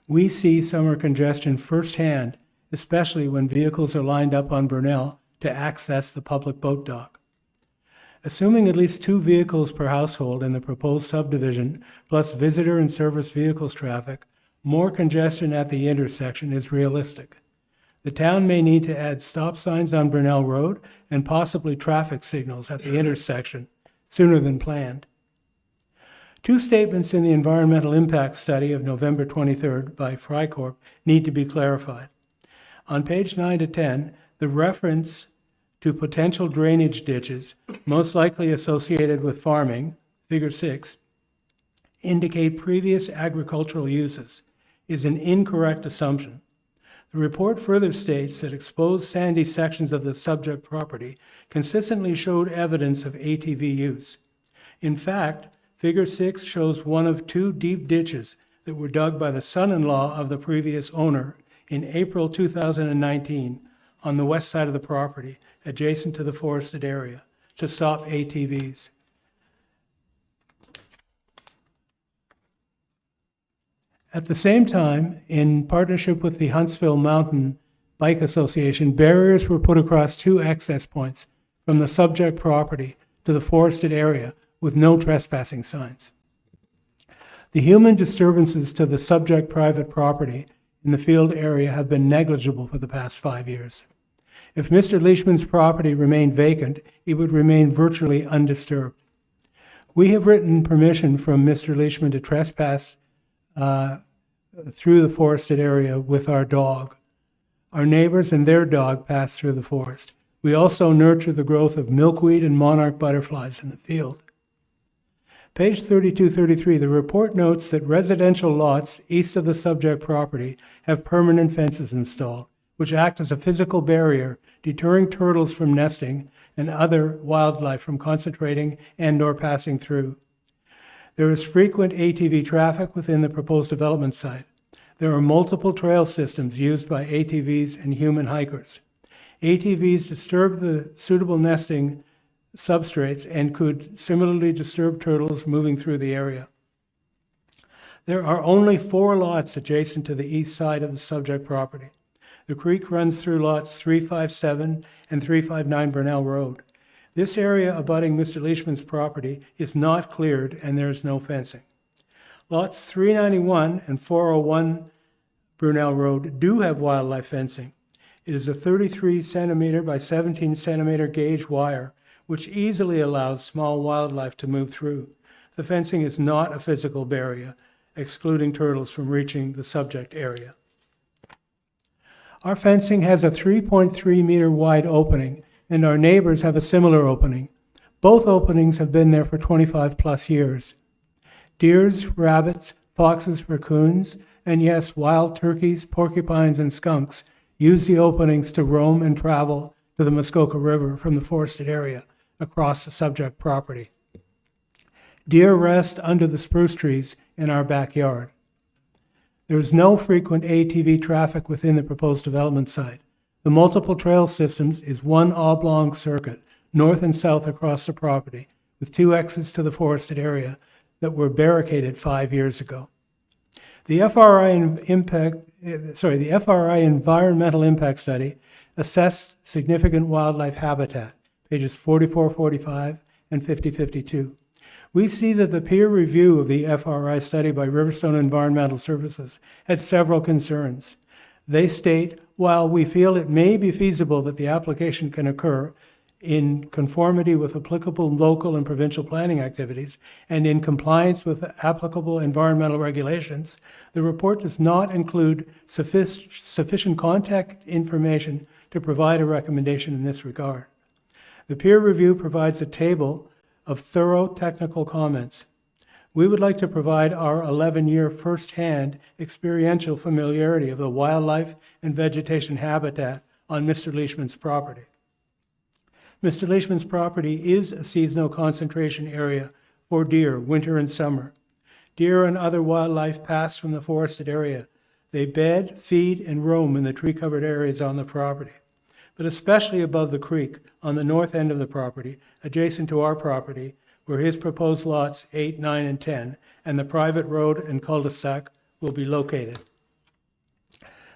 We see summer congestion firsthand, especially when vehicles are lined up on Brunel to access the public boat dock. Assuming at least 2 vehicles per household in the proposed subdivision, plus visitor and service vehicles traffic, more congestion at the intersection is realistic. The town may need to add stop signs on Brunel Road and possibly traffic signals at the intersection sooner than planned. 2 statements in the environmental impact study of November 23rd by Frycorp need to be clarified. On page 9 to 10, the reference to potential drainage ditches, most likely associated with farming, figure 6, indicate previous agricultural uses, is an incorrect assumption. The report further states that exposed sandy sections of the subject property consistently showed evidence of ATV use. In fact, figure 6 shows one of 2 deep ditches that were dug by the son-in-law of the previous owner in April 2019 on the west side of the property, adjacent to the forested area, to stop ATVs. At the same time, in partnership with the Huntsville Mountain Bike Association, barriers were put across 2 access points from the subject property to the forested area with no trespassing signs. The human disturbances to the subject private property in the field area have been negligible for the past 5 years. If Mr. Leishman's property remained vacant, it would remain virtually undisturbed. We have written permission from Mr. Leishman to trespass through the forested area with our dog. Our neighbors and their dog pass through the forest. We also nurture the growth of milkweed and monarch butterflies in the field. Page 32-33, the report notes that residential lots east of the subject property have permanent fences installed, which act as a physical barrier, deterring turtles from nesting and other wildlife from concentrating and/or passing through. There is frequent ATV traffic within the proposed development site. There are multiple trail systems used by ATVs and human hikers. ATVs disturb the suitable nesting substrates and could similarly disturb turtles moving through the area. There are only 4 lots adjacent to the east side of the subject property. The creek runs through lots 357 and 359 Burnell Road. This area abutting Mr. Leishman's property is not cleared and there is no fencing. Lots 391 and 401 Burnell Road do have wildlife fencing. It is a 33 centimeter by 17 centimeter gauge wire, which easily allows small wildlife to move through. The fencing is not a physical barrier, excluding turtles from reaching the subject area. Our fencing has a 3.3 meter wide opening, and our neighbors have a similar opening. Both openings have been there for 25 plus years. Deers, rabbits, foxes, raccoons, and yes, wild turkeys, porcupines, and skunks use the openings to roam and travel to the Muskoka River from the forested area across the subject property. Deer rest under the spruce trees in our backyard. There is no frequent ATV traffic within the proposed development site. The multiple trail systems is one oblong circuit, north and south across the property, with 2 exits to the forested area that were barricaded 5 years ago. The FRI Environmental Impact Study assessed significant wildlife habitat, pages 44-45 and 50-52. We see that the peer review of the FRI study by Riverstone Environmental Services had several concerns. They state, while we feel it may be feasible that the application can occur in conformity with applicable local and provincial planning activities and in compliance with applicable environmental regulations, the report does not include sufficient contact information to provide a recommendation in this regard. The peer review provides a table of thorough technical comments. We would like to provide our 11-year first-hand experiential familiarity of the wildlife and vegetation habitat on Mr. Leishman's property. Mr. Leishman's property is a seasonal concentration area for deer, winter and summer. Deer and other wildlife pass from the forested area. They bed, feed, and roam in the tree-covered areas on the property, but especially above the creek on the north end of the property, adjacent to our property, where his proposed lots 8, 9, and 10, and the private road and cul-de-sac will be located.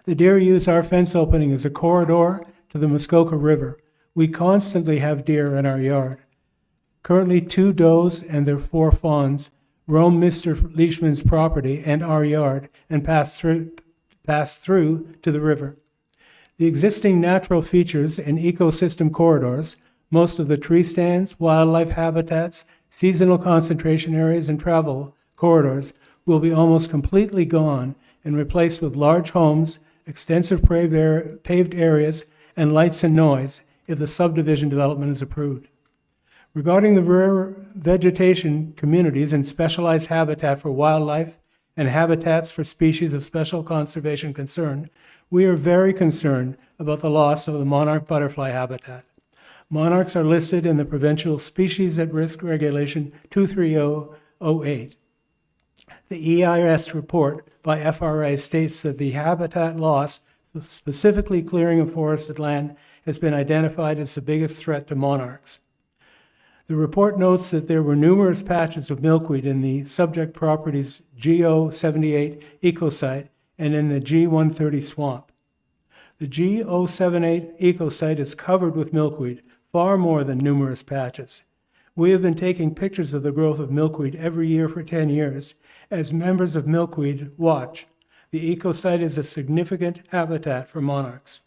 The deer use our fence opening as a corridor to the Muskoka River. We constantly have deer in our yard. Currently, 2 does and their 4 fawns roam Mr. Leishman's property and our yard and pass through to the river. The existing natural features and ecosystem corridors, most of the tree stands, wildlife habitats, seasonal concentration areas, and travel corridors will be almost completely gone and replaced with large homes, extensive paved areas, and lights and noise if the subdivision development is approved. Regarding the rare vegetation communities and specialized habitat for wildlife and habitats for species of special conservation concern, we are very concerned about the loss of the monarch butterfly habitat. Monarchs are listed in the Provincial Species at Risk Regulation 23008. The EIS report by FRA states that the habitat loss, specifically clearing of forested land, has been identified as the biggest threat to monarchs. The report notes that there were numerous patches of milkweed in the subject property's GO78 ecosite and in the G130 swamp. The G078 eco site is covered with milkweed, far more than numerous patches. We have been taking pictures of the growth of milkweed every year for 10 years as members of Milkweed Watch. The eco site is a significant habitat for monarchs.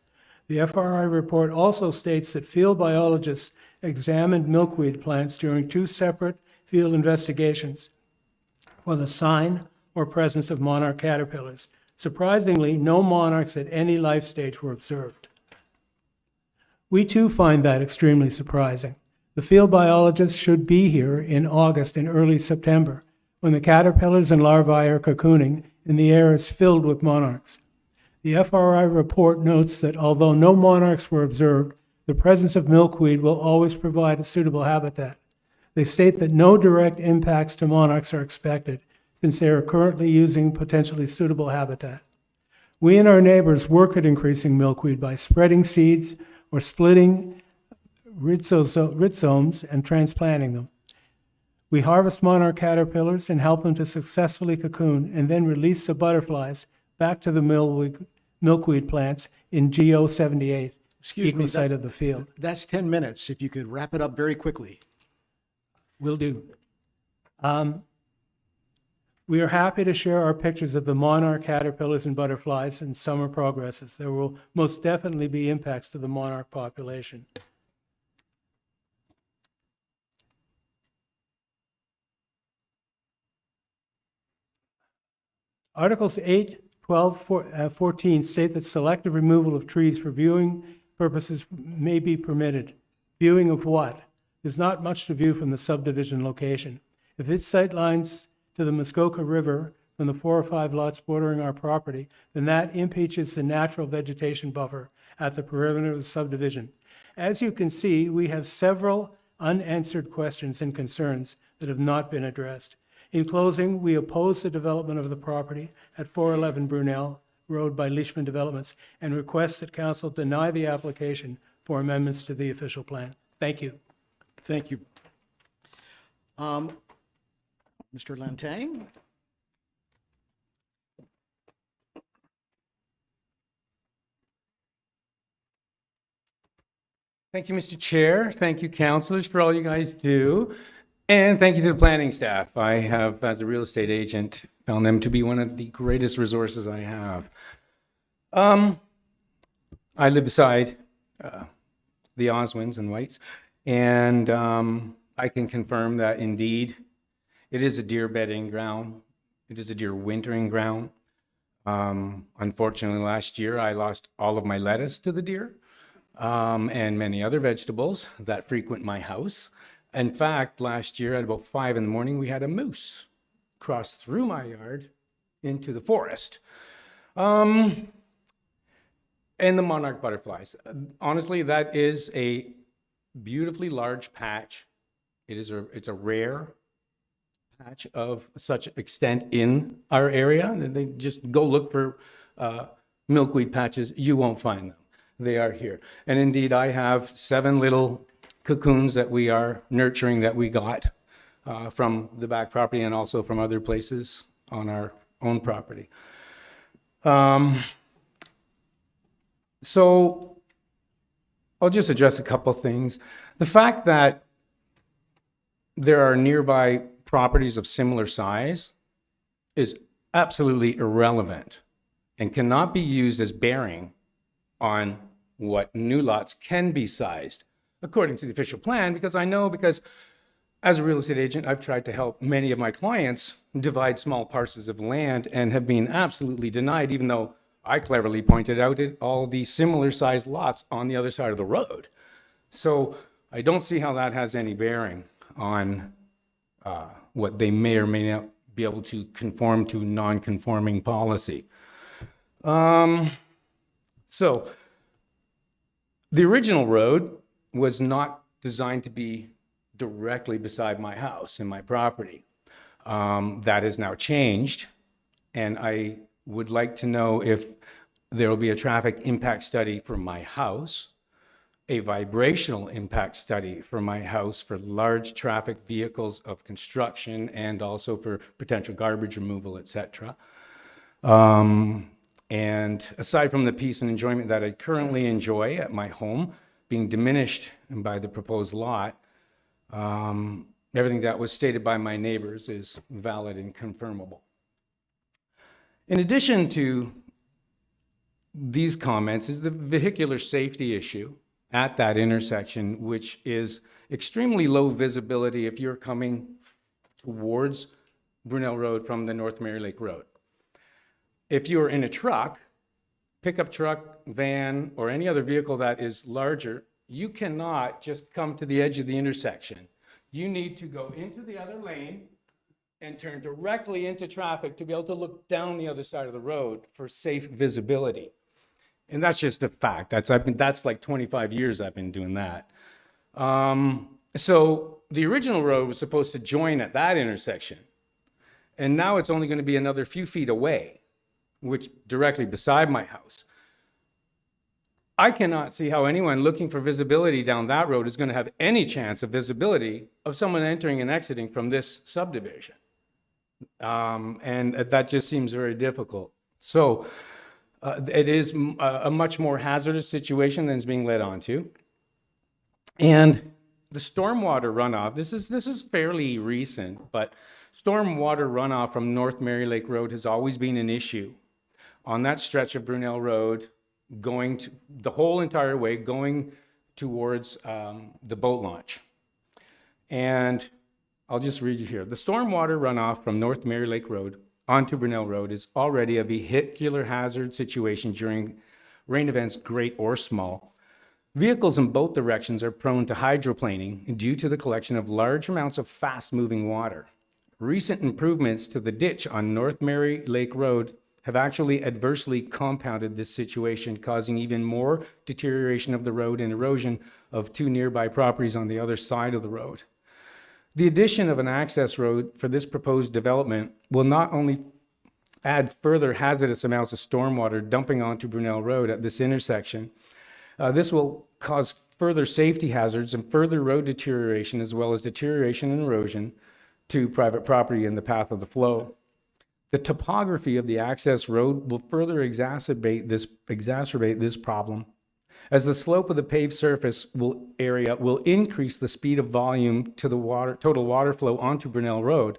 The FRI report also states that field biologists examined milkweed plants during 2 separate field investigations for the sign or presence of monarch caterpillars. Surprisingly, no monarchs at any life stage were observed. We too find that extremely surprising. The field biologists should be here in August and early September, when the caterpillars and larvae are cocooning and the air is filled with monarchs. The FRI report notes that although no monarchs were observed, the presence of milkweed will always provide a suitable habitat. They state that no direct impacts to monarchs are expected, since they are currently using potentially suitable habitat. We and our neighbors work at increasing milkweed by spreading seeds or splitting rhizomes and transplanting them. We harvest monarch caterpillars and help them to successfully cocoon and then release the butterflies back to the milkweed plants in G078, eco site of the field. That's 10 minutes. If you could wrap it up very quickly. Will do. We are happy to share our pictures of the monarch caterpillars and butterflies and summer progresses. There will most definitely be impacts to the monarch population. Articles 8, 12, 14 state that selective removal of trees for viewing purposes may be permitted. Viewing of what? There's not much to view from the subdivision location. If its sight lines to the Muskoka River from the 4 or 5 lots bordering our property, then that impeaches the natural vegetation buffer at the perimeter of the subdivision. As you can see, we have several unanswered questions and concerns that have not been addressed. In closing, we oppose the development of the property at 411 Brunel Road by Leishman Developments and request that council deny the application for amendments to the official plan. Thank you. Thank you. Mr. Lantang? Thank you, Mr. Chair. Thank you, councilors, for all you guys do. And thank you to the planning staff. I have, as a real estate agent, found them to be one of the greatest resources I have. I live beside the Oswins and Whites, and I can confirm that indeed it is a deer bedding ground. It is a deer wintering ground. Unfortunately, last year I lost all of my lettuce to the deer and many other vegetables that frequent my house. In fact, last year at about 5 in the morning, we had a moose cross through my yard into the forest. And the monarch butterflies. Honestly, that is a beautifully large patch. It's a rare patch of such extent in our area. They just go look for milkweed patches. You won't find them. They are here. And indeed, I have 7 little cocoons that we are nurturing that we got from the back property and also from other places on our own property. So I'll just address a couple things. The fact that there are nearby properties of similar size is absolutely irrelevant and cannot be used as bearing on what new lots can be sized according to the official plan, because as a real estate agent, I've tried to help many of my clients divide small parcels of land and have been absolutely denied, even though I cleverly pointed out all the similar sized lots on the other side of the road. So I don't see how that has any bearing on what they may or may not be able to conform to non-conforming policy. So the original road was not designed to be directly beside my house and my property. That has now changed, and I would like to know if there will be a traffic impact study for my house, a vibrational impact study for my house for large traffic vehicles of construction and also for potential garbage removal, etc. And aside from the peace and enjoyment that I currently enjoy at my home, being diminished by the proposed lot, everything that was stated by my neighbors is valid and confirmable. In addition to these comments is the vehicular safety issue at that intersection, which is extremely low visibility if you're coming towards Brunel Road from the North Mary Lake Road. If you're in a truck, pickup truck, van, or any other vehicle that is larger, you cannot just come to the edge of the intersection. You need to go into the other lane and turn directly into traffic to be able to look down the other side of the road for safe visibility. And that's just a fact. That's like 25 years I've been doing that. So the original road was supposed to join at that intersection. And now it's only going to be another few feet away, which directly beside my house. I cannot see how anyone looking for visibility down that road is going to have any chance of visibility of someone entering and exiting from this subdivision. And that just seems very difficult. So it is a much more hazardous situation than is being led onto. And the stormwater runoff, this is fairly recent, but stormwater runoff from North Mary Lake Road has always been an issue on that stretch of Brunel Road, going to the whole entire way, going towards the boat launch. And I'll just read you here. The stormwater runoff from North Mary Lake Road onto Brunel Road is already a vehicular hazard situation during rain events, great or small. Vehicles in both directions are prone to hydroplaning due to the collection of large amounts of fast-moving water. Recent improvements to the ditch on North Mary Lake Road have actually adversely compounded this situation, causing even more deterioration of the road and erosion of two nearby properties on the other side of the road. The addition of an access road for this proposed development will not only add further hazardous amounts of stormwater dumping onto Brunel Road at this intersection, this will cause further safety hazards and further road deterioration, as well as deterioration and erosion to private property in the path of the flow. The topography of the access road will further exacerbate this problem, as the slope of the paved surface area will increase the speed of volume to the total water flow onto Brunel Road.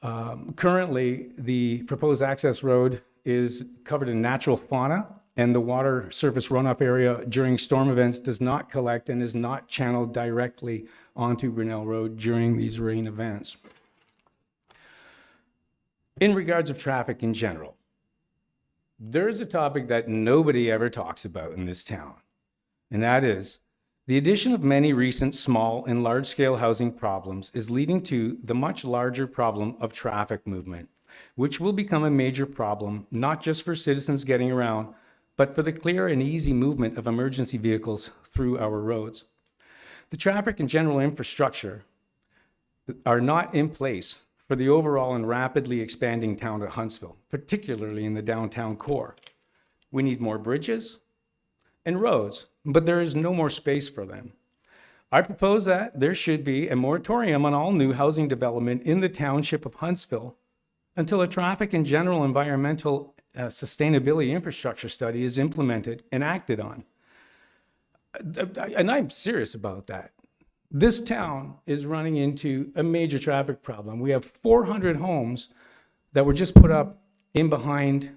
Currently, the proposed access road is covered in natural fauna, and the water surface runoff area during storm events does not collect and is not channeled directly onto Brunel Road during these rain events. In regards of traffic in general, there is a topic that nobody ever talks about in this town, and that is the addition of many recent small and large-scale housing problems is leading to the much larger problem of traffic movement, which will become a major problem not just for citizens getting around, but for the clear and easy movement of emergency vehicles through our roads. The traffic and general infrastructure are not in place for the overall and rapidly expanding town of Huntsville, particularly in the downtown core. We need more bridges and roads, but there is no more space for them. I propose that there should be a moratorium on all new housing development in the township of Huntsville until a traffic and general environmental sustainability infrastructure study is implemented and acted on. And I'm serious about that. This town is running into a major traffic problem. We have 400 homes that were just put up in behind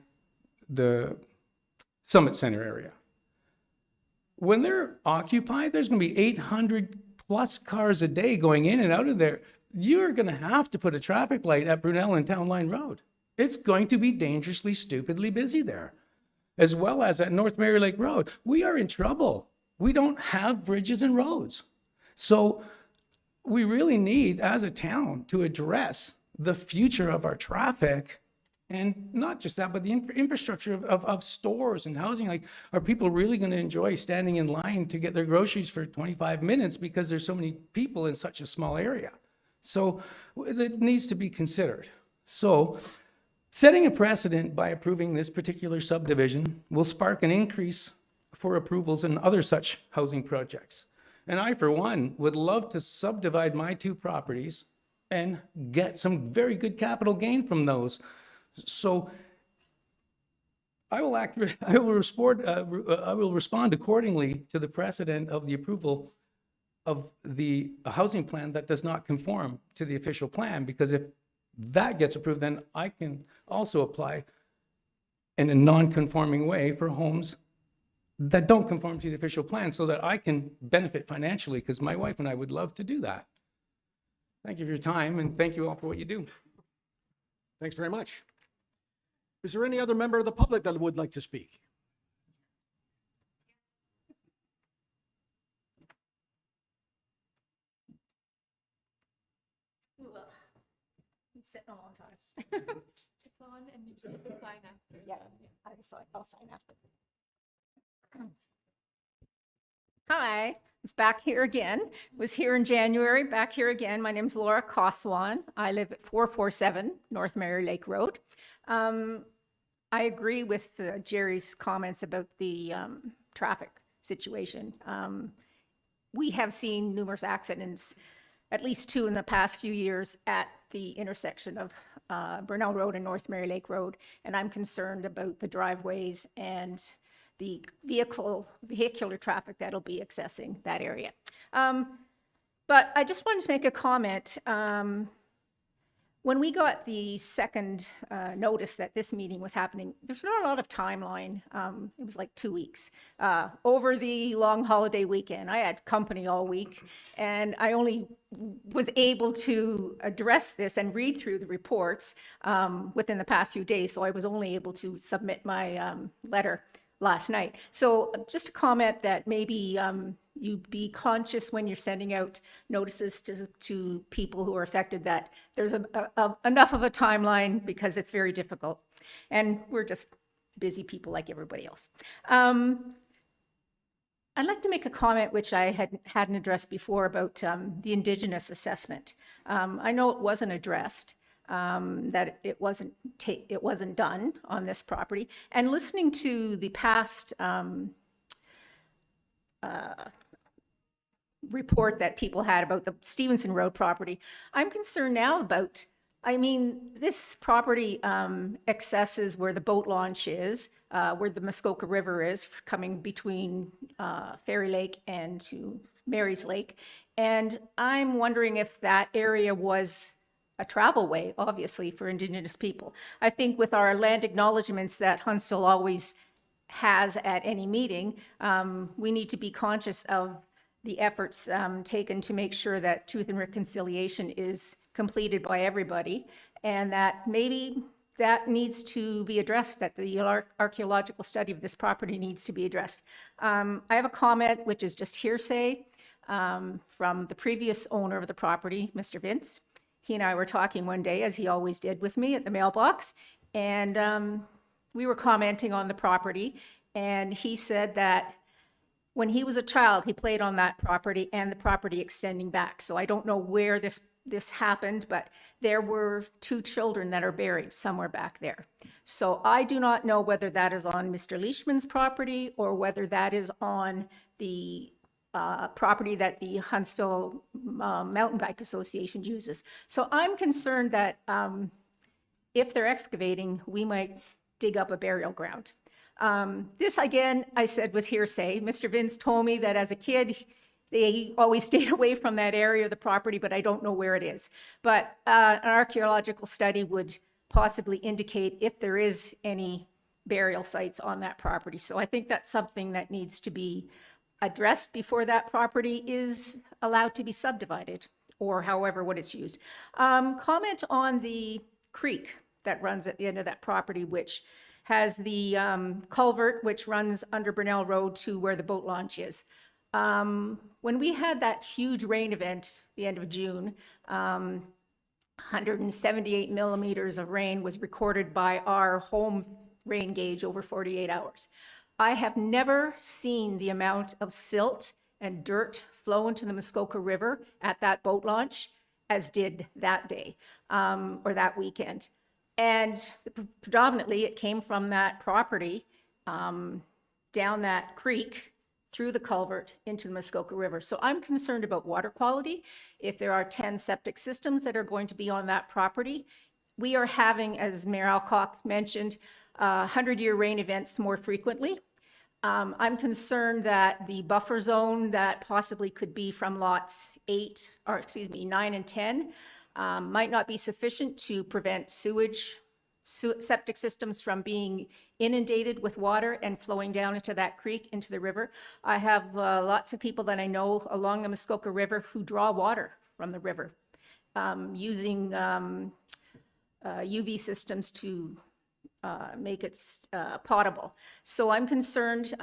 the Summit Center area. When they're occupied, there's going to be 800 plus cars a day going in and out of there. You're going to have to put a traffic light at Brunel and Town Line Road. It's going to be dangerously, stupidly busy there, as well as at North Mary Lake Road. We are in trouble. We don't have bridges and roads. So we really need, as a town, to address the future of our traffic, and not just that, but the infrastructure of stores and housing. Like, are people really going to enjoy standing in line to get their groceries for 25 minutes because there's so many people in such a small area? So it needs to be considered. So setting a precedent by approving this particular subdivision will spark an increase for approvals in other such housing projects. And I, for one, would love to subdivide my two properties and get some very good capital gain from those. So I will I will respond accordingly to the precedent of the approval of the housing plan that does not conform to the official plan, because if that gets approved, then I can also apply in a non-conforming way for homes that don't conform to the official plan, so that I can benefit financially, because my wife and I would love to do that. Thank you for your time, and thank you all for what you do. Thanks very much. Is there any other member of the public that would like to speak? Sitting a long time. It's on and you just sign after. Yeah, I'll sign after. Hi, it's back here again. Was here in January, back here again. My name's Laura Koswan. I live at 447 North Mary Lake Road. I agree with Jerry's comments about the traffic situation. We have seen numerous accidents, at least 2 in the past few years, at the intersection of Burnell Road and North Mary Lake Road, and I'm concerned about the driveways and the vehicular traffic that'll be accessing that area. But I just wanted to make a comment. When we got the second notice that this meeting was happening, there's not a lot of timeline. It was like 2 weeks. Over the long holiday weekend, I had company all week, and I only was able to address this and read through the reports within the past few days, so I was only able to submit my letter last night. So just a comment that maybe you be conscious when you're sending out notices to people who are affected, that there's enough of a timeline, because it's very difficult. And we're just busy people like everybody else. I'd like to make a comment which I hadn't addressed before about the Indigenous assessment. I know it wasn't addressed, that it wasn't done on this property. And listening to the past report that people had about the Stevenson Road property, I'm concerned now about, this property accesses where the boat launch is, where the Muskoka River is, coming between Fairy Lake and to Mary's Lake. And I'm wondering if that area was a travel way, obviously, for Indigenous people. I think with our land acknowledgements that Huntsville always has at any meeting, we need to be conscious of the efforts taken to make sure that truth and reconciliation is completed by everybody, and that maybe that needs to be addressed, that the archaeological study of this property needs to be addressed. I have a comment which is just hearsay from the previous owner of the property, Mr. Vince. He and I were talking one day, as he always did with me, at the mailbox, and we were commenting on the property, and he said that when he was a child, he played on that property and the property extending back. So I don't know where this happened, but there were 2 children that are buried somewhere back there. So I do not know whether that is on Mr. Leishman's property or whether that is on the property that the Huntsville Mountain Bike Association uses. So I'm concerned that if they're excavating, we might dig up a burial ground. This, again, I said was hearsay. Mr. Vince told me that as a kid, they always stayed away from that area of the property, but I don't know where it is. But an archaeological study would possibly indicate if there is any burial sites on that property. So I think that's something that needs to be addressed before that property is allowed to be subdivided, or however what it's used. Comment on the creek that runs at the end of that property, which has the culvert which runs under Burnell Road to where the boat launch is. When we had that huge rain event the end of June, 178 millimeters of rain was recorded by our home rain gauge over 48 hours. I have never seen the amount of silt and dirt flow into the Muskoka River at that boat launch as did that day or that weekend. And predominantly it came from that property down that creek through the culvert into the Muskoka River. So I'm concerned about water quality. If there are 10 septic systems that are going to be on that property, we are having, as Mayor Alcock mentioned, 100-year rain events more frequently. I'm concerned that the buffer zone that possibly could be from lots 9 and 10 might not be sufficient to prevent septic systems from being inundated with water and flowing down into that creek, into the river. I have lots of people that I know along the Muskoka River who draw water from the river using UV systems to make it potable. So I'm concerned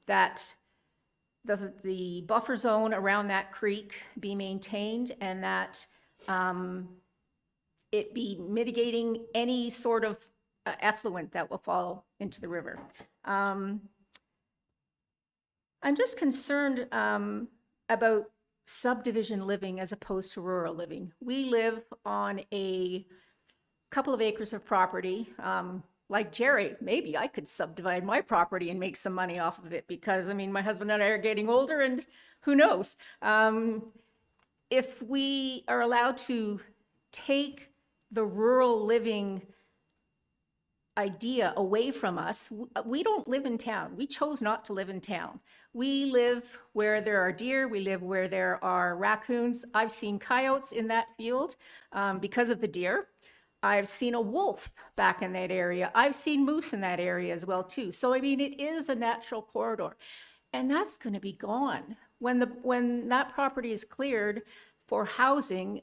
that the buffer zone around that creek be maintained and that it be mitigating any sort of effluent that will fall into the river. I'm just concerned about subdivision living as opposed to rural living. We live on a couple of acres of property. Like Jerry, maybe I could subdivide my property and make some money off of it because, I mean, my husband and I are getting older and who knows? If we are allowed to take the rural living idea away from us, we don't live in town. We chose not to live in town. We live where there are deer, we live where there are raccoons. I've seen coyotes in that field because of the deer. I've seen a wolf back in that area. I've seen moose in that area as well too. So I mean, it is a natural corridor and that's going to be gone. When that property is cleared for housing,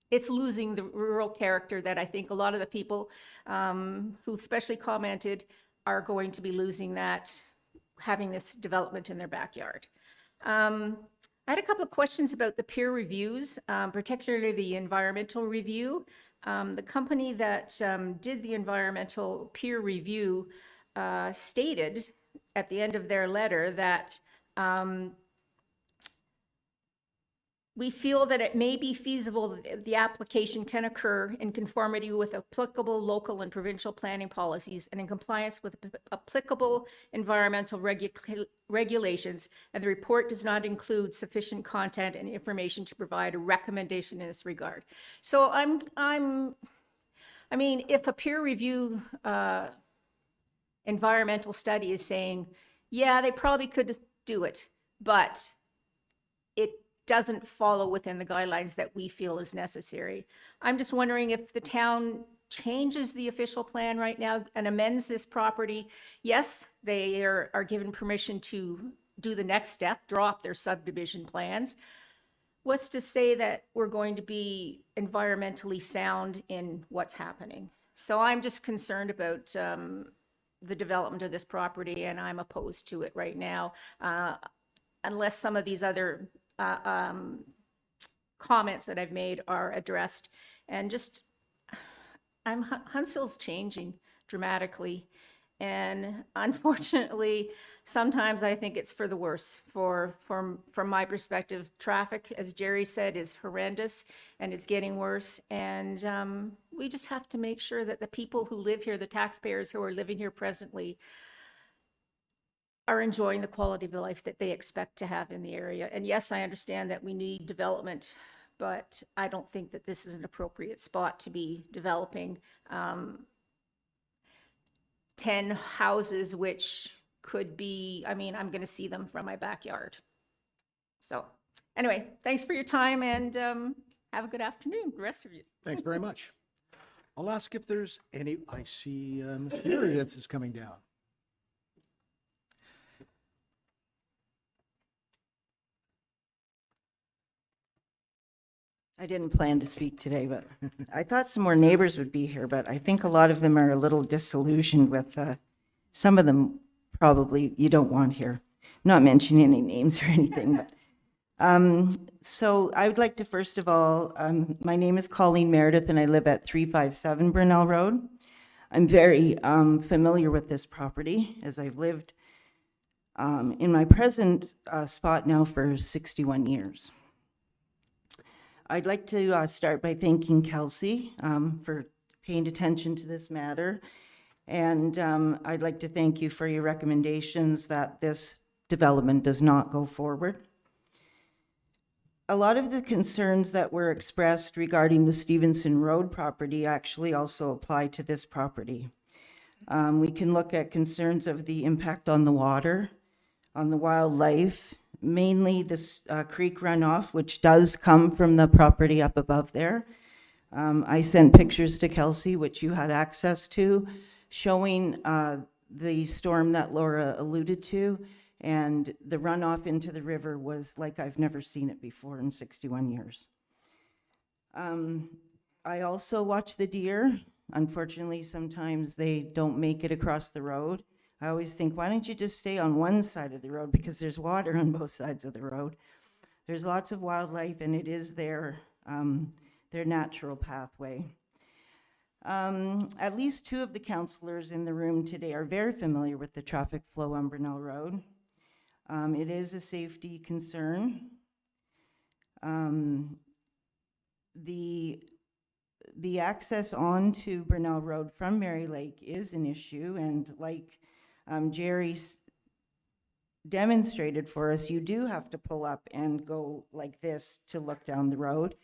it's losing the rural character that I think a lot of the people who especially commented are going to be losing that, having this development in their backyard. I had a couple of questions about the peer reviews, particularly the environmental review. The company that did the environmental peer review stated at the end of their letter that we feel that it may be feasible that the application can occur in conformity with applicable local and provincial planning policies and in compliance with applicable environmental regulations, and the report does not include sufficient content and information to provide a recommendation in this regard. So I mean, if a peer review environmental study is saying, yeah, they probably could do it, but it doesn't follow within the guidelines that we feel is necessary. I'm just wondering if the town changes the official plan right now and amends this property. Yes, they are given permission to do the next step, draw up their subdivision plans. What's to say that we're going to be environmentally sound in what's happening? So I'm just concerned about the development of this property, and I'm opposed to it right now, unless some of these other comments that I've made are addressed. And just, Huntsville's changing dramatically. And unfortunately, sometimes I think it's for the worse. From my perspective, traffic, as Jerry said, is horrendous and it's getting worse. And we just have to make sure that the people who live here, the taxpayers who are living here presently, are enjoying the quality of life that they expect to have in the area. And yes, I understand that we need development, but I don't think that this is an appropriate spot to be developing 10 houses, which could be, I mean, I'm going to see them from my backyard. So anyway, thanks for your time and have a good afternoon, the rest of you. Thanks very much. I'll ask if there's any, I see Mr. Meredith is coming down. I didn't plan to speak today, but I thought some more neighbors would be here, but I think a lot of them are a little disillusioned with some of them probably you don't want here. Not mentioning any names or anything, but so I would like to first of all, my name is Colleen Meredith and I live at 357 Burnell Road. I'm very familiar with this property as I've lived in my present spot now for 61 years. I'd like to start by thanking Kelsey for paying attention to this matter. And I'd like to thank you for your recommendations that this development does not go forward. a lot of the concerns that were expressed regarding the Stevenson Road property actually also apply to this property. We can look at concerns of the impact on the water, on the wildlife, mainly this creek runoff, which does come from the property up above there. I sent pictures to Kelsey, which you had access to, showing the storm that Laura alluded to, and the runoff into the river was like I've never seen it before in 61 years. I also watch the deer. Unfortunately, sometimes they don't make it across the road. I always think, why don't you just stay on one side of the road, because there's water on both sides of the road. There's lots of wildlife, and it is their natural pathway. At least 2 of the councillors in the room today are very familiar with the traffic flow on Brunel Road. It is a safety concern. The access onto Brunel Road from Mary Lake is an issue, and like Jerry demonstrated for us, you do have to pull up and go like this to look down the road.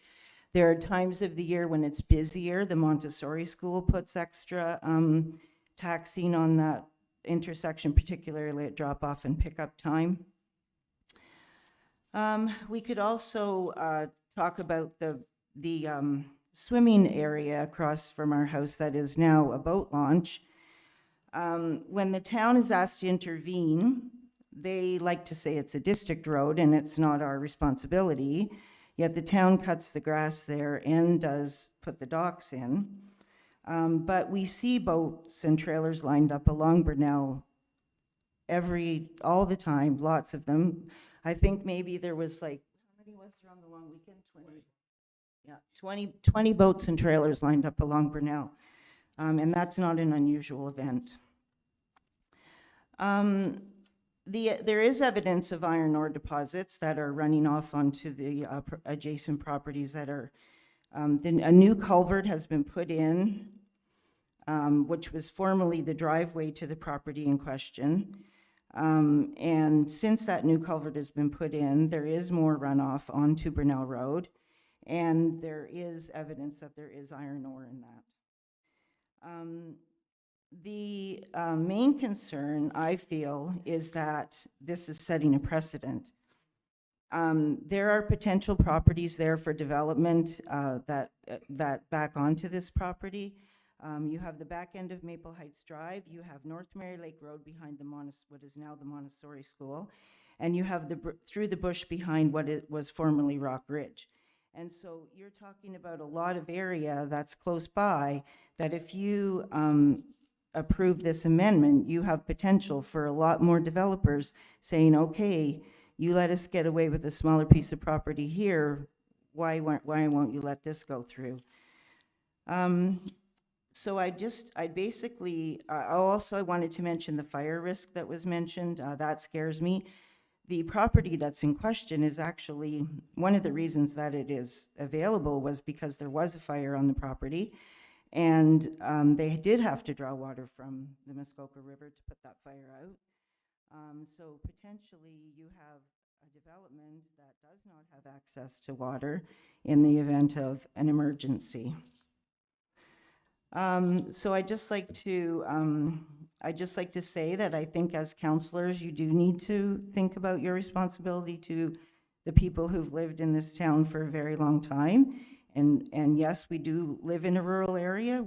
There are times of the year when it's busier. The Montessori school puts extra taxing on that intersection, particularly at drop-off and pickup time. We could also talk about the swimming area across from our house that is now a boat launch. When the town is asked to intervene, they like to say it's a district road and it's not our responsibility, yet the town cuts the grass there and does put the docks in. But we see boats and trailers lined up along Brunel all the time, lots of them. I think maybe there was like, how many was there on the long weekend? 20. Yeah, 20 boats and trailers lined up along Brunel. And that's not an unusual event. There is evidence of iron ore deposits that are running off onto the adjacent properties that are, a new culvert has been put in, which was formerly the driveway to the property in question. And since that new culvert has been put in, there is more runoff onto Brunel Road, and there is evidence that there is iron ore in that. The main concern, I feel, is that this is setting a precedent. There are potential properties there for development that back onto this property. You have the back end of Maple Heights Drive, you have North Mary Lake Road behind what is now the Montessori School, and you have through the bush behind what it was formerly Rock Ridge. And so you're talking about a lot of area that's close by that if you approve this amendment, you have potential for a lot more developers saying, okay, you let us get away with a smaller piece of property here, why won't you let this go through? So I wanted to mention the fire risk that was mentioned. That scares me. The property that's in question is actually, one of the reasons that it is available was because there was a fire on the property, and they did have to draw water from the Muskoka River to put that fire out. So potentially you have a development that does not have access to water in the event of an emergency. So I'd just like to say that I think as councillors, you do need to think about your responsibility to the people who've lived in this town for a very long time. And yes, we do live in a rural area.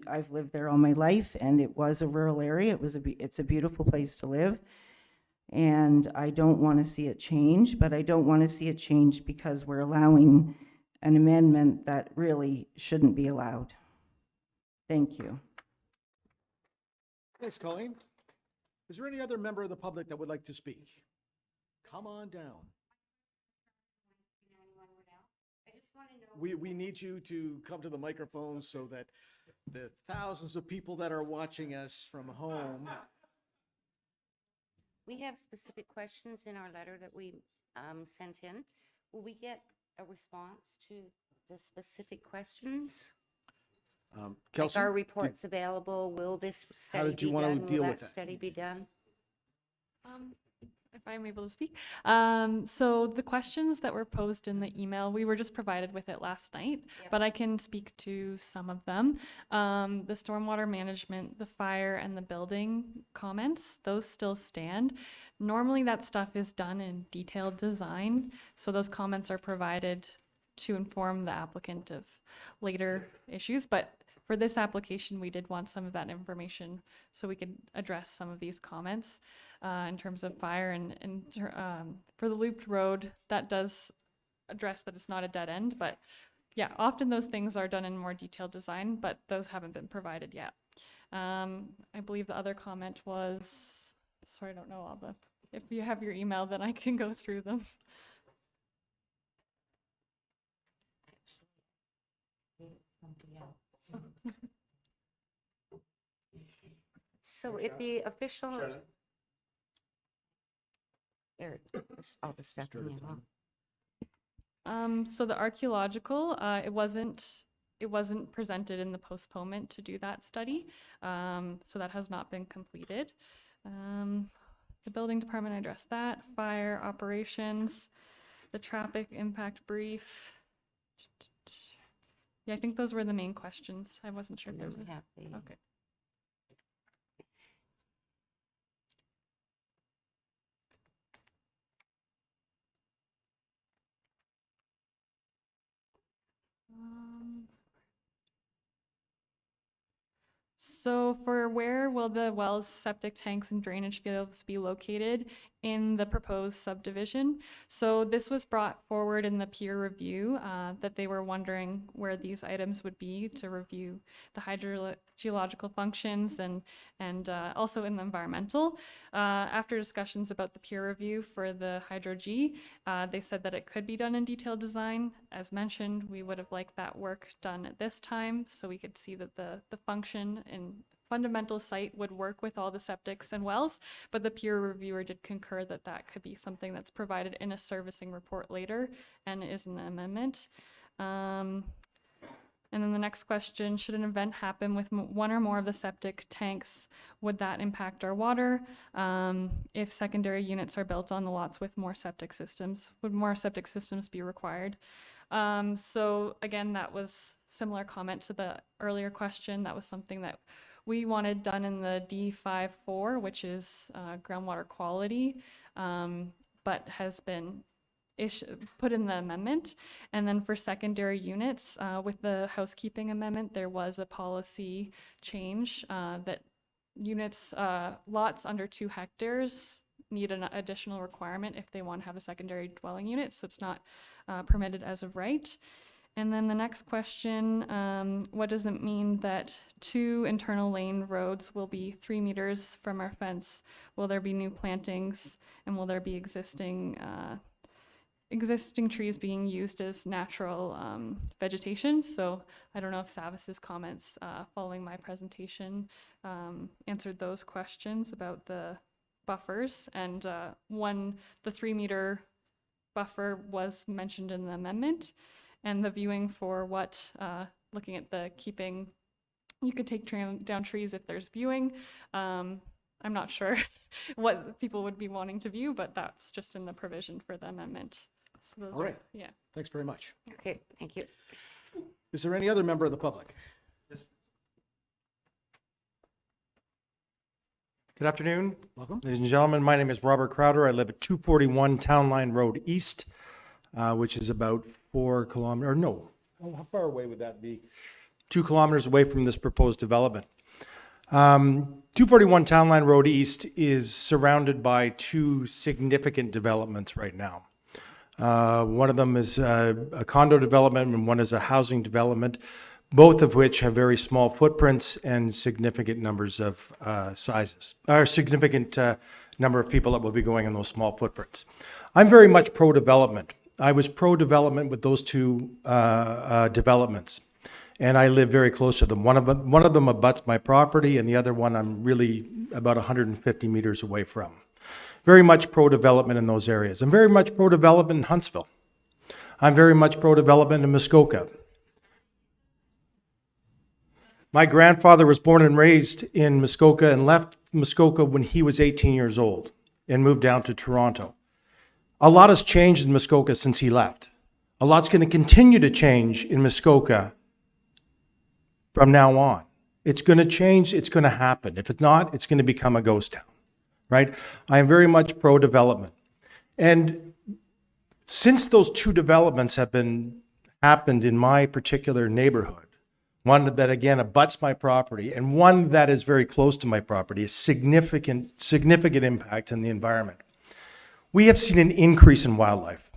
I've lived there all my life, and it was a rural area. It's a beautiful place to live. And I don't want to see it change, but I don't want to see it change because we're allowing an amendment that really shouldn't be allowed. Thank you. Thanks, Colleen. Is there any other member of the public that would like to speak? Come on down. We need you to come to the microphone so that the thousands of people that are watching us from home. We have specific questions in our letter that we sent in. Will we get a response to the specific questions? Kelsey, are reports available? Will this study did you be want to done? deal Will with that that? study be done? I if I'm able to speak. So the questions that were posed in the email, we were just provided with it last night, but I can speak to some of them. The stormwater management, the fire, and the building comments, those still stand. Normally that stuff is done in detailed design, so those comments are provided to inform the applicant of later issues, but for this application, we did want some of that information so we could address some of these comments in terms of fire and for the looped road, that does address that it's not a dead end, but yeah, often those things are done in more detailed design, but those haven't been provided yet. I believe the other comment was, sorry, I don't know all the, if you have your email, then I can go through them. So if the official. Eric, all the stuff in there, huh? So the archaeological, it wasn't presented in the postponement to do that study. So that has not been completed. The building department addressed that, fire operations, the traffic impact brief. Yeah, I think those were the main questions. I wasn't sure if there was a, okay. So for where will the wells, septic tanks, and drainage fields be located in the proposed subdivision? So this was brought forward in the peer review that they were wondering where these items would be to review the hydrogeological functions and also in the environmental. After discussions about the peer review for the hydro-G, they said that it could be done in detailed design. As mentioned, we would have liked that work done at this time so we could see that the function and fundamental site would work with all the septics and wells, but the peer reviewer did concur that that could be something that's provided in a servicing report later and is an amendment. And then the next question, should an event happen with one or more of the septic tanks, would that impact our water? If secondary units are built on the lots with more septic systems, would more septic systems be required? So again, that was similar comment to the earlier question. That was something that we wanted done in the D54, which is groundwater quality, but has been put in the amendment. And then for secondary units, with the housekeeping amendment, there was a policy change that units, lots under 2 hectares need an additional requirement if they want to have a secondary dwelling unit, so it's not permitted as of right. And then the next question, what does it mean that 2 internal lane roads will be 3 meters from our fence? Will there be new plantings, and will there be existing trees being used as natural vegetation? So I don't know if Savis's comments following my presentation answered those questions about the buffers. And the 3-meter buffer was mentioned in the amendment. And the viewing for what, looking at the keeping, you could take down trees if there's viewing. I'm not sure what people would be wanting to view, but that's just in the provision for the amendment. So All right. Yeah. Thanks very much. Okay, thank you. Is there any other member of the public? Good afternoon. Welcome. Ladies and gentlemen, my name is Robert Crowder. I live at 241 Town Line Road East, which is about 4 kilometers, or no, how far away would that be? 2 kilometers away from this proposed development. 241 Town Line Road East is surrounded by 2 significant developments right now. One of them is a condo development and one is a housing development, both of which have very small footprints and significant numbers of sizes, or significant number of people that will be going in those small footprints. I'm very much pro-development. I was pro-development with those 2 developments, and I live very close to them. One of them abuts my property, and the other one I'm really about 150 meters away from. Very much pro-development in those areas. I'm very much pro-development in Huntsville. I'm very much pro-development in Muskoka. My grandfather was born and raised in Muskoka and left Muskoka when he was 18 years old. and moved down to Toronto. A lot has changed in Muskoka since he left. A lot's going to continue to change in Muskoka from now on. It's going to change. It's going to happen. If it's not, it's going to become a ghost town, right? I am very much pro-development. And since those two developments have happened in my particular neighborhood, one that again abuts my property and one that is very close to my property, a significant impact in the environment. We have seen an increase in wildlife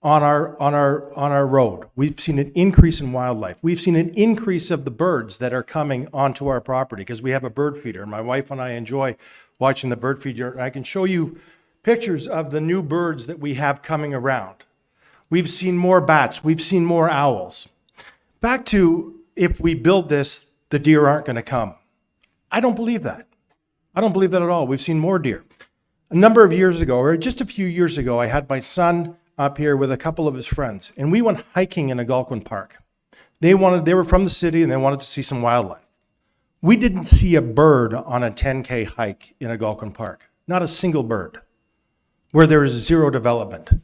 on our road. We've seen an increase in wildlife. We've seen an increase of the birds that are coming onto our property because we have a bird feeder. My wife and I enjoy watching the bird feeder. I can show you pictures of the new birds that we have coming around. We've seen more bats. We've seen more owls. Back to, if we build this, the deer aren't going to come. I don't believe that. I don't believe that at all. We've seen more deer. A number of years ago, or just a few years ago, I had my son up here with a couple of his friends, and we went hiking in Algonquin Park. They were from the city and they wanted to see some wildlife. We didn't see a bird on a 10K hike in Algonquin Park. Not a single bird, where there is zero development.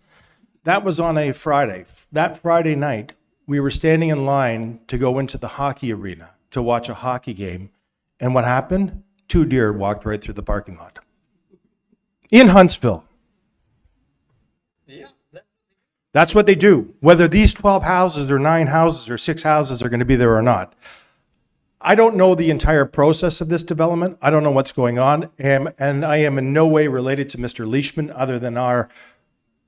That was on a Friday. That Friday night, we were standing in line to go into the hockey arena to watch a hockey game. And what happened? 2 deer walked right through the parking lot. In Huntsville. That's what they do. Whether these 12 houses or 9 houses or 6 houses are going to be there or not. I don't know the entire process of this development. I don't know what's going on. And I am in no way related to Mr. Leishman other than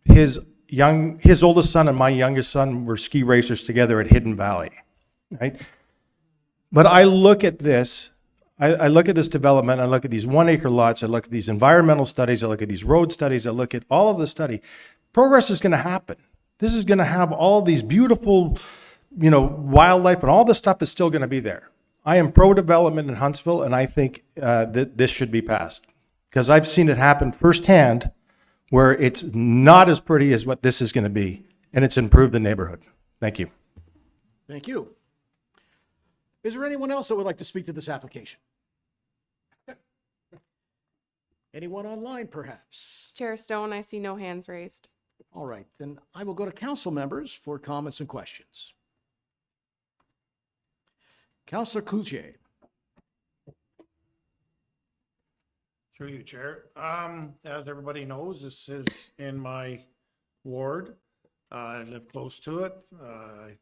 his oldest son and my youngest son were ski racers together at Hidden Valley, right? But I look at this, I look at this development, I look at these 1-acre lots, I look at these environmental studies, I look at these road studies, I look at all of the study. Progress is going to happen. This is going to have all these beautiful, wildlife, and all this stuff is still going to be there. I am pro-development in Huntsville, and I think that this should be passed because I've seen it happen firsthand where it's not as pretty as what this is going to be, and it's improved the neighborhood. Thank you. Thank you. Is there anyone else that would like to speak to this application? Anyone online, perhaps? Chair Stone, I see no hands raised. All right, then I will go to council members for comments and questions. Councillor Cloutier. Through you, Chair. As everybody knows, this is in my ward. I live close to it. I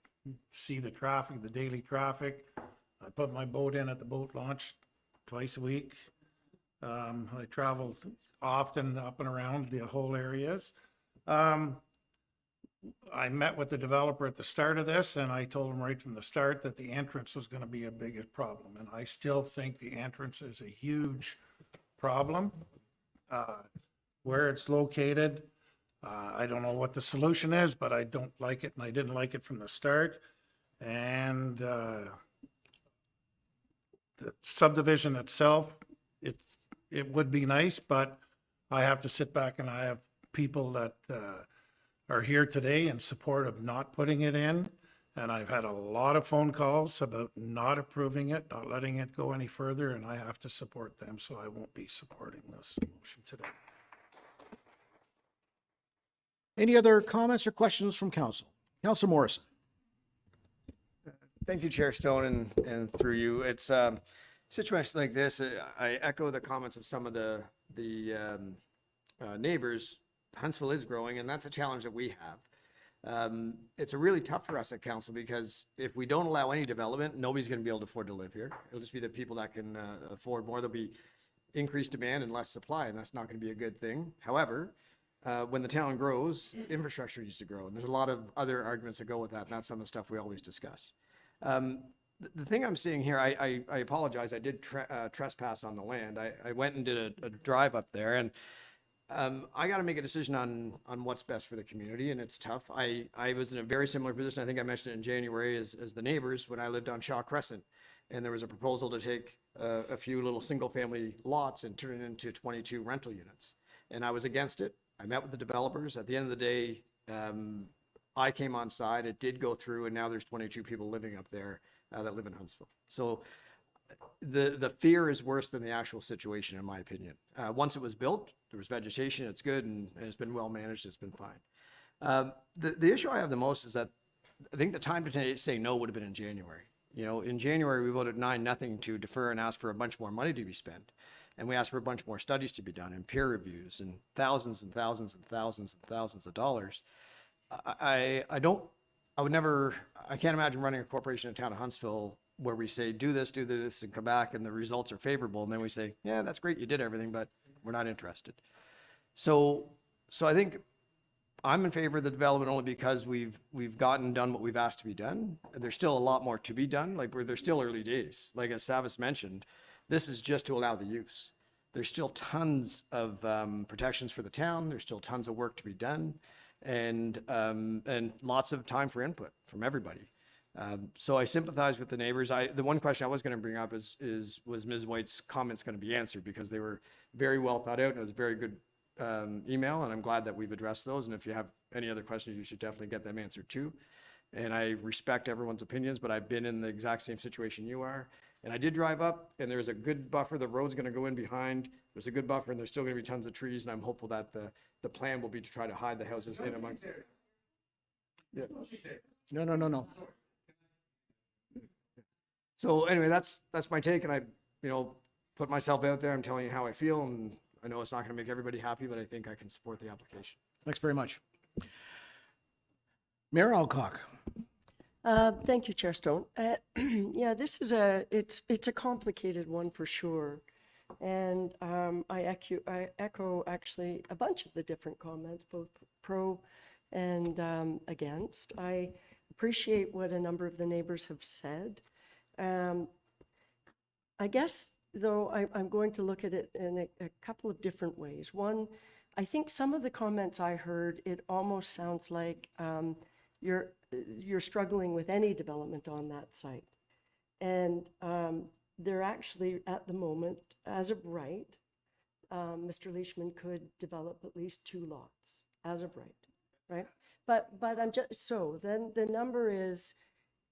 see the traffic, the daily traffic. I put my boat in at the boat launch twice a week. I travel often up and around the whole areas. I met with the developer at the start of this, and I told him right from the start that the entrance was going to be a biggest problem. And I still think the entrance is a huge problem. Where it's located, I don't know what the solution is, but I don't like it, and I didn't like it from the start. And the subdivision itself, it would be nice, but I have to sit back and I have people that are here today in support of not putting it in. And I've had a lot of phone calls about not approving it, not letting it go any further, and I have to support them, so I won't be supporting this motion today. Any other comments or questions from council? Councillor Morrison. Thank you, Chair Stone, and through you. It's situations like this. I echo the comments of some of the neighbors. Huntsville is growing, and that's a challenge that we have. It's really tough for us at council because if we don't allow any development, nobody's going to be able to afford to live here. It'll just be the people that can afford more. There'll be increased demand and less supply, and that's not going to be a good thing. However, when the town grows, infrastructure needs to grow, and there's a lot of other arguments that go with that, and that's some of the stuff we always discuss. The thing I'm seeing here, I apologize, I did trespass on the land. I went and did a drive up there, and I got to make a decision on what's best for the community, and it's tough. I was in a very similar position. I think I mentioned it in January as the neighbors when I lived on Shaw Crescent, and there was a proposal to take a few little single-family lots and turn it into 22 rental units, and I was against it. I met with the developers. At the end of the day, I came on side. It did go through, and now there's 22 people living up there that live in Huntsville. So the fear is worse than the actual situation, in my opinion. Once it was built, there was vegetation, it's good, and it's been well managed, it's been fine. The issue I have the most is that I think the time to say no would have been in January. You know, in January, we voted 9-0 to defer and ask for a bunch more money to be spent. And we asked for a bunch more studies to be done and peer reviews and thousands and thousands and thousands and thousands of dollars. I can't imagine running a corporation in the town of Huntsville where we say, do this, and come back, and the results are favorable. And then we say, yeah, that's great, you did everything, but we're not interested. So I think I'm in favor of the development only because we've done what we've asked to be done. There's still a lot more to be done. Like, there's still early days. Like, as Savis mentioned, this is just to allow the use. There's still tons of protections for the town. There's still tons of work to be done, and lots of time for input from everybody. So I sympathize with the neighbors. The one question I was going to bring up was Ms. White's comments going to be answered, because they were very well thought out, and it was a very good email, and I'm glad that we've addressed those. And if you have any other questions, you should definitely get them answered too. And I respect everyone's opinions, but I've been in the exact same situation you are. And I did drive up, and there's a good buffer. The road's going to go in behind. There's a good buffer, and there's still going to be tons of trees. And I'm hopeful that the plan will be to try to hide the houses in among. Yeah. No. So anyway, that's my take, and I, put myself out there. I'm telling you how I feel, and I know it's not going to make everybody happy, but I think I can support the application. Thanks very much. Mayor Alcock. Thank you, Chair Stone. Yeah, this is it's a complicated one for sure. And I echo actually a bunch of the different comments, both pro and against. I appreciate what a number of the neighbors have said. I guess, though, I'm going to look at it in a couple of different ways. One, I think some of the comments I heard, it almost sounds like you're struggling with any development on that site. And they're actually, at the moment, as of right, Mr. Leishman could develop at least 2 lots, as of right? But I'm just, so then the number is,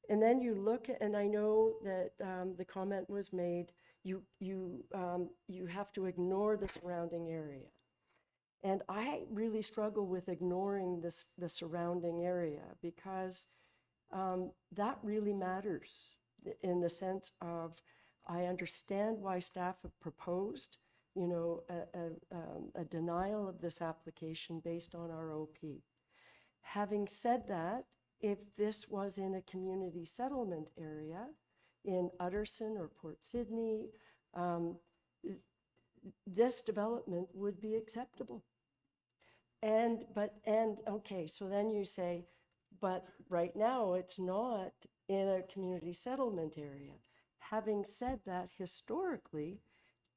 and then you look at, and I know that the comment was made, you have to ignore the surrounding area. And I really struggle with ignoring the surrounding area, because that really matters in the sense of, I understand why staff have proposed, a denial of this application based on our OP. Having said that, if this was in a community settlement area in Utterson or Port Sydney, this development would be acceptable. And okay, so then you say, but right now it's not in a community settlement area. Having said that, historically,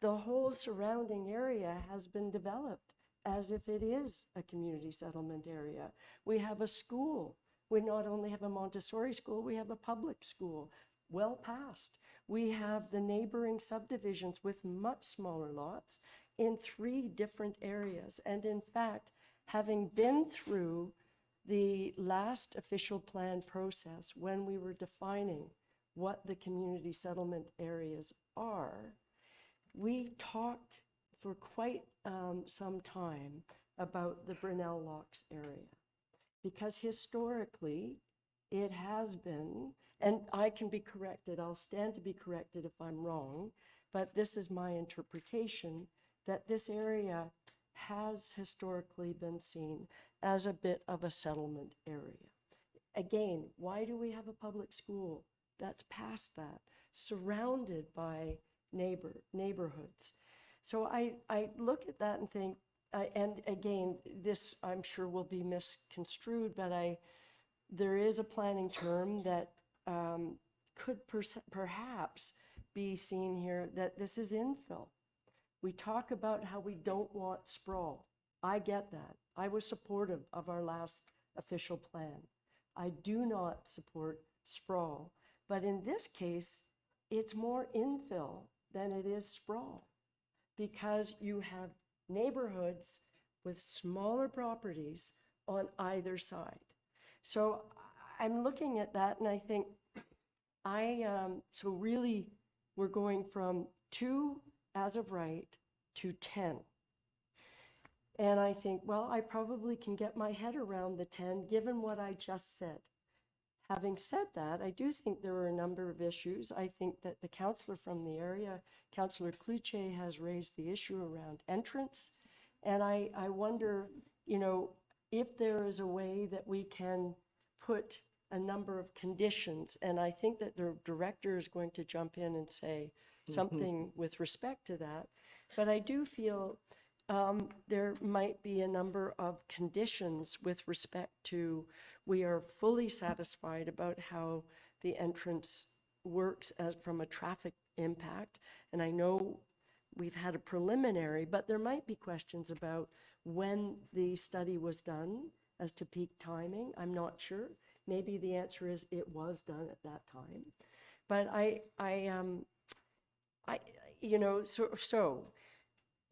the whole surrounding area has been developed as if it is a community settlement area. We have a school. We not only have a Montessori school, we have a public school, well past. We have the neighboring subdivisions with much smaller lots in 3 different areas. And in fact, having been through the last official plan process when we were defining what the community settlement areas are, we talked for quite some time about the Brunel Locks area. Because historically, it has been, and I can be corrected, I'll stand to be corrected if I'm wrong, but this is my interpretation, that this area has historically been seen as a bit of a settlement area. Again, why do we have a public school that's past that, surrounded by neighborhoods? So I look at that and think, and again, this I'm sure will be misconstrued, but there is a planning term that could perhaps be seen here, that this is infill. We talk about how we don't want sprawl. I get that. I was supportive of our last official plan. I do not support sprawl, but in this case, it's more infill than it is sprawl, because you have neighborhoods with smaller properties on either side. So I'm looking at that and I think, so really, we're going from 2 as of right to 10. And I think, well, I probably can get my head around the 10, given what I just said. Having said that, I do think there are a number of issues. I think that the councillor from the area, Councillor Cluche, has raised the issue around entrance. And I wonder, you know, if there is a way that we can put a number of conditions, and I think that the director is going to jump in and say something with respect to that. But I do feel there might be a number of conditions with respect to, we are fully satisfied about how the entrance works as from a traffic impact. And I know we've had a preliminary, but there might be questions about when the study was done as to peak timing. I'm not sure. Maybe the answer is it was done at that time. But you know, so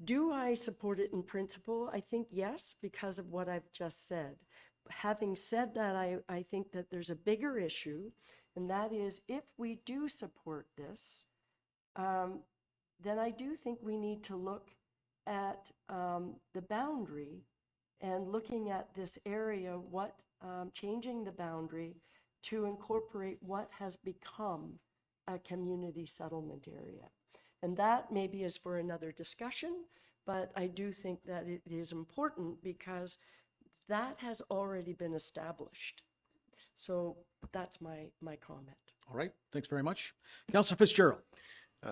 do I support it in principle? I think yes, because of what I've just said. Having said that, I think that there's a bigger issue, and that is if we do support this, then I do think we need to look at the boundary and looking at this area, changing the boundary to incorporate what has become a community settlement area. And that maybe is for another discussion, but I do think that it is important because that has already been established. So that's my comment. All right, thanks very much. Councillor Fitzgerald.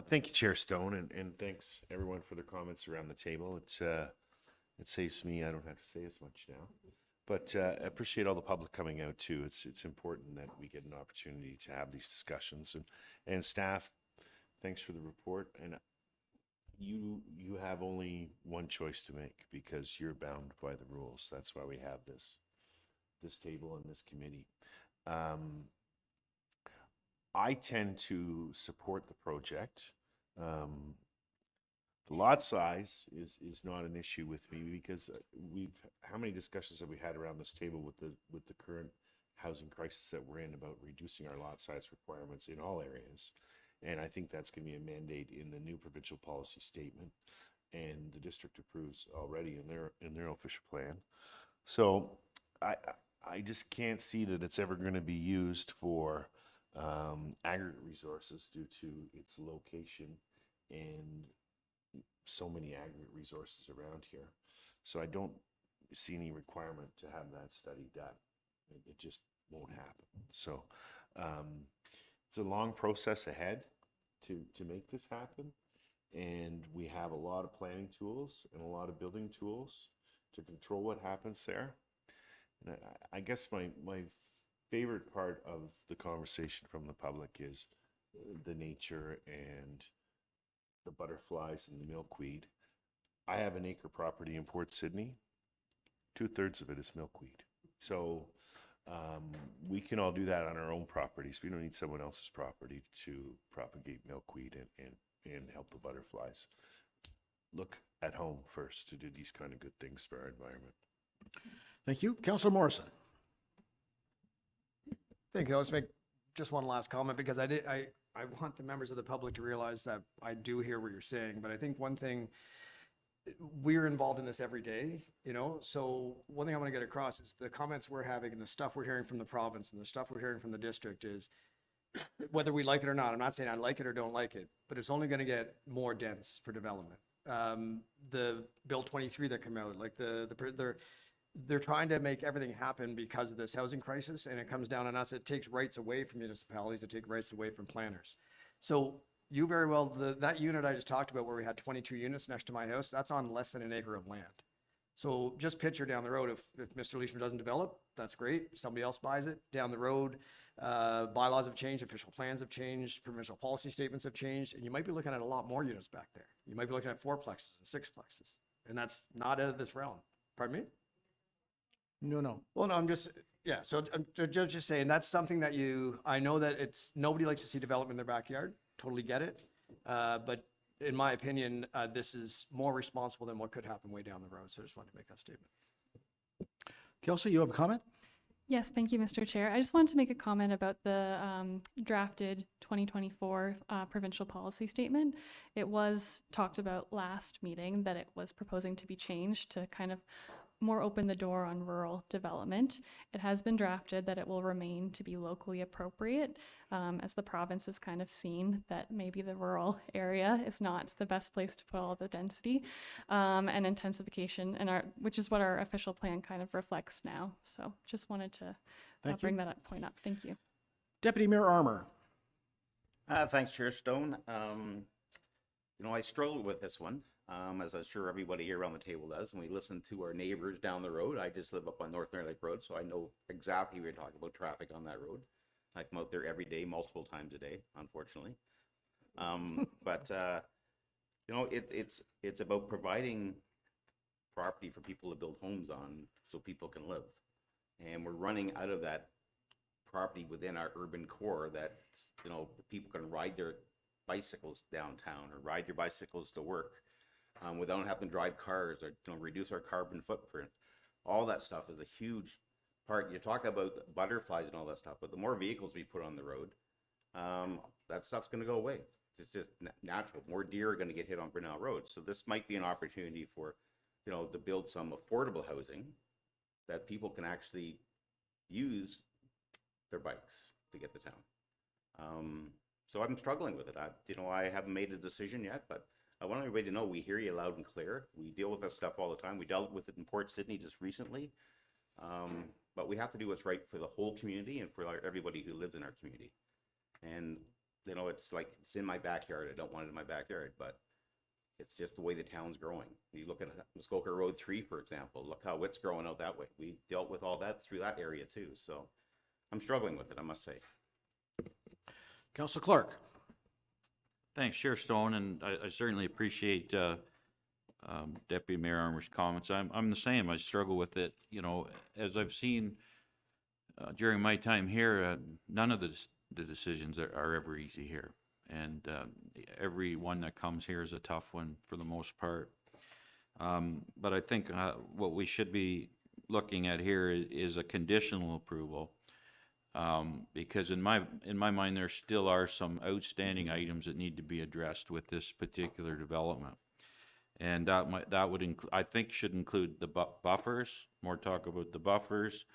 Thank you, Chair Stone, and thanks everyone for their comments around the table. It saves me, I don't have to say as much now. But I appreciate all the public coming out too. It's important that we get an opportunity to have these discussions. And staff, thanks for the report. And you have only one choice to make because you're bound by the rules. That's why we have this table and this committee. I tend to support the project. The lot size is not an issue with me because how many discussions have we had around this table with the current housing crisis that we're in about reducing our lot size requirements in all areas? And I think that's going to be a mandate in the new provincial policy statement, and the district approves already in their official plan. So I just can't see that it's ever going to be used for aggregate resources due to its location and so many aggregate resources around here. So I don't see any requirement to have that study done. It just won't happen. So it's a long process ahead to make this happen. And we have a lot of planning tools and a lot of building tools to control what happens there. And I guess my favorite part of the conversation from the public is the nature and the butterflies and the milkweed. I have an acre property in Port Sydney. 2/3 of it is milkweed. So we can all do that on our own properties. We don't need someone else's property to propagate milkweed and help the butterflies. Look at home first to do these kind of good things for our environment. Thank you. Councillor Morrison. Thank you. I'll just make just one last comment because I want the members of the public to realize that I do hear what you're saying, but I think one thing, we're involved in this every day, you know, so one thing I want to get across is the comments we're having and the stuff we're hearing from the province and the stuff we're hearing from the district is, whether we like it or not, I'm not saying I like it or don't like it, but it's only going to get more dense for development. The Bill 23 that came out, like they're trying to make everything happen because of this housing crisis, and it comes down on us. It takes rights away from municipalities, it takes rights away from planners. So you very well, that unit I just talked about where we had 22 units next to my house, that's on less than an acre of land. So just picture down the road, if Mr. Leishman doesn't develop, that's great. Somebody else buys it. Down the road, bylaws have changed, official plans have changed, provincial policy statements have changed, and you might be looking at a lot more units back there. You might be looking at 4plexes and 6plexes, and that's not out of this realm. Pardon me? No. Well, no, I'm just, yeah, so I'm just saying, that's something that I know that nobody likes to see development in their backyard, totally get it. But in my opinion, this is more responsible than what could happen way down the road, so I just wanted to make that statement. Kelsey, you have a comment? Yes, thank you, Mr. Chair. I just wanted to make a comment about the drafted 2024 provincial policy statement. It was talked about last meeting that it was proposing to be changed to kind of more open the door on rural development. It has been drafted that it will remain to be locally appropriate, as the province has kind of seen that maybe the rural area is not the best place to put all the density and intensification, and which is what our official plan kind of reflects now. So just wanted to Thank bring you. that point up. Thank you. Deputy Mayor Armour. Thanks, Chair Stone. I struggled with this one, as I'm sure everybody here around the table does. When we listen to our neighbors down the road, I just live up on North North Lake Road, so I know exactly what you're talking about traffic on that road. I come out there every day, multiple times a day, unfortunately. It's about providing property for people to build homes on so people can live. And we're running out of that property within our urban core that, people can ride their bicycles downtown or ride their bicycles to work without having to drive cars or, reduce our carbon footprint. All that stuff is a huge part. You talk about butterflies and all that stuff, but the more vehicles we put on the road, that stuff's going to go away. It's just natural. More deer are going to get hit on Brunel Road. So this might be an opportunity for, to build some affordable housing that people can actually use their bikes to get to town. So I'm struggling with it. I haven't made a decision yet, but I want everybody to know we hear you loud and clear. We deal with this stuff all the time. We dealt with it in Port Sydney just recently. But we have to do what's right for the whole community and for everybody who lives in our community. And, it's like, it's in my backyard. I don't want it in my backyard, but it's just the way the town's growing. You look at Muskoka Road 3, for example, look how it's growing out that way. We dealt with all that through that area too. So I'm struggling with it, I must say. Councillor Clark. Thanks, Chair Stone, and I certainly appreciate Deputy Mayor Armour's comments. I'm the same. I struggle with it. As I've seen during my time here, none of the decisions are ever easy here, and every one that comes here is a tough one for the most part. But I think what we should be looking at here is a conditional approval. Because in my mind, there still are some outstanding items that need to be addressed with this particular development. And that would I think should include the buffers, more talk about the buffers,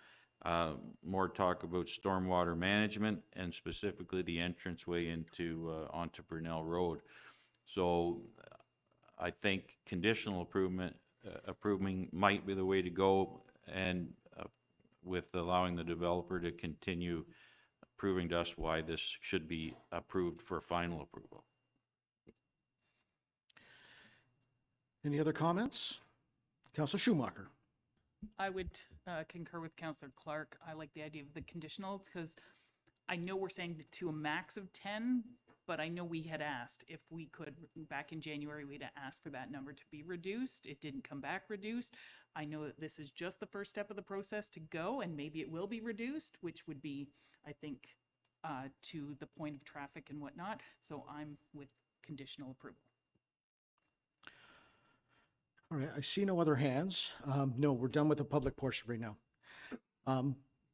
more talk about stormwater management, and specifically the entranceway onto Brunel Road. So I think conditional approving might be the way to go, and with allowing the developer to continue proving to us why this should be approved for final approval. Any other comments? Councillor Schumacher. I would concur with Councillor Clark. I like the idea of the conditional because I know we're saying to a max of 10, but I know we had asked if we could, back in January, we'd asked for that number to be reduced. It didn't come back reduced. I know that this is just the first step of the process to go, and maybe it will be reduced, which would be, I think, to the point of traffic and whatnot. So I'm with conditional approval. All right, I see no other hands. No, we're done with the public portion right now.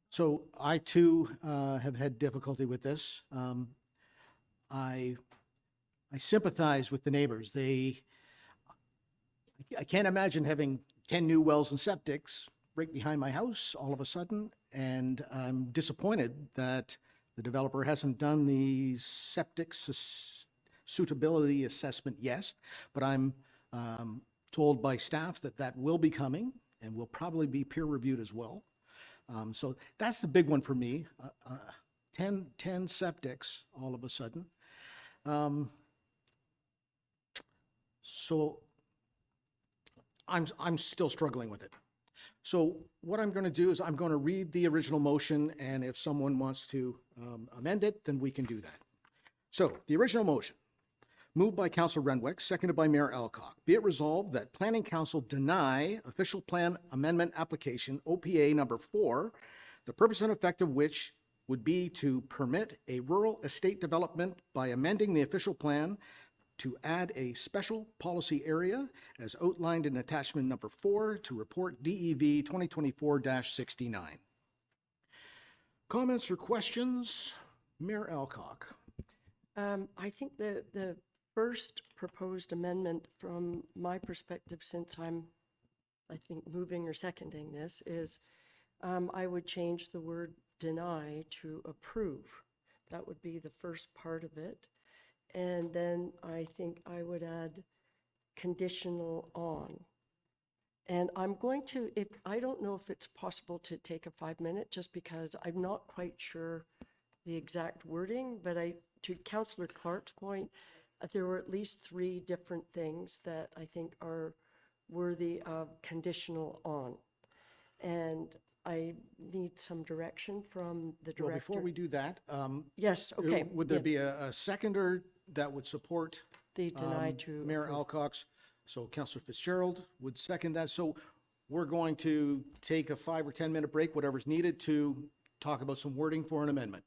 So I too have had difficulty with this. I sympathize with the neighbors. I can't imagine having 10 new wells and septics right behind my house all of a sudden, and I'm disappointed that the developer hasn't done the septic suitability assessment yet, but I'm told by staff that will be coming and will probably be peer reviewed as well. So that's the big one for me. 10 septics all of a sudden. So I'm still struggling with it. So what I'm going to do is I'm going to read the original motion, and if someone wants to amend it, then we can do that. So the original motion, moved by Councillor Renwick, seconded by Mayor Alcock. Be it resolved that Planning Council deny official plan amendment application OPA number 4, the purpose and effect of which would be to permit a rural estate development by amending the official plan to add a special policy area as outlined in attachment number 4 to report DEV 2024-69. Comments or questions? Mayor Alcock. I think the first proposed amendment from my perspective, since I think, moving or seconding this, is I would change the word deny to approve. That would be the first part of it. And then I think I would add conditional on. And I'm going to, if I don't know if it's possible to take a 5-minute, just because I'm not quite sure the exact wording, but to Councillor Clark's point, there were at least 3 different things that I think are worthy of conditional on. And I need some direction from the director. Well, before we do that, Yes, okay. would there yeah. be a seconder that would support The deny to Mayor approve. Alcock's? So Councillor Fitzgerald would second that. So we're going to take a 5 or 10 minute break, whatever's needed, to talk about some wording for an amendment.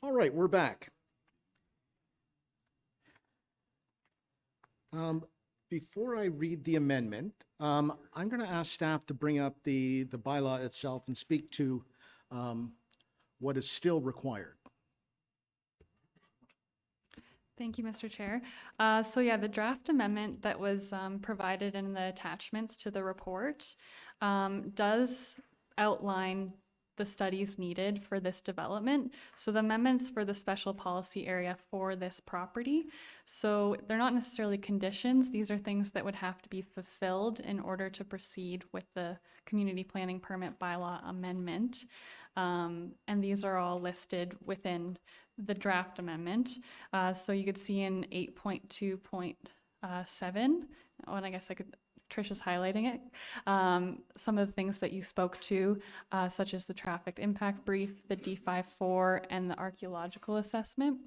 All right, we're back. Before I read the amendment, I'm going to ask staff to bring up the bylaw itself and speak to what is still required. Thank you, Mr. Chair. So yeah, the draft amendment that was provided in the attachments to the report does outline the studies needed for this development. So the amendments for the special policy area for this property. So they're not necessarily conditions. These are things that would have to be fulfilled in order to proceed with the community planning permit bylaw amendment. And these are all listed within the draft amendment. So you could see in 8.2.7, and I guess Trish is highlighting it, some of the things that you spoke to, such as the traffic impact brief, the D54, and the archaeological assessment.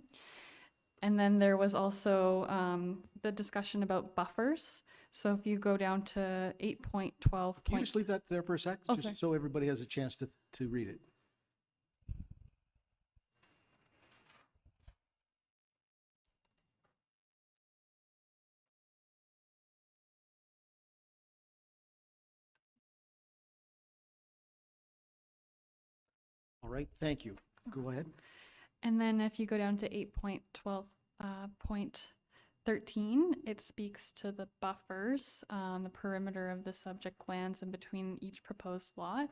And then there was also the discussion about buffers. So if you go down to 8.12. Can you just leave that there for a sec? Oh, just sorry. so everybody has a chance to read it. All right, thank you. Go ahead. And then if you go down to 8.12.13, it speaks to the buffers on the perimeter of the subject lands and between each proposed lot,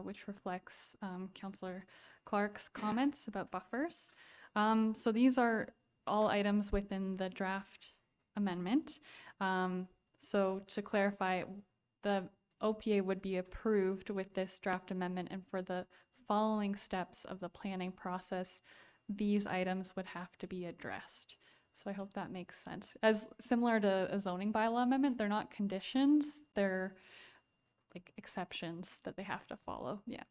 which reflects Councillor Clark's comments about buffers. So these are all items within the draft amendment. So to clarify, the OPA would be approved with this draft amendment, and for the following steps of the planning process, these items would have to be addressed. So I hope that makes sense. As similar to a zoning bylaw amendment, they're not conditions, they're like exceptions that they have to follow. Yeah.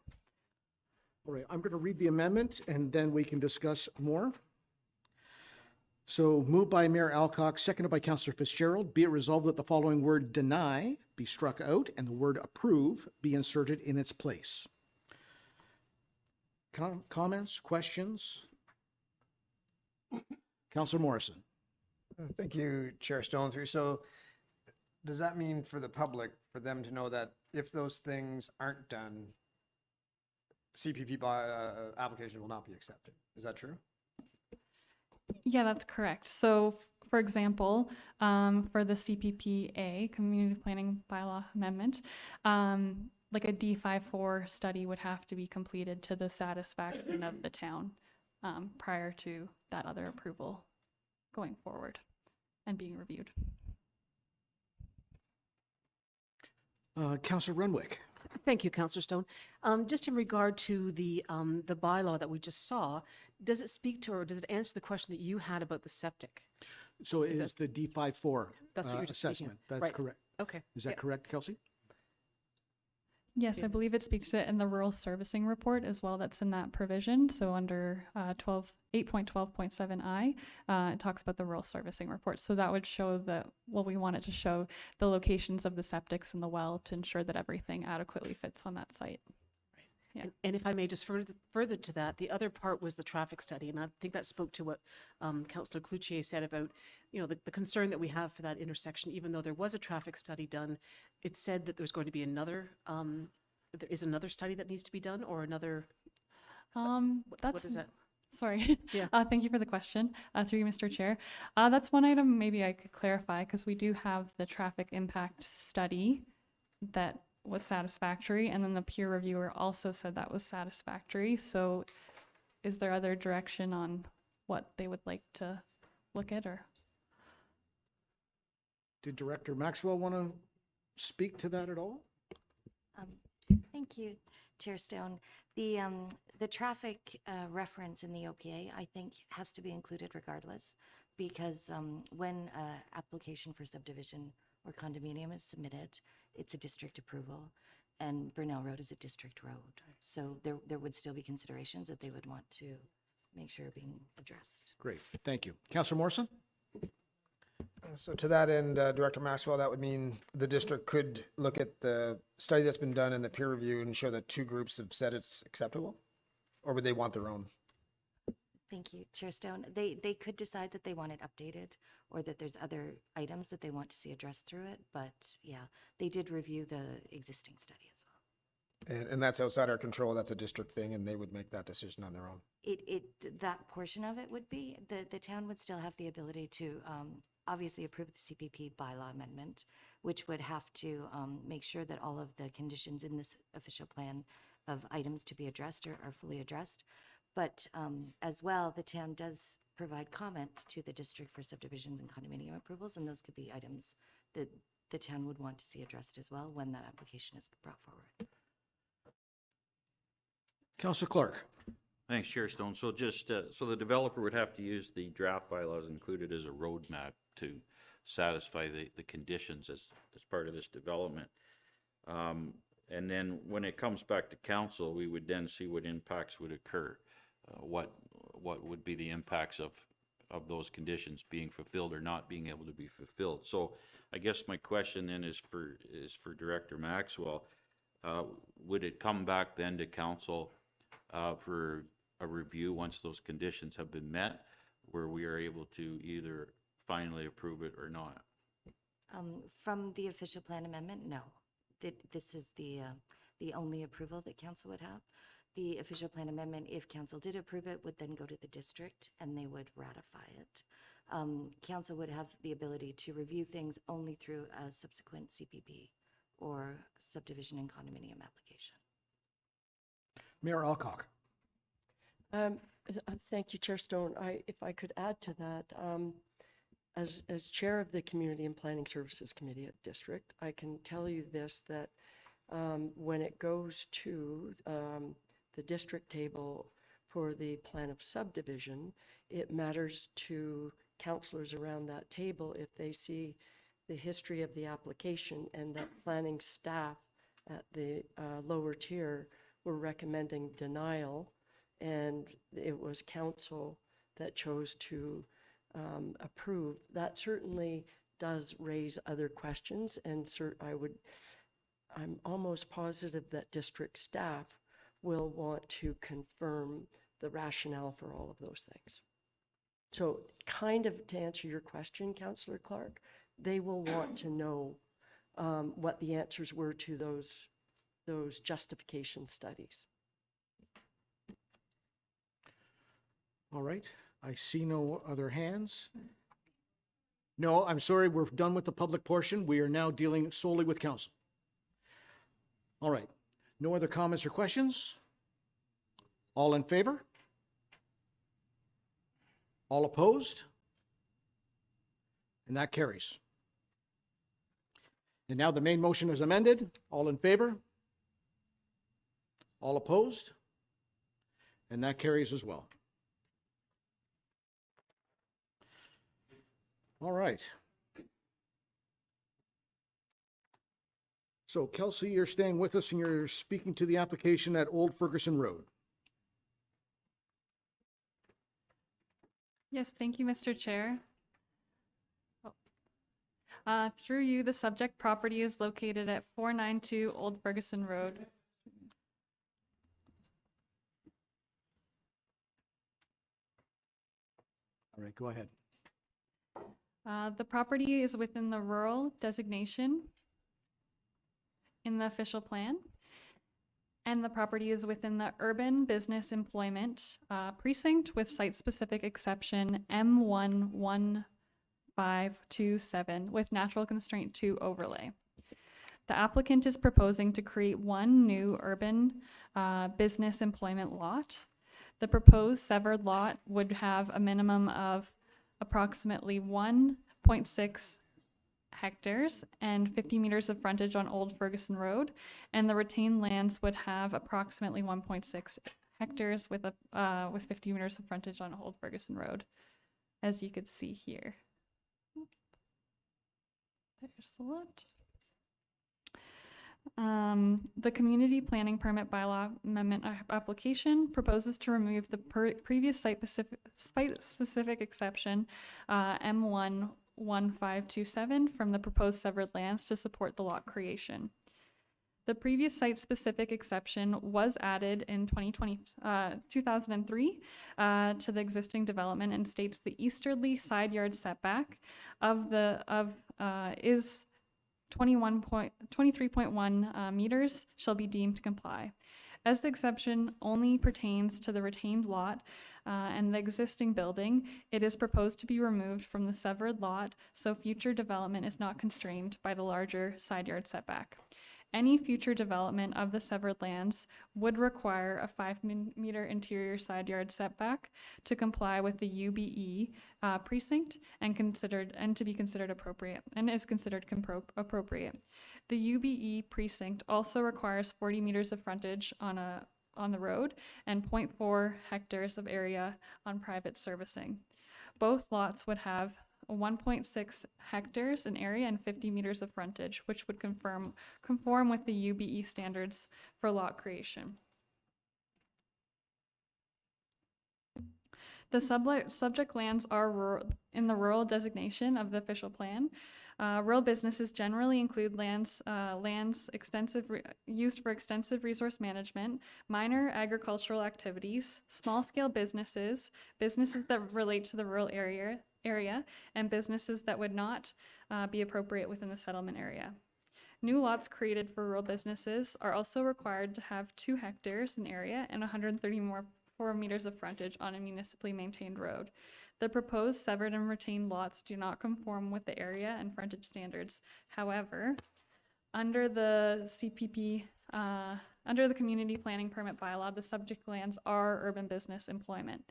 All right, I'm going to read the amendment and then we can discuss more. So moved by Mayor Alcock, seconded by Councillor Fitzgerald. Be it resolved that the following word deny be struck out and the word approve be inserted in its place. Comments, questions? Councillor Morrison. Thank you, Chair Stone through. So does that mean for the public, for them to know that if those things aren't done, CPP application will not be accepted? Is that true? Yeah, that's correct. So for example, for the CPPA, Community Planning Bylaw Amendment, like a D54 study would have to be completed to the satisfaction of the town prior to that other approval going forward and being reviewed. Councillor Renwick. Thank you, Councillor Stone. Just in regard to the bylaw that we just saw, does it speak to, or does it answer the question that you had about the septic? So it is the D54 That's what you're just speaking of. assessment. That's Right. correct. Okay. Is that Yeah. correct, Kelsey? Yes, I believe it speaks to it in the rural servicing report as well. That's in that provision. So under 8.12.7I, it talks about the rural servicing report. So that would show we want it to show the locations of the septics and the well to ensure that everything adequately fits on that site. Yeah. And if I may just further to that, the other part was the traffic study, and I think that spoke to what Councillor Cloutier said about, the concern that we have for that intersection. Even though there was a traffic study done, it said that there's going to be another, there is another study that needs to be done, or another. What is that? Sorry. Yeah. Thank you for the question, through you, Mr. Chair. That's one item maybe I could clarify, because we do have the traffic impact study that was satisfactory, and then the peer reviewer also said that was satisfactory. So is there other direction on what they would like to look at, or? Did Director Maxwell want to speak to that at all? Thank you, Chair Stone. The traffic reference in the OPA, I think, has to be included regardless, because when an application for subdivision or condominium is submitted, it's a district approval, and Burnell Road is a district road. So there would still be considerations that they would want to make sure are being addressed. Great, thank you. Councillor Morrison? So to that end, Director Maxwell, that would mean the district could look at the study that's been done and the peer review and show that two groups have said it's acceptable? Or would they want their own? Thank you, Chair Stone. They could decide that they want it updated or that there's other items that they want to see addressed through it. But yeah, they did review the existing study as well. And that's outside our control. That's a district thing, and they would make that decision on their own. That portion of it would be, the town would still have the ability to obviously approve the CPP bylaw amendment, which would have to make sure that all of the conditions in this official plan of items to be addressed are fully addressed. But as well, the town does provide comment to the district for subdivisions and condominium approvals, and those could be items that the town would want to see addressed as well when that application is brought forward. Councillor Clark. Thanks, Chair Stone. So just, so the developer would have to use the draft bylaws included as a roadmap to satisfy the conditions as part of this development. And then when it comes back to council, we would then see what impacts would occur. What would be the impacts of those conditions being fulfilled or not being able to be fulfilled. So I guess my question then is for Director Maxwell. Would it come back then to council for a review once those conditions have been met, where we are able to either finally approve it or not? From the official plan amendment, no. This is the only approval that council would have. The official plan amendment, if council did approve it, would then go to the district and they would ratify it. Council would have the ability to review things only through a subsequent CPP or subdivision and condominium application. Mayor Alcock. Thank you, Chair Stone. If I could add to that, as chair of the Community and Planning Services Committee at District, I can tell you this, that when it goes to the district table for the plan of subdivision, it matters to councillors around that table if they see the history of the application and that planning staff at the lower tier were recommending denial, and it was council that chose to approve. That certainly does raise other questions, and I'm almost positive that district staff will want to confirm the rationale for all of those things. So kind of to answer your question, Councillor Clark, they will want to know what the answers were to those justification studies. All right, I see no other hands. No, I'm sorry, we're done with the public portion. We are now dealing solely with council. All right, no other comments or questions? All in favor? All opposed? And that carries. And now the main motion is amended. All in favor? All opposed? And that carries as well. All right. So Kelsey, you're staying with us and you're speaking to the application at Old Ferguson Road. Yes, thank you, Mr. Chair. Through you, the subject property is located at 492 Old Ferguson Road. All right, go ahead. The property is within the rural designation in the official plan, and the property is within the urban business employment precinct with site-specific exception M11527 with natural constraint 2 overlay. The applicant is proposing to create one new urban business employment lot. The proposed severed lot would have a minimum of approximately 1.6 hectares and 50 meters of frontage on Old Ferguson Road, and the retained lands would have approximately 1.6 hectares with 50 meters of frontage on Old Ferguson Road, as you could see here. There's the lot. The community planning permit bylaw amendment application proposes to remove the previous site-specific exception M11527 from the proposed severed lands to support the lot creation. The previous site-specific exception was added in 2003 to the existing development and states the easterly side yard setback is 23.1 meters shall be deemed to comply. As the exception only pertains to the retained lot and the existing building, it is proposed to be removed from the severed lot so future development is not constrained by the larger side yard setback. Any future development of the severed lands would require a 5-meter interior side yard setback to comply with the UBE precinct and to be considered appropriate and is considered appropriate. The UBE precinct also requires 40 meters of frontage on the road and 0.4 hectares of area on private servicing. Both lots would have 1.6 hectares in area and 50 meters of frontage, which would conform with the UBE standards for lot creation. The subject lands are in the rural designation of the official plan. Rural businesses generally include lands used for extensive resource management, minor agricultural activities, small-scale businesses that relate to the rural area, and businesses that would not be appropriate within the settlement area. New lots created for rural businesses are also required to have 2 hectares in area and 4 meters of frontage on a municipally maintained road. The proposed severed and retained lots do not conform with the area and frontage standards. However, under the CPP, under the Community Planning Permit Bylaw, the subject lands are urban business employment.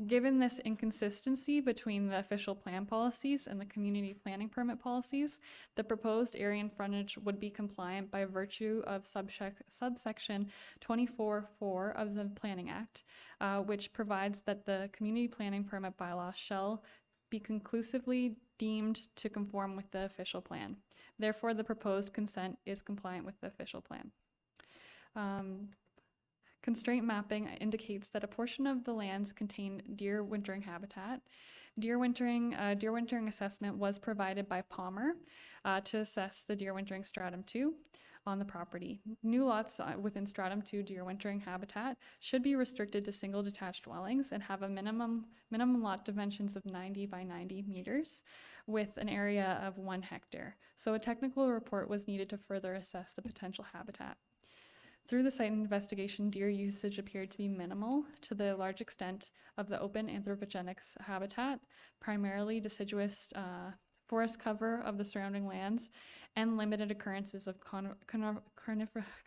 Given this inconsistency between the official plan policies and the community planning permit policies, the proposed area and frontage would be compliant by virtue of subsection 24(4) of the Planning Act, which provides that the community planning permit bylaw shall be conclusively deemed to conform with the official plan. Therefore, the proposed consent is compliant with the official plan. Constraint mapping indicates that a portion of the lands contain deer wintering habitat. Deer wintering assessment was provided by Palmer to assess the deer wintering stratum 2 on the property. New lots within stratum 2 deer wintering habitat should be restricted to single detached dwellings and have a minimum lot dimensions of 90 by 90 meters with an area of 1 hectare. So a technical report was needed to further assess the potential habitat. Through the site investigation, deer usage appeared to be minimal to the large extent of the open anthropogenic habitat, primarily deciduous forest cover of the surrounding lands, and limited occurrences of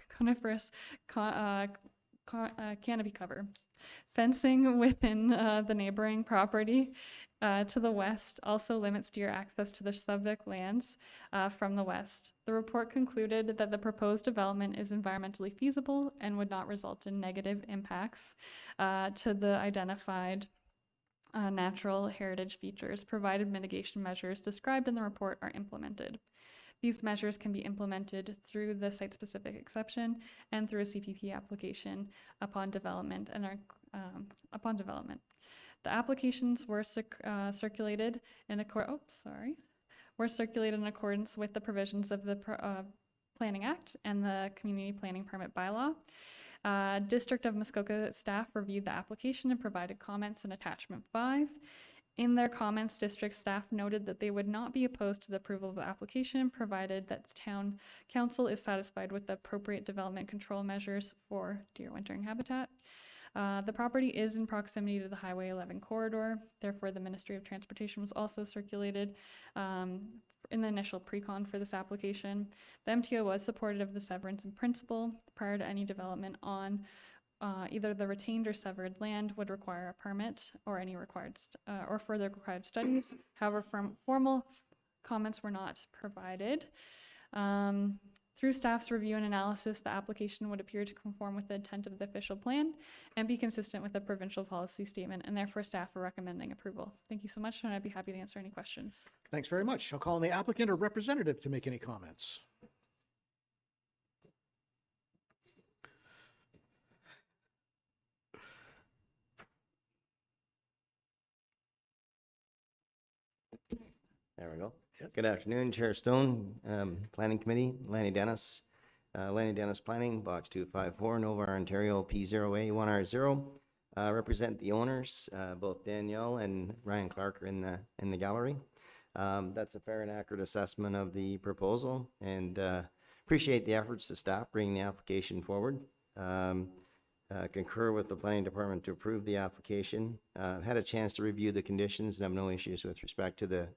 coniferous canopy cover. Fencing within the neighboring property to the west also limits deer access to the subject lands from the west. The report concluded that the proposed development is environmentally feasible and would not result in negative impacts to the identified natural heritage features, provided mitigation measures described in the report are implemented. These measures can be implemented through the site-specific exception and through a CPP application upon development The applications were circulated in accordance with the provisions of the Planning Act and the Community Planning Permit Bylaw. District of Muskoka staff reviewed the application and provided comments in attachment 5. In their comments, district staff noted that they would not be opposed to the approval of the application, provided that the town council is satisfied with the appropriate development control measures for deer wintering habitat. The property is in proximity to the Highway 11 corridor. Therefore, the Ministry of Transportation was also circulated in the initial pre-con for this application. The MTO was supportive of the severance in principle prior to any development on either the retained or severed land would require a permit or any required or further required studies. However, formal comments were not provided. Through staff's review and analysis, the application would appear to conform with the intent of the official plan and be consistent with the provincial policy statement, and therefore staff are recommending approval. Thank you so much, and I'd be happy to answer any questions. Thanks very much. I'll call on the applicant or representative to make any comments. There we go. Good afternoon, Chair Stone, Planning Committee, Lanny Dennis. Lenny Dennis Planning, Box 254, Nova, Ontario, P0A1R0. Represent the owners, both Danielle and Ryan Clark are in the gallery. That's a fair and accurate assessment of the proposal, and appreciate the efforts to staff bringing the application forward. Concur with the planning department to approve the application. Had a chance to review the conditions and have no issues with respect to the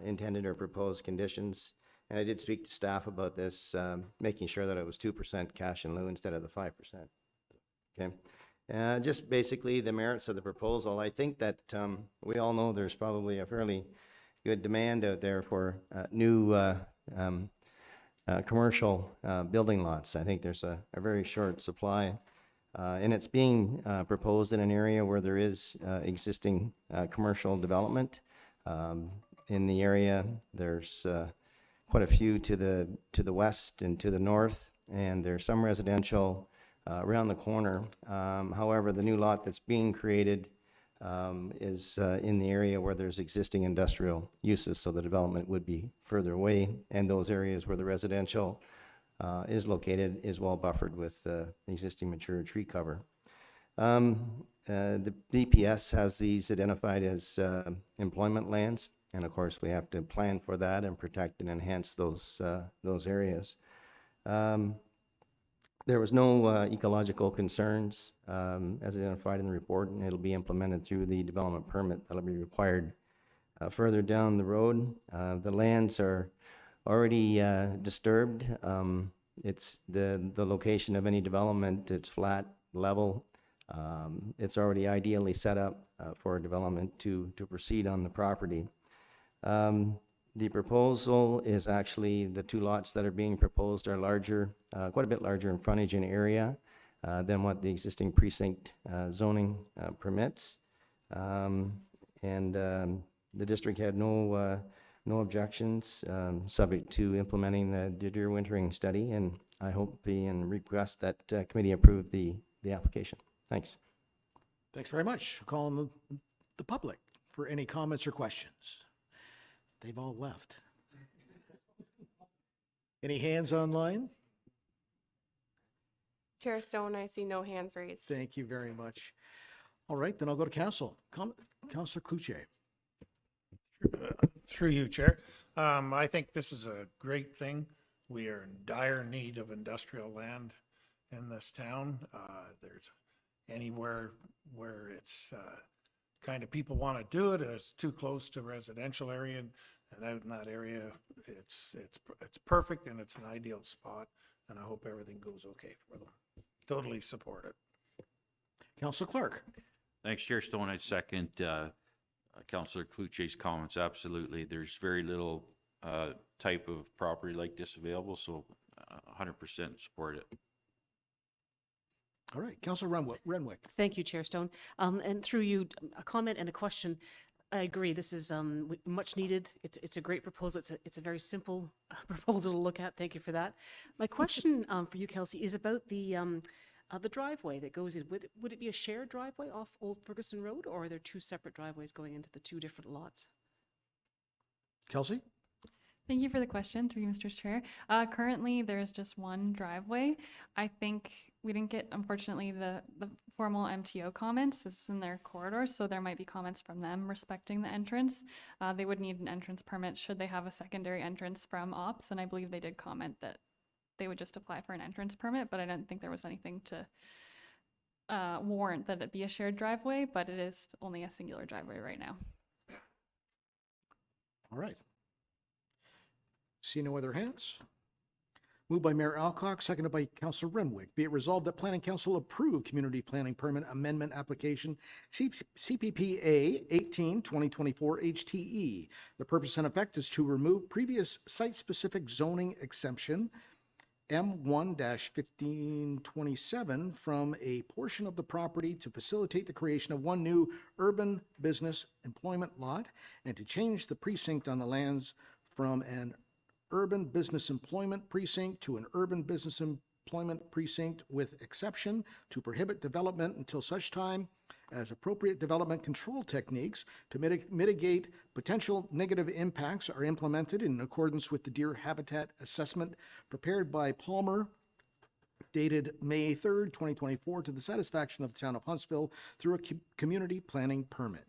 intended or proposed conditions. And I did speak to staff about this, making sure that it was 2% cash in lieu instead of the 5%. Okay. Just basically the merits of the proposal. I think that we all know there's probably a fairly good demand out there for new commercial building lots. I think there's a very short supply. And it's being proposed in an area where there is existing commercial development. In the area, there's quite a few to the west and to the north, and there's some residential around the corner. However, the new lot that's being created is in the area where there's existing industrial uses, so the development would be further away, and those areas where the residential is located is well buffered with existing mature tree cover. The DPS has these identified as employment lands, and of course we have to plan for that and protect and enhance those areas. There was no ecological concerns as identified in the report, and it'll be implemented through the development permit that'll be required further down the road. The lands are already disturbed. It's the location of any development, it's flat, level. It's already ideally set up for development to proceed on the property. The proposal is actually, the two lots that are being proposed are larger, quite a bit larger in frontage and area than what the existing precinct zoning permits. The district had no objections, subject to implementing the deer wintering study, and I hope and request that committee approve the application. Thanks. Thanks very much. I'll call on the public for any comments or questions. They've all left. Any hands online? Chair Stone, I see no hands raised. Thank you very much. All right, then I'll go to council. Councillor Cloutier. Through you, Chair. I think this is a great thing. We are in dire need of industrial land in this town. There's anywhere where it's kind of people want to do it, it's too close to residential area, and out in that area, it's perfect and it's an ideal spot, and I hope everything goes okay for them. Totally support it. Councillor Clark. Thanks, Chair Stone. I'd second Councillor Cloutier's comments. Absolutely. There's very little type of property like this available, so 100% support it. All right, Councillor Renwick. Thank you, Chair Stone. And through you, a comment and a question. I agree. This is much needed. It's a great proposal. It's a very simple proposal to look at. Thank you for that. My question for you, Kelsey, is about the driveway that goes in. Would it be a shared driveway off Old Ferguson Road, or are there two separate driveways going into the two different lots? Kelsey? Thank you for the question, through you, Mr. Chair. Currently, there's just one driveway. I think we didn't get, unfortunately, the formal MTO comments. This is in their corridor, so there might be comments from them respecting the entrance. They would need an entrance permit should they have a secondary entrance from OPS, and I believe they did comment that they would just apply for an entrance permit, but I don't think there was anything to warrant that it be a shared driveway, but it is only a singular driveway right now. All right. See no other hands? Moved by Mayor Alcock, seconded by Councillor Renwick. Be it resolved that Planning Council approve Community Planning Permit Amendment Application CPPA 18-2024 HTE. The purpose and effect is to remove previous site-specific zoning exemption M1-1527 from a portion of the property to facilitate the creation of one new urban business employment lot, and to change the precinct on the lands from an urban business employment precinct to an urban business employment precinct, with exception to prohibit development until such time as appropriate development control techniques to mitigate potential negative impacts are implemented in accordance with the deer habitat assessment prepared by Palmer, dated May 3rd, 2024, to the satisfaction of the town of Huntsville through a community planning permit.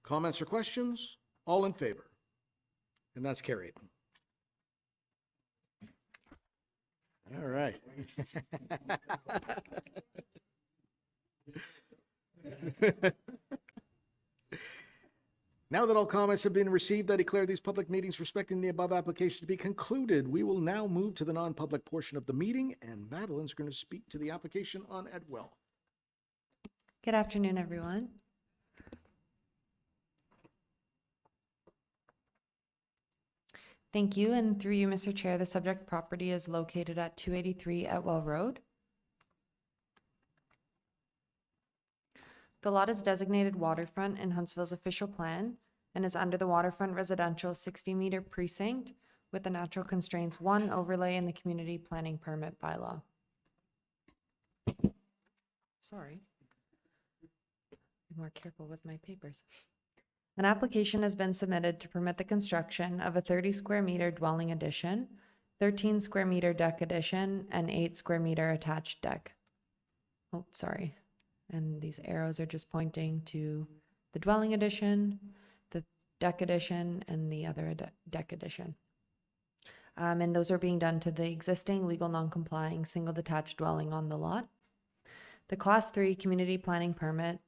Comments or questions? All in favor? And that's carried. All right. Now that all comments have been received, I declare these public meetings respecting the above applications to be concluded. We will now move to the non-public portion of the meeting, and Madeline's going to speak to the application on Edwell. Good afternoon, everyone. Thank you, and through you, Mr. Chair, the subject property is located at 283 Etwell Road. The lot is designated waterfront in Huntsville's official plan and is under the waterfront residential 60-meter precinct with the natural constraints 1 overlay in the community planning permit bylaw. Sorry. Be more careful with my papers. An application has been submitted to permit the construction of a 30 square meter dwelling addition, 13 square meter deck addition, and 8 square meter attached deck. Oh, sorry. And these arrows are just pointing to the dwelling addition, the deck addition, and the other deck addition. And those are being done to the existing legal non-complying single detached dwelling on the lot. The Class 3 community planning permit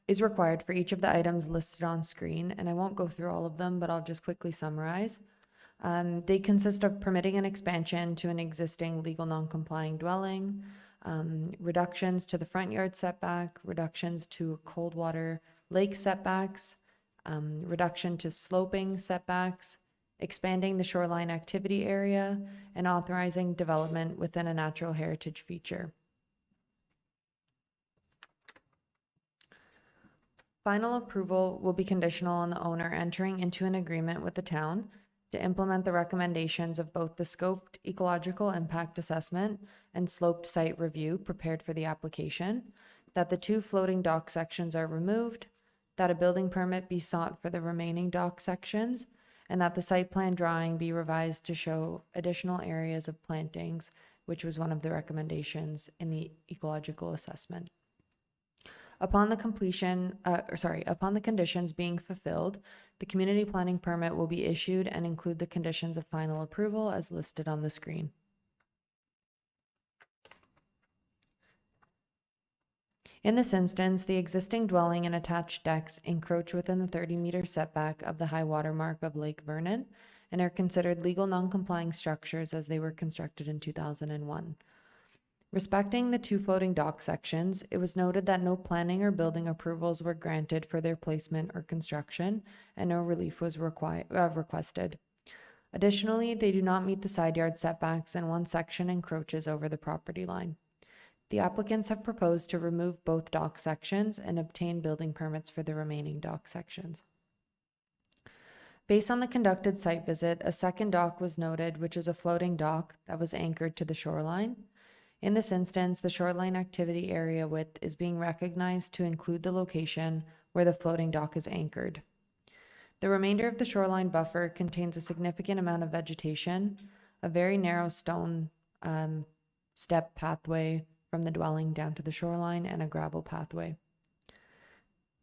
is required for each of the items listed on screen, and I won't go through all of them, but I'll just quickly summarize. They consist of permitting an expansion to an existing legal non-complying dwelling, reductions to the front yard setback, reductions to cold water lake setbacks, reduction to sloping setbacks, expanding the shoreline activity area, and authorizing development within a natural heritage feature. Final approval will be conditional on the owner entering into an agreement with the town to implement the recommendations of both the scoped ecological impact assessment and sloped site review prepared for the application, that the 2 floating dock sections are removed, that a building permit be sought for the remaining dock sections, and that the site plan drawing be revised to show additional areas of plantings, which was one of the recommendations in the ecological assessment. Upon the conditions being fulfilled, the community planning permit will be issued and include the conditions of final approval as listed on the screen. In this instance, the existing dwelling and attached decks encroach within the 30-meter setback of the high water mark of Lake Vernon and are considered legal non-complying structures as they were constructed in 2001. Respecting the 2 floating dock sections, it was noted that no planning or building approvals were granted for their placement or construction, and no relief was requested. Additionally, they do not meet the side yard setbacks, and one section encroaches over the property line. The applicants have proposed to remove both dock sections and obtain building permits for the remaining dock sections. Based on the conducted site visit, a second dock was noted, which is a floating dock that was anchored to the shoreline. In this instance, the shoreline activity area width is being recognized to include the location where the floating dock is anchored. The remainder of the shoreline buffer contains a significant amount of vegetation, a very narrow stone step pathway from the dwelling down to the shoreline, and a gravel pathway.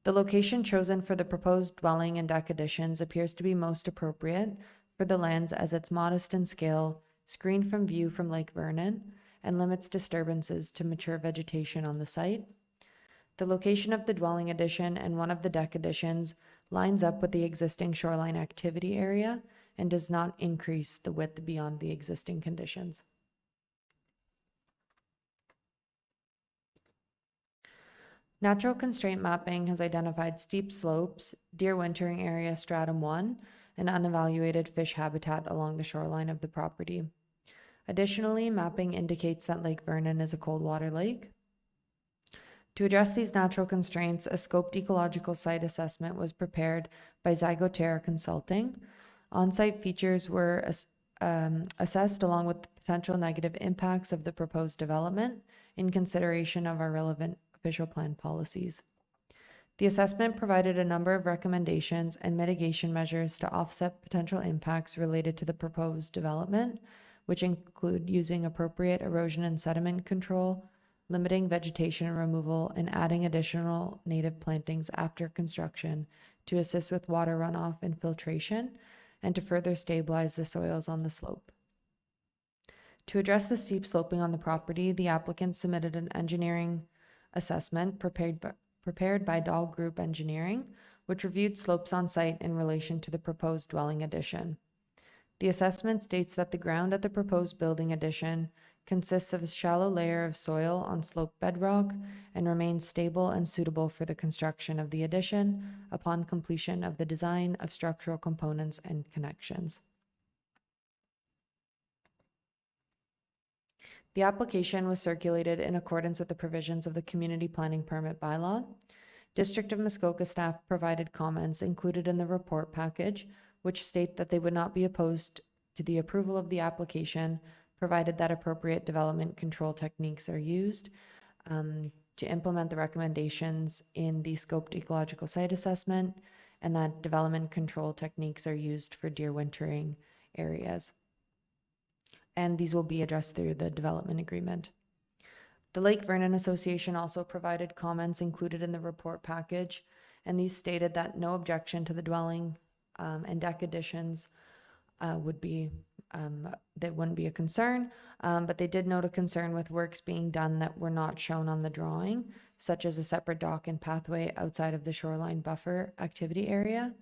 The location chosen for the proposed dwelling and deck additions appears to be most appropriate for the lands as it's modest in scale, screened from view from Lake Vernon, and limits disturbances to mature vegetation on the site. The location of the dwelling addition and one of the deck additions lines up with the existing shoreline activity area and does not increase the width beyond the existing conditions. Natural constraint mapping has identified steep slopes, deer wintering area stratum 1, and unevaluated fish habitat along the shoreline of the property. Additionally, mapping indicates that Lake Vernon is a cold water lake. To address these natural constraints, a scoped ecological site assessment was prepared by Zygoterra Consulting. On-site features were assessed along with the potential negative impacts of the proposed development, in consideration of our relevant official plan policies. The assessment provided a number of recommendations and mitigation measures to offset potential impacts related to the proposed development, which include using appropriate erosion and sediment control, limiting vegetation removal, and adding additional native plantings after construction to assist with water runoff and filtration, and to further stabilize the soils on the slope. To address the steep sloping on the property, the applicant submitted an engineering assessment prepared by Dahl Group Engineering, which reviewed slopes on site in relation to the proposed dwelling addition. The assessment states that the ground at the proposed building addition consists of a shallow layer of soil on slope bedrock and remains stable and suitable for the construction of the addition upon completion of the design of structural components and connections. The application was circulated in accordance with the provisions of the Community Planning Permit Bylaw. District of Muskoka staff provided comments included in the report package, which state that they would not be opposed to the approval of the application, provided that appropriate development control techniques are used to implement the recommendations in the scoped ecological site assessment, and that development control techniques are used for deer wintering areas. And these will be addressed through the development agreement. The Lake Vernon Association also provided comments included in the report package, and these stated that no objection to the dwelling and deck additions that wouldn't be a concern, but they did note a concern with works being done that were not shown on the drawing, such as a separate dock and pathway outside of the shoreline buffer activity area.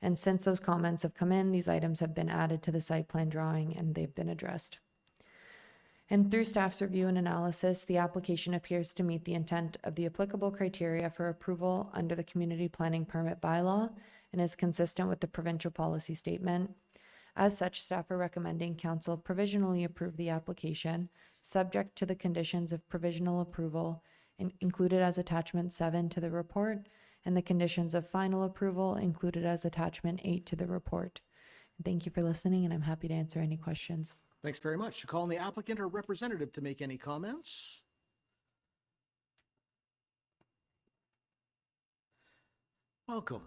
And since those comments have come in, these items have been added to the site plan drawing and they've been addressed. And through staff's review and analysis, the application appears to meet the intent of the applicable criteria for approval under the Community Planning Permit Bylaw and is consistent with the provincial policy statement. As such, staff are recommending council provisionally approve the application, subject to the conditions of provisional approval included as attachment 7 to the report, and the conditions of final approval included as attachment 8 to the report. Thank you for listening, and I'm happy to answer any questions. Thanks very much. To call on the applicant or representative to make any comments. Welcome.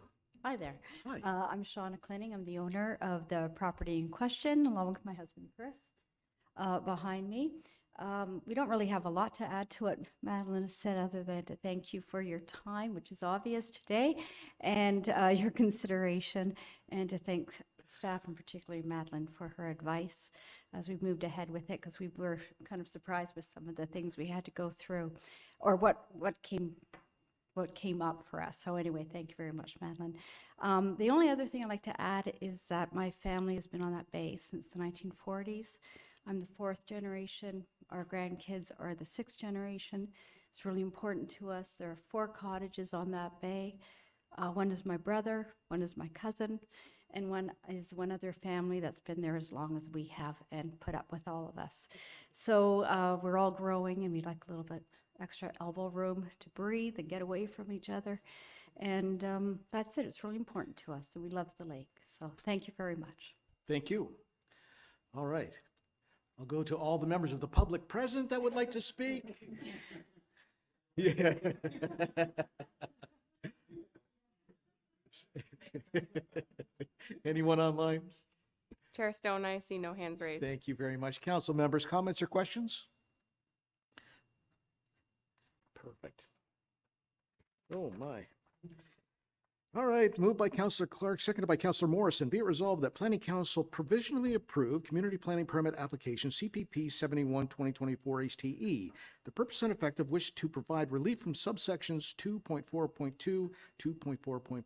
Hi there. Hi. I'm Shauna Clinning. I'm the owner of the property in question, along with my husband, Chris, behind me. We don't really have a lot to add to what Madeline has said, other than to thank you for your time, which is obvious today, and your consideration, and to thank staff, and particularly Madeline, for her advice as we moved ahead with it, because we were kind of surprised with some of the things we had to go through, or what came up for us. So anyway, thank you very much, Madeline. The only other thing I'd like to add is that my family has been on that bay since the 1940s. I'm the 4th generation. Our grandkids are the 6th generation. It's really important to us. There are 4 cottages on that bay. One is my brother, one is my cousin, and one is one other family that's been there as long as we have and put up with all of us. So we're all growing, and we'd like a little bit extra elbow room to breathe and get away from each other. And that's it. It's really important to us, and we love the lake. So thank you very much. Thank you. All right. I'll go to all the members of the public present that would like to speak. Yeah. Anyone online? Chair Stone, I see no hands raised. Thank you very much. Council members, comments or questions? Perfect. Oh, my. All right, moved by Councillor Clark, seconded by Councillor Morrison. Be it resolved that Planning Council provisionally approve Community Planning Permit Application CPP 71-2024 HTE. The purpose and effect of which to provide relief from subsections 2.4.2, 2.4.4,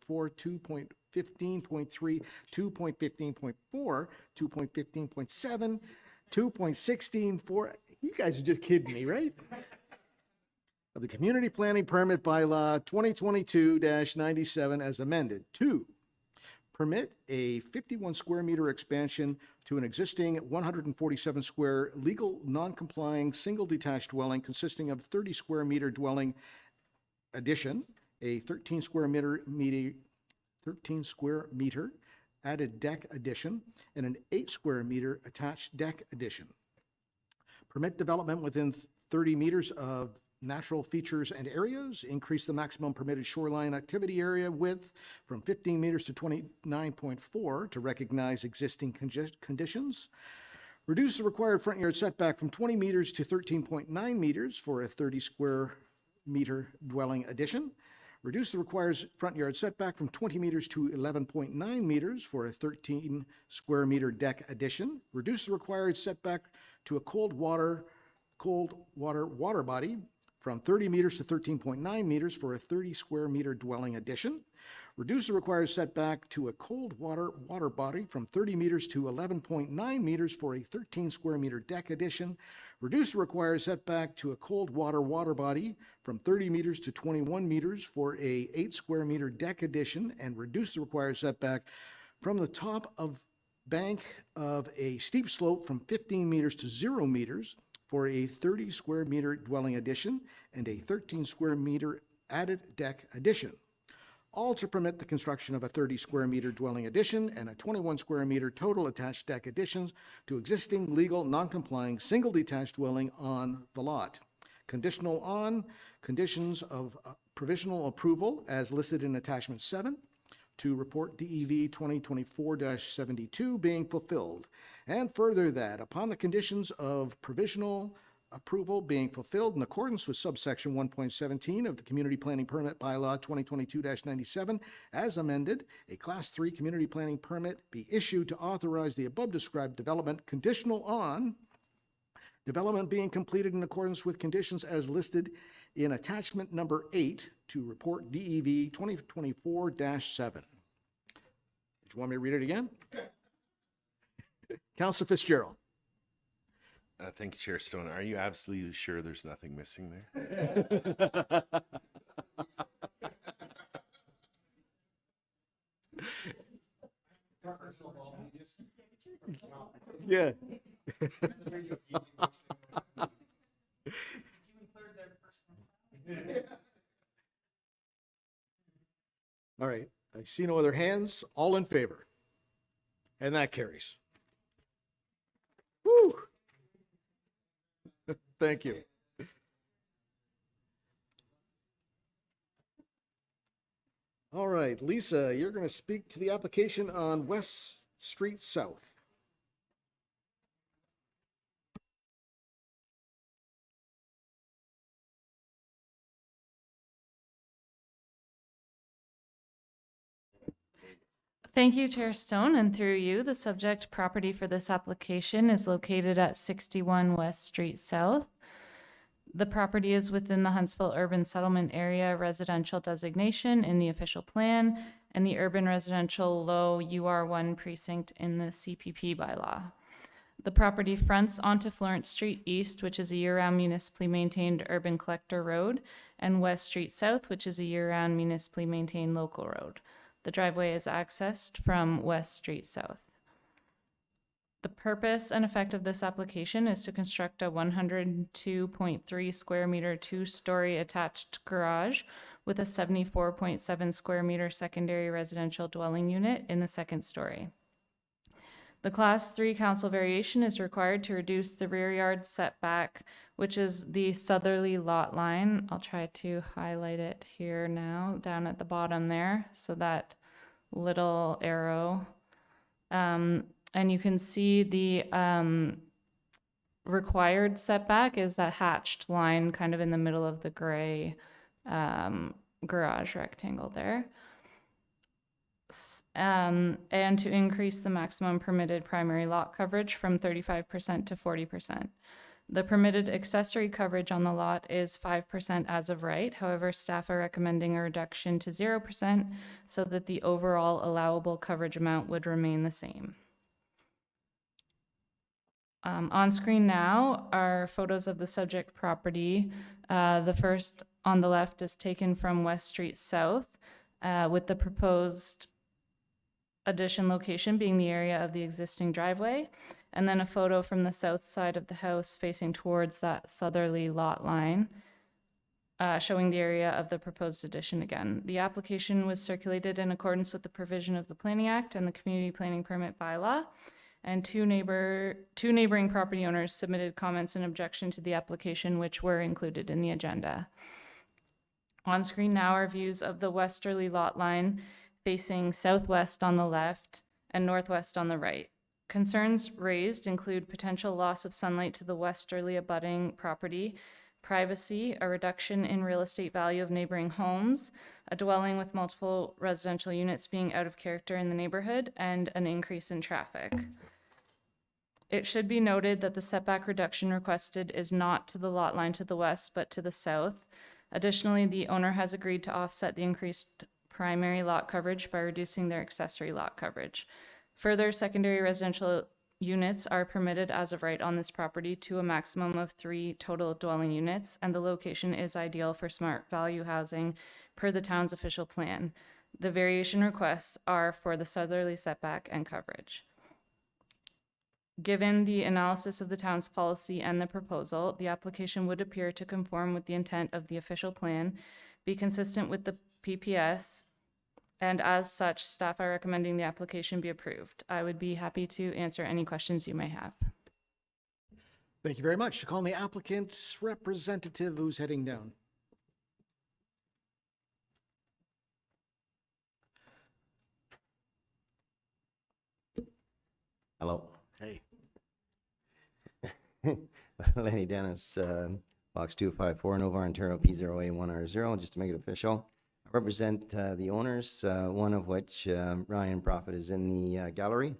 2.15.3, 2.15.4, 2.15.7, 2.16.4. You guys are just kidding me, right? Of the Community Planning Permit Bylaw 2022-97 as amended. 2, permit a 51 square meter expansion to an existing 147 square legal non-complying single detached dwelling consisting of 30 square meter dwelling addition, a 13 square meter added deck addition, and an 8 square meter attached deck addition. Permit development within 30 meters of natural features and areas, increase the maximum permitted shoreline activity area width from 15 meters to 29.4 to recognize existing conditions, reduce the required front yard setback from 20 meters to 13.9 meters for a 30 square meter dwelling addition, reduce the required front yard setback from 20 meters to 11.9 meters for a 13 square meter deck addition, reduce the required setback to a cold water water body from 30 meters to 13.9 meters for a 30 square meter dwelling addition, reduce the required setback to a cold water body from 30 meters to 11.9 meters for a 13 square meter deck addition, reduce the required setback to a cold water body from 30 meters to 21 meters for a 8 square meter deck addition, and reduce the required setback from the top of bank of a steep slope from 15 meters to 0 meters for a 30 square meter dwelling addition and a 13 square meter added deck addition. All to permit the construction of a 30 square meter dwelling addition and a 21 square meter total attached deck additions to existing legal non-complying single detached dwelling on the lot. Conditional on conditions of provisional approval as listed in attachment 7 to report DEV 2024-72 being fulfilled. And further that upon the conditions of provisional approval being fulfilled in accordance with subsection 1.17 of the Community Planning Permit Bylaw 2022-97 as amended, a Class 3 community planning permit be issued to authorize the above described development conditional on development being completed in accordance with conditions as listed in attachment number 8 to report DEV 2024-7. Did you want me to read it again? Councilor Fitzgerald. Thank you, Chair Stone. Are you absolutely sure there's nothing missing there? Yeah. All right, I see no other hands. All in favor? And that carries. Woo! Thank you. All right, Lisa, you're going to speak to the application on West Street South. Thank you, Chair Stone, and through you, the subject property for this application is located at 61 West Street South. The property is within the Huntsville Urban Settlement Area residential designation in the official plan and the urban residential low UR1 precinct in the CPP bylaw. The property fronts onto Florence Street East, which is a year-round municipally maintained urban collector road, and West Street South, which is a year-round municipally maintained local road. The driveway is accessed from West Street South. The purpose and effect of this application is to construct a 102.3 square meter two-story attached garage with a 74.7 square meter secondary residential dwelling unit in the second story. The Class 3 council variation is required to reduce the rear yard setback, which is the southerly lot line. I'll try to highlight it here now, down at the bottom there, so that little arrow. And you can see the required setback is that hatched line kind of in the middle of the gray garage rectangle there. And to increase the maximum permitted primary lot coverage from 35% to 40%. The permitted accessory coverage on the lot is 5% as of right. However, staff are recommending a reduction to 0% so that the overall allowable coverage amount would remain the same. On screen now are photos of the subject property. The first on the left is taken from West Street South, with the proposed addition location being the area of the existing driveway, and then a photo from the south side of the house facing towards that southerly lot line, showing the area of the proposed addition again. The application was circulated in accordance with the provision of the Planning Act and the Community Planning Permit Bylaw, and two neighboring property owners submitted comments in objection to the application, which were included in the agenda. On screen now are views of the westerly lot line facing southwest on the left and northwest on the right. Concerns raised include potential loss of sunlight to the westerly abutting property, privacy, a reduction in real estate value of neighboring homes, a dwelling with multiple residential units being out of character in the neighborhood, and an increase in traffic. It should be noted that the setback reduction requested is not to the lot line to the west, but to the south. Additionally, the owner has agreed to offset the increased primary lot coverage by reducing their accessory lot coverage. Further, secondary residential units are permitted as of right on this property to a maximum of 3 total dwelling units, and the location is ideal for smart value housing per the town's official plan. The variation requests are for the southerly setback and coverage. Given the analysis of the town's policy and the proposal, the application would appear to conform with the intent of the official plan, be consistent with the PPS, and as such, staff are recommending the application be approved. I would be happy to answer any questions you may have. Thank you very much. Call the applicant's representative who's heading down. Hello. Hey. Lenny Dennis, Box 254, Nova, Ontario, P0A1R0, just to make it official. I represent the owners, one of which, Ryan Prophet, is in the gallery.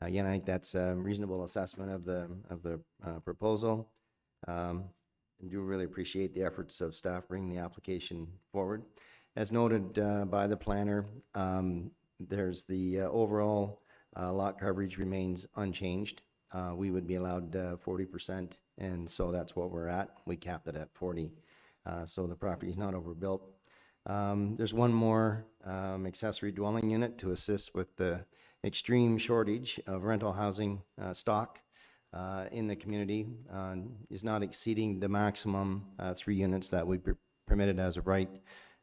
Again, I think that's a reasonable assessment of the proposal. I do really appreciate the efforts of staff bringing the application forward. As noted by the planner, there's the overall lot coverage remains unchanged. We would be allowed 40%, and so that's what we're at. We capped it at 40, so the property is not overbuilt. There's one more accessory dwelling unit to assist with the extreme shortage of rental housing stock in the community. Is not exceeding the maximum 3 units that we permitted as of right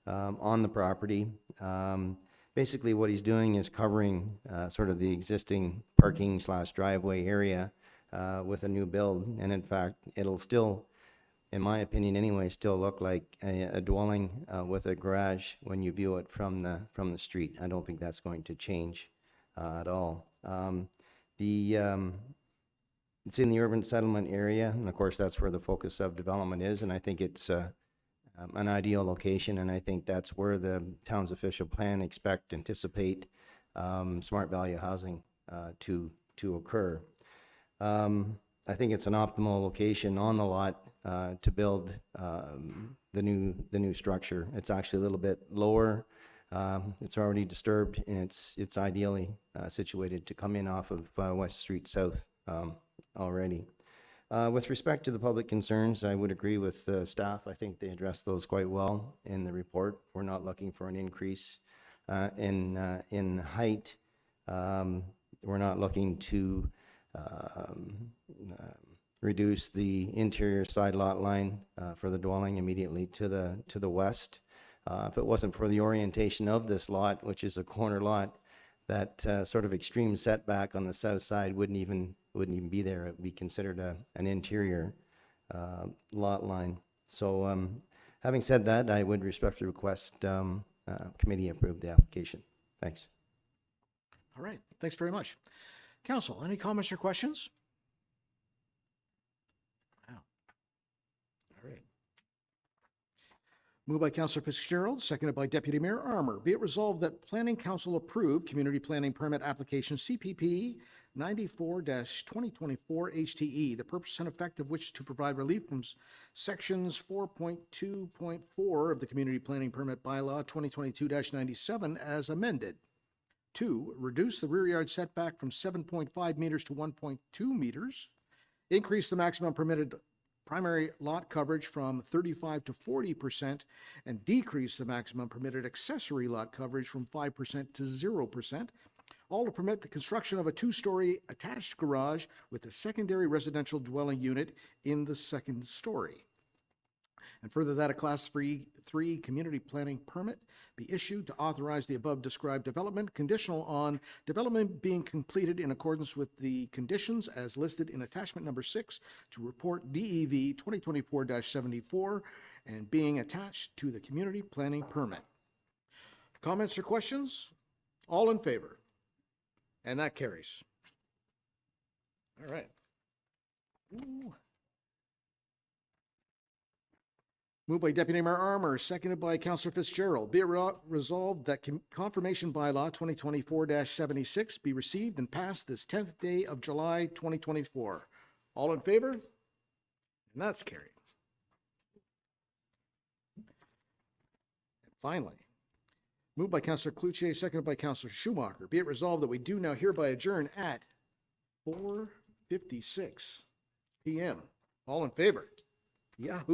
on the property. Basically what he's doing is covering sort of the existing parking / driveway area with a new build, and in fact it'll still, in my opinion anyway, still look like a dwelling with a garage when you view it from the street. I don't think that's going to change at all. It's in the urban settlement area, and of course that's where the focus of development is, and I think it's an ideal location, and I think that's where the town's official plan anticipate smart value housing to occur. I think it's an optimal location on the lot to build the new structure. It's actually a little bit lower. It's already disturbed, and it's ideally situated to come in off of West Street South already. With respect to the public concerns, I would agree with staff. I think they addressed those quite well in the report. We're not looking for an increase in height. We're not looking to reduce the interior side lot line for the dwelling immediately to the west. If it wasn't for the orientation of this lot, which is a corner lot, that sort of extreme setback on the south side wouldn't even be there. It would be considered an interior lot line. So having said that, I would respectfully request committee approve the application. Thanks. All right, thanks very much. Council, any comments or questions? Wow. All right. Moved by Councillor Fitzgerald, seconded by Deputy Mayor Armour. Be it resolved that Planning Council approve Community Planning Permit Application CPP 94-2024 HTE, the purpose and effect of which is to provide relief from sections 4.2.4 of the Community Planning Permit Bylaw 2022-97 as amended. 2, reduce the rear yard setback from 7.5 meters to 1.2 meters. Increase the maximum permitted primary lot coverage from 35 to 40%, and decrease the maximum permitted accessory lot coverage from 5% to 0%. All to permit the construction of a 2-story attached garage with a secondary residential dwelling unit in the second story. And further, that a Class 3 community planning permit be issued to authorize the above described development, conditional on development being completed in accordance with the conditions as listed in attachment number 6 to report DEV 2024-74 and being attached to the community planning permit. Comments or questions? All in favor? And that carries. All right. Ooh. Moved by Deputy Mayor Armour, seconded by Councillor Fitzgerald. Be it resolved that confirmation bylaw 2024-76 be received and passed this 10th day of July 2024. All in favor? And that's carried. And finally, moved by Councillor Cloutier, seconded by Councillor Schumacher. Be it resolved that we do now hereby adjourn at 4:56 p.m. All in favor? Yahoo!